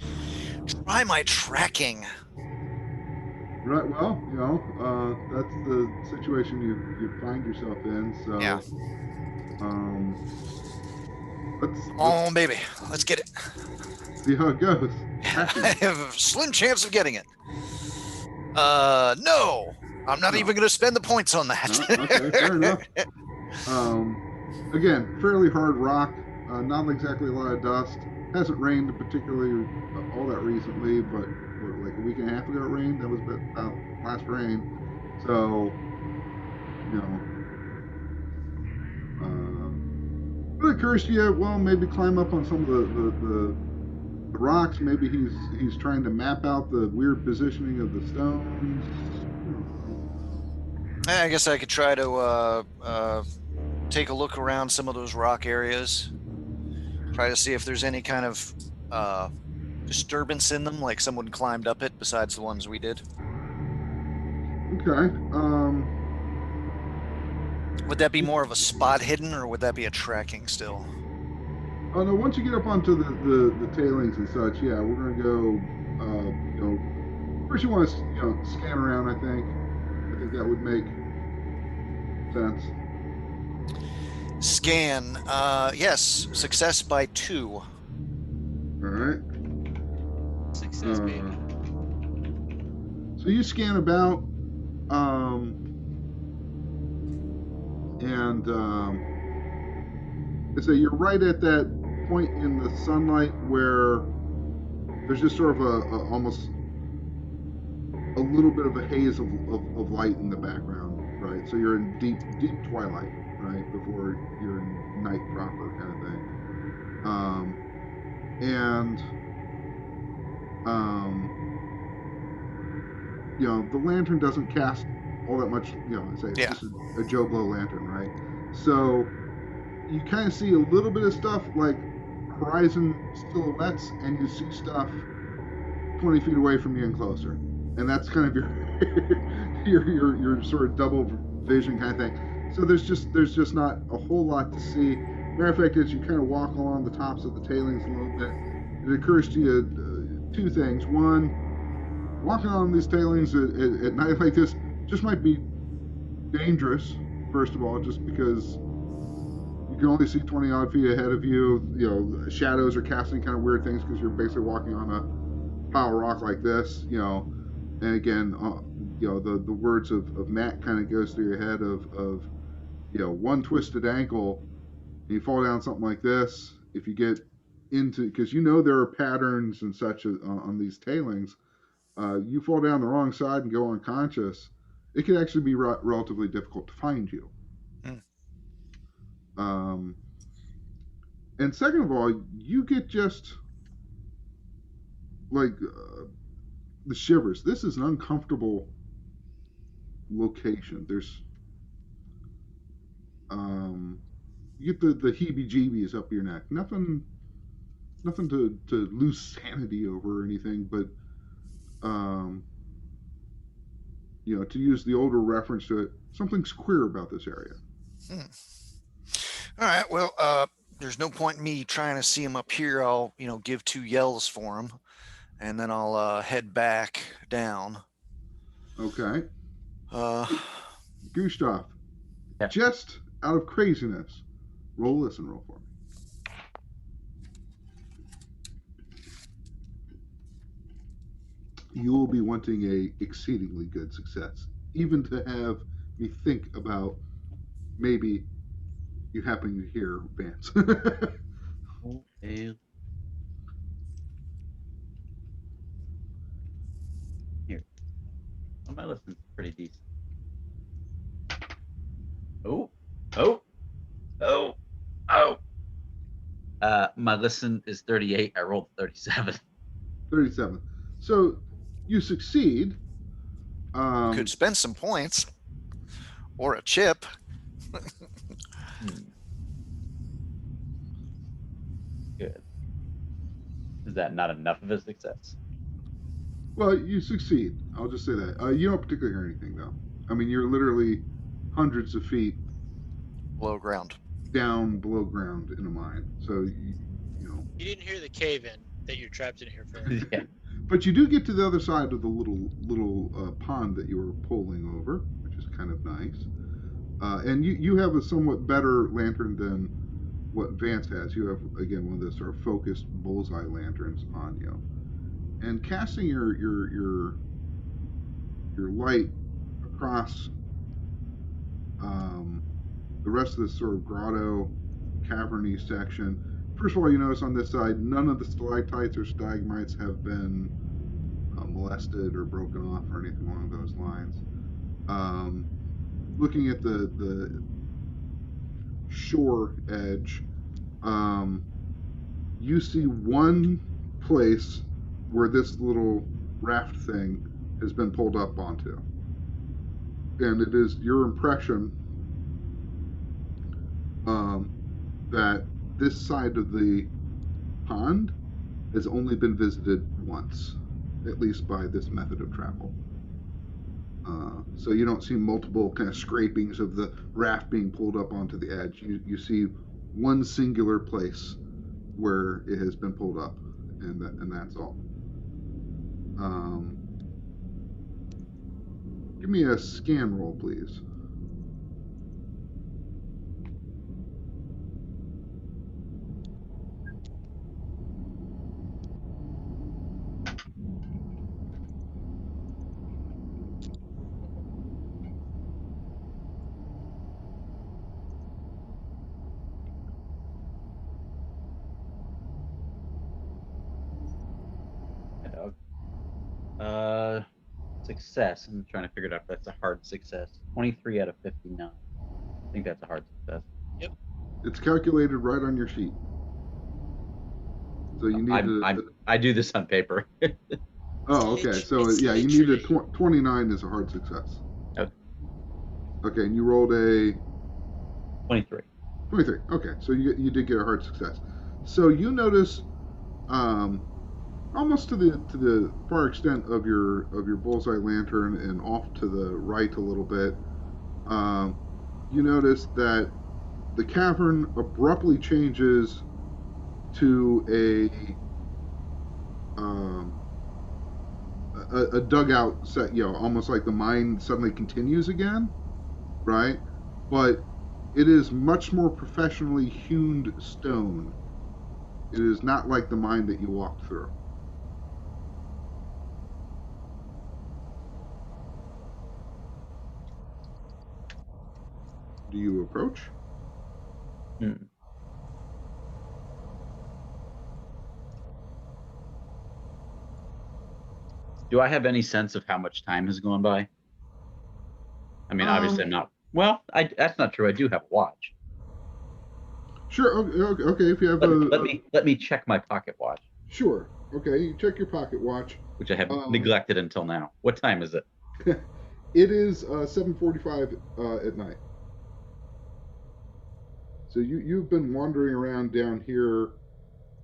try my tracking. Right. Well, that's the situation you find yourself in. So. Yeah. Let's baby, let's get it. See how it goes. I have a slim chance of getting it. No, I'm not even going to spend the points on that. No, okay, fair enough. Again, fairly hard rock, not exactly a lot of dust. Hasn't rained particularly all that recently, but like a week and a half ago it rained. That was about last rain. So, it occurs to you, well, maybe climb up on some of the rocks. Maybe he's trying to map out the weird positioning of the stones. I guess I could try to take a look around some of those rock areas. Try to see if there's any kind of disturbance in them, like someone climbed up it besides the ones we did. Okay. Would that be more of a spot hidden, or would that be a tracking still? Oh no! Once you get up onto the tailings and such, yeah, we're gonna go. First you want to scan around. I think that would make sense. Scan. Yes, success by 2. All right. Success, baby. So you scan about, and so you're right at that point in the sunlight where there's just sort of almost a little bit of a haze of light in the background, right? So you're in deep twilight, right, before you're in night proper kind of thing. The lantern doesn't cast all that much, it's just a Joe Blow lantern, right? So you kind of see a little bit of stuff like horizon silhouettes, and you see stuff 20 feet away from you and closer. And that's kind of your sort of double vision kind of thing. So there's just not a whole lot to see. Matter of fact, as you kind of walk along the tops of the tailings a little bit, it occurs to you 2 things. One, walking on these tailings at night like this just might be dangerous, first of all, just because you can only see 20 odd feet ahead of you. You know, shadows are casting kind of weird things because you're basically walking on a pile of rock like this, you know. And again, you know, the words of Matt kind of goes through your head of you know, one twisted ankle, and you fall down something like this. If you get into, because you know there are patterns and such on these tailings, you fall down the wrong side and go unconscious, it can actually be relatively difficult to find you. And second of all, you get just like the shivers. This is an uncomfortable location. There's you get the heebie-jeebies up your neck. Nothing to lose sanity over or anything, but you know, to use the older reference to it, something's queer about this area. All right. Well, there's no point in me trying to see him up here. I'll, you know, give 2 yells for him, and then I'll head back down. Okay. Gustav, just out of craziness, roll listen roll for me. You will be wanting a exceedingly good success, even to have me think about maybe you happening to hear Vance. Okay. Here. Well, my listen's pretty decent. Oh. My listen is 38. I rolled 37. 37. So you succeed. Could spend some points or a chip. Good. Is that not enough of a success? Well, you succeed. I'll just say that. You don't particularly hear anything, though. I mean, you're literally hundreds of feet below ground, down below ground in a mine. So you know. You didn't hear the cave-in that you're trapped in here for. Yeah. But you do get to the other side of the little pond that you were pulling over, which is kind of nice. And you have a somewhat better lantern than what Vance has. You have, again, one of those sort of focused bullseye lanterns on you. And casting your light across the rest of this sort of grotto, caverny section. First of all, you notice on this side, none of the stalactites or stalagmites have been molested or broken off or anything along those lines. Looking at the shore edge, you see one place where this little raft thing has been pulled up onto. And it is your impression that this side of the pond has only been visited once, at least by this method of travel. So you don't see multiple kind of scrapings of the raft being pulled up onto the edge. You see one singular place where it has been pulled up, and that's all. Give me a scan roll, please. Success. I'm trying to figure it out if that's a hard success. 23 out of 59. I think that's a hard success. Yep. It's calculated right on your sheet. So you need I do this on paper. Oh, okay. So yeah, you need a 29 is a hard success. Okay. Okay, and you rolled a 23. 23. Okay, so you did get a hard success. So you notice, almost to the far extent of your bullseye lantern and off to the right a little bit, you notice that the cavern abruptly changes a dugout set, almost like the mine suddenly continues again, right? But it is much more professionally hewn stone. It is not like the mine that you walked through. Do you approach? Hmm. Do I have any sense of how much time has gone by? I mean, obviously I'm not. Well, that's not true. I do have a watch. Sure. Okay. If you have Let me check my pocket watch, sure. Okay. You check your pocket watch. which I have neglected until now. What time is it? It is 7:45 at night. So you've been wandering around down here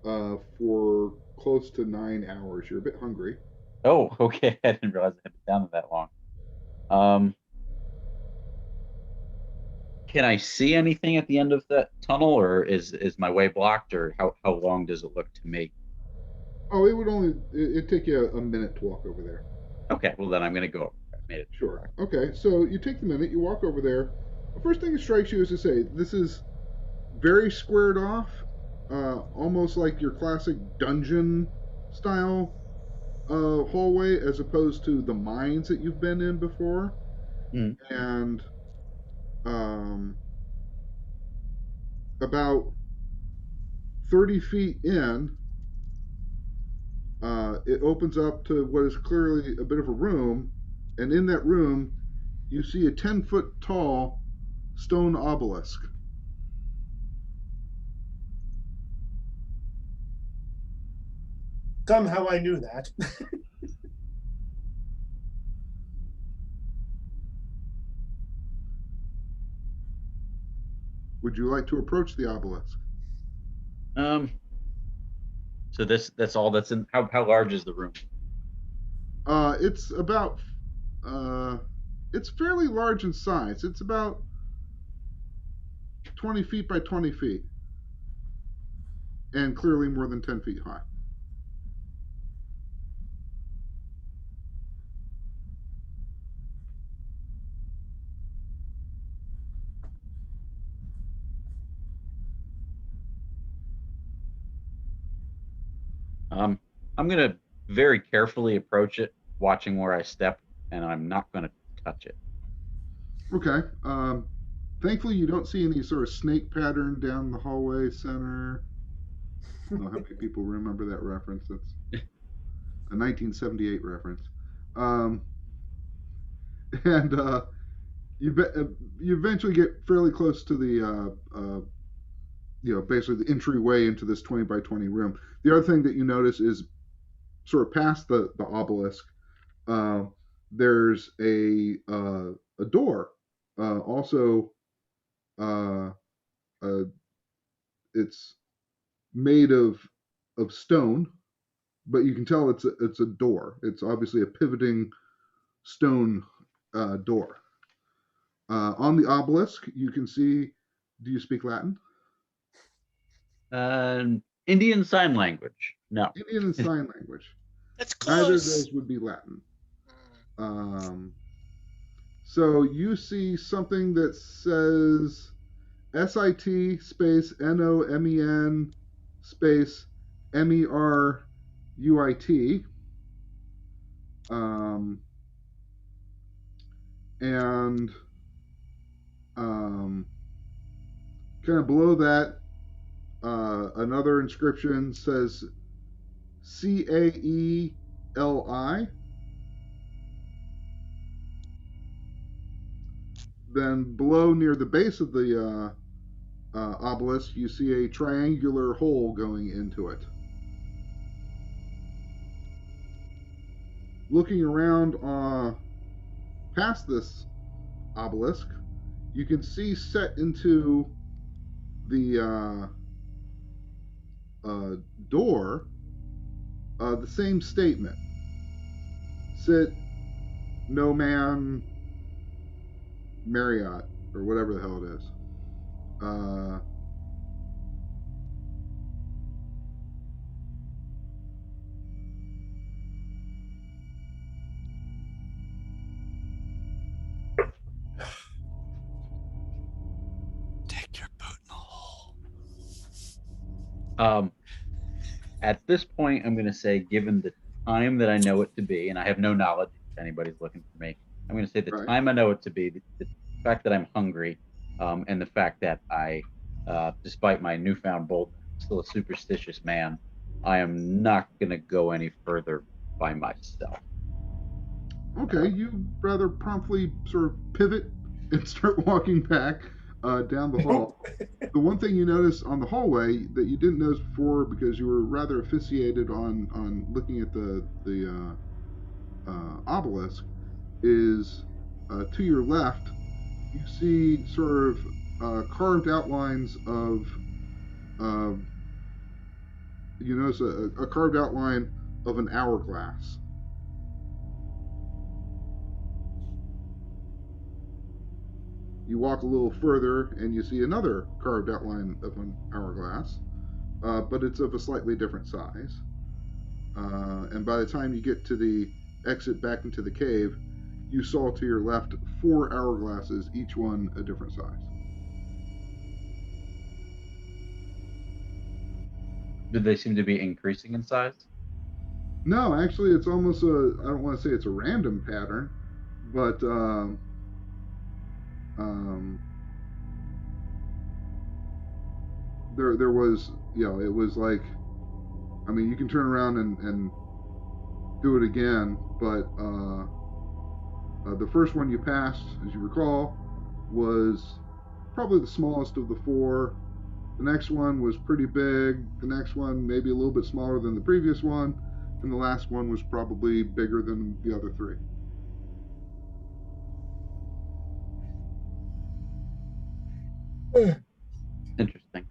for close to 9 hours. You're a bit hungry. Oh, okay. I didn't realize I had been down that long. Can I see anything at the end of that tunnel, or is my way blocked, or how long does it look to me? Oh, it'd take you a minute to walk over there. Okay, well then I'm gonna go. I made it. Sure. Okay, so you take the minute, you walk over there. The first thing that strikes you is to say this is very squared off, almost like your classic dungeon style hallway, as opposed to the mines that you've been in before. Mm. And about 30 feet in, it opens up to what is clearly a bit of a room, and in that room, you see a 10-foot tall stone obelisk. Somehow I knew that. Would you like to approach the obelisk? So that's all that's in. How large is the room? It's about it's fairly large in size. It's about 20 feet by 20 feet, and clearly more than 10 feet high. I'm gonna very carefully approach it, watching where I step, and I'm not gonna touch it. Okay. Thankfully, you don't see any sort of snake pattern down the hallway center. I don't know how many people remember that reference. That's a 1978 reference. And you eventually get fairly close to the basically the entryway into this 20 by 20 room. The other thing that you notice is sort of past the obelisk, there's a door. Also, it's made of stone, but you can tell it's a door. It's obviously a pivoting stone door. On the obelisk, you can see. Do you speak Latin? Indian Sign Language. No. Indian and Sign Language. That's Neither of close. those would be Latin. So you see something that says SIT space NOMEN space MERUIT. And kind of below that, another inscription says CAELI. Then below, near the base of the obelisk, you see a triangular hole going into it. Looking around past this obelisk, you can see set into the door the same statement: "Sit, no man, Marriott," or whatever the hell it is. At this point, I'm going to say, given the time that I know it to be, and I have no knowledge if anybody's looking for me, I'm going to say the Right. time I know it to be, the fact that I'm hungry, and the fact that I, despite my newfound boldness, I'm still a superstitious man. I am not going to go any further by myself. Okay, you rather promptly sort of pivot and start walking back down the hall. The one thing you notice on the hallway that you didn't notice before because you were rather aficionated on looking at the obelisk is to your left you see sort of carved outlines of you notice a carved outline of an hourglass. You walk a little further and you see another carved outline of an hourglass, but it's of a slightly different size. And by the time you get to the exit back into the cave, you saw to your left 4 hourglasses, each one a different size. Do they seem to be increasing in size? No, actually, it's almost I don't want to say it's a random pattern, but there was, it was like, I mean, you can turn around and do it again, but the first one you passed, as you recall, was probably the smallest of the 4. The next one was pretty big. The next one maybe a little bit smaller than the previous one, and the last one was probably bigger than the other 3. Interesting.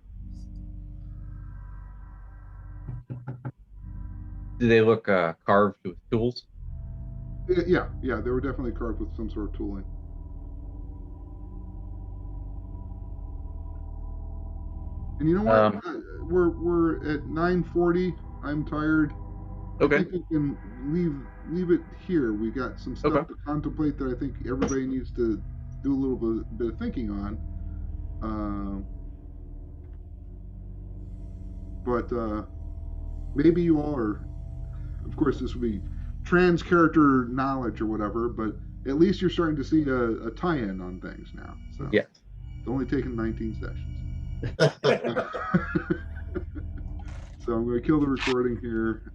Do they look carved with tools? Yeah, they were definitely carved with some sort of tooling. And you know what? We're at 9:40. I'm tired. Okay. I think we can leave it here. We got some stuff to contemplate that I think everybody needs to do a little bit of thinking on. But maybe you all are. Of course, this would be trans character knowledge or whatever, but at least you're starting to see a tie-in on things now. So yes. It's only taken 19 sessions. So I'm going to kill the recording here.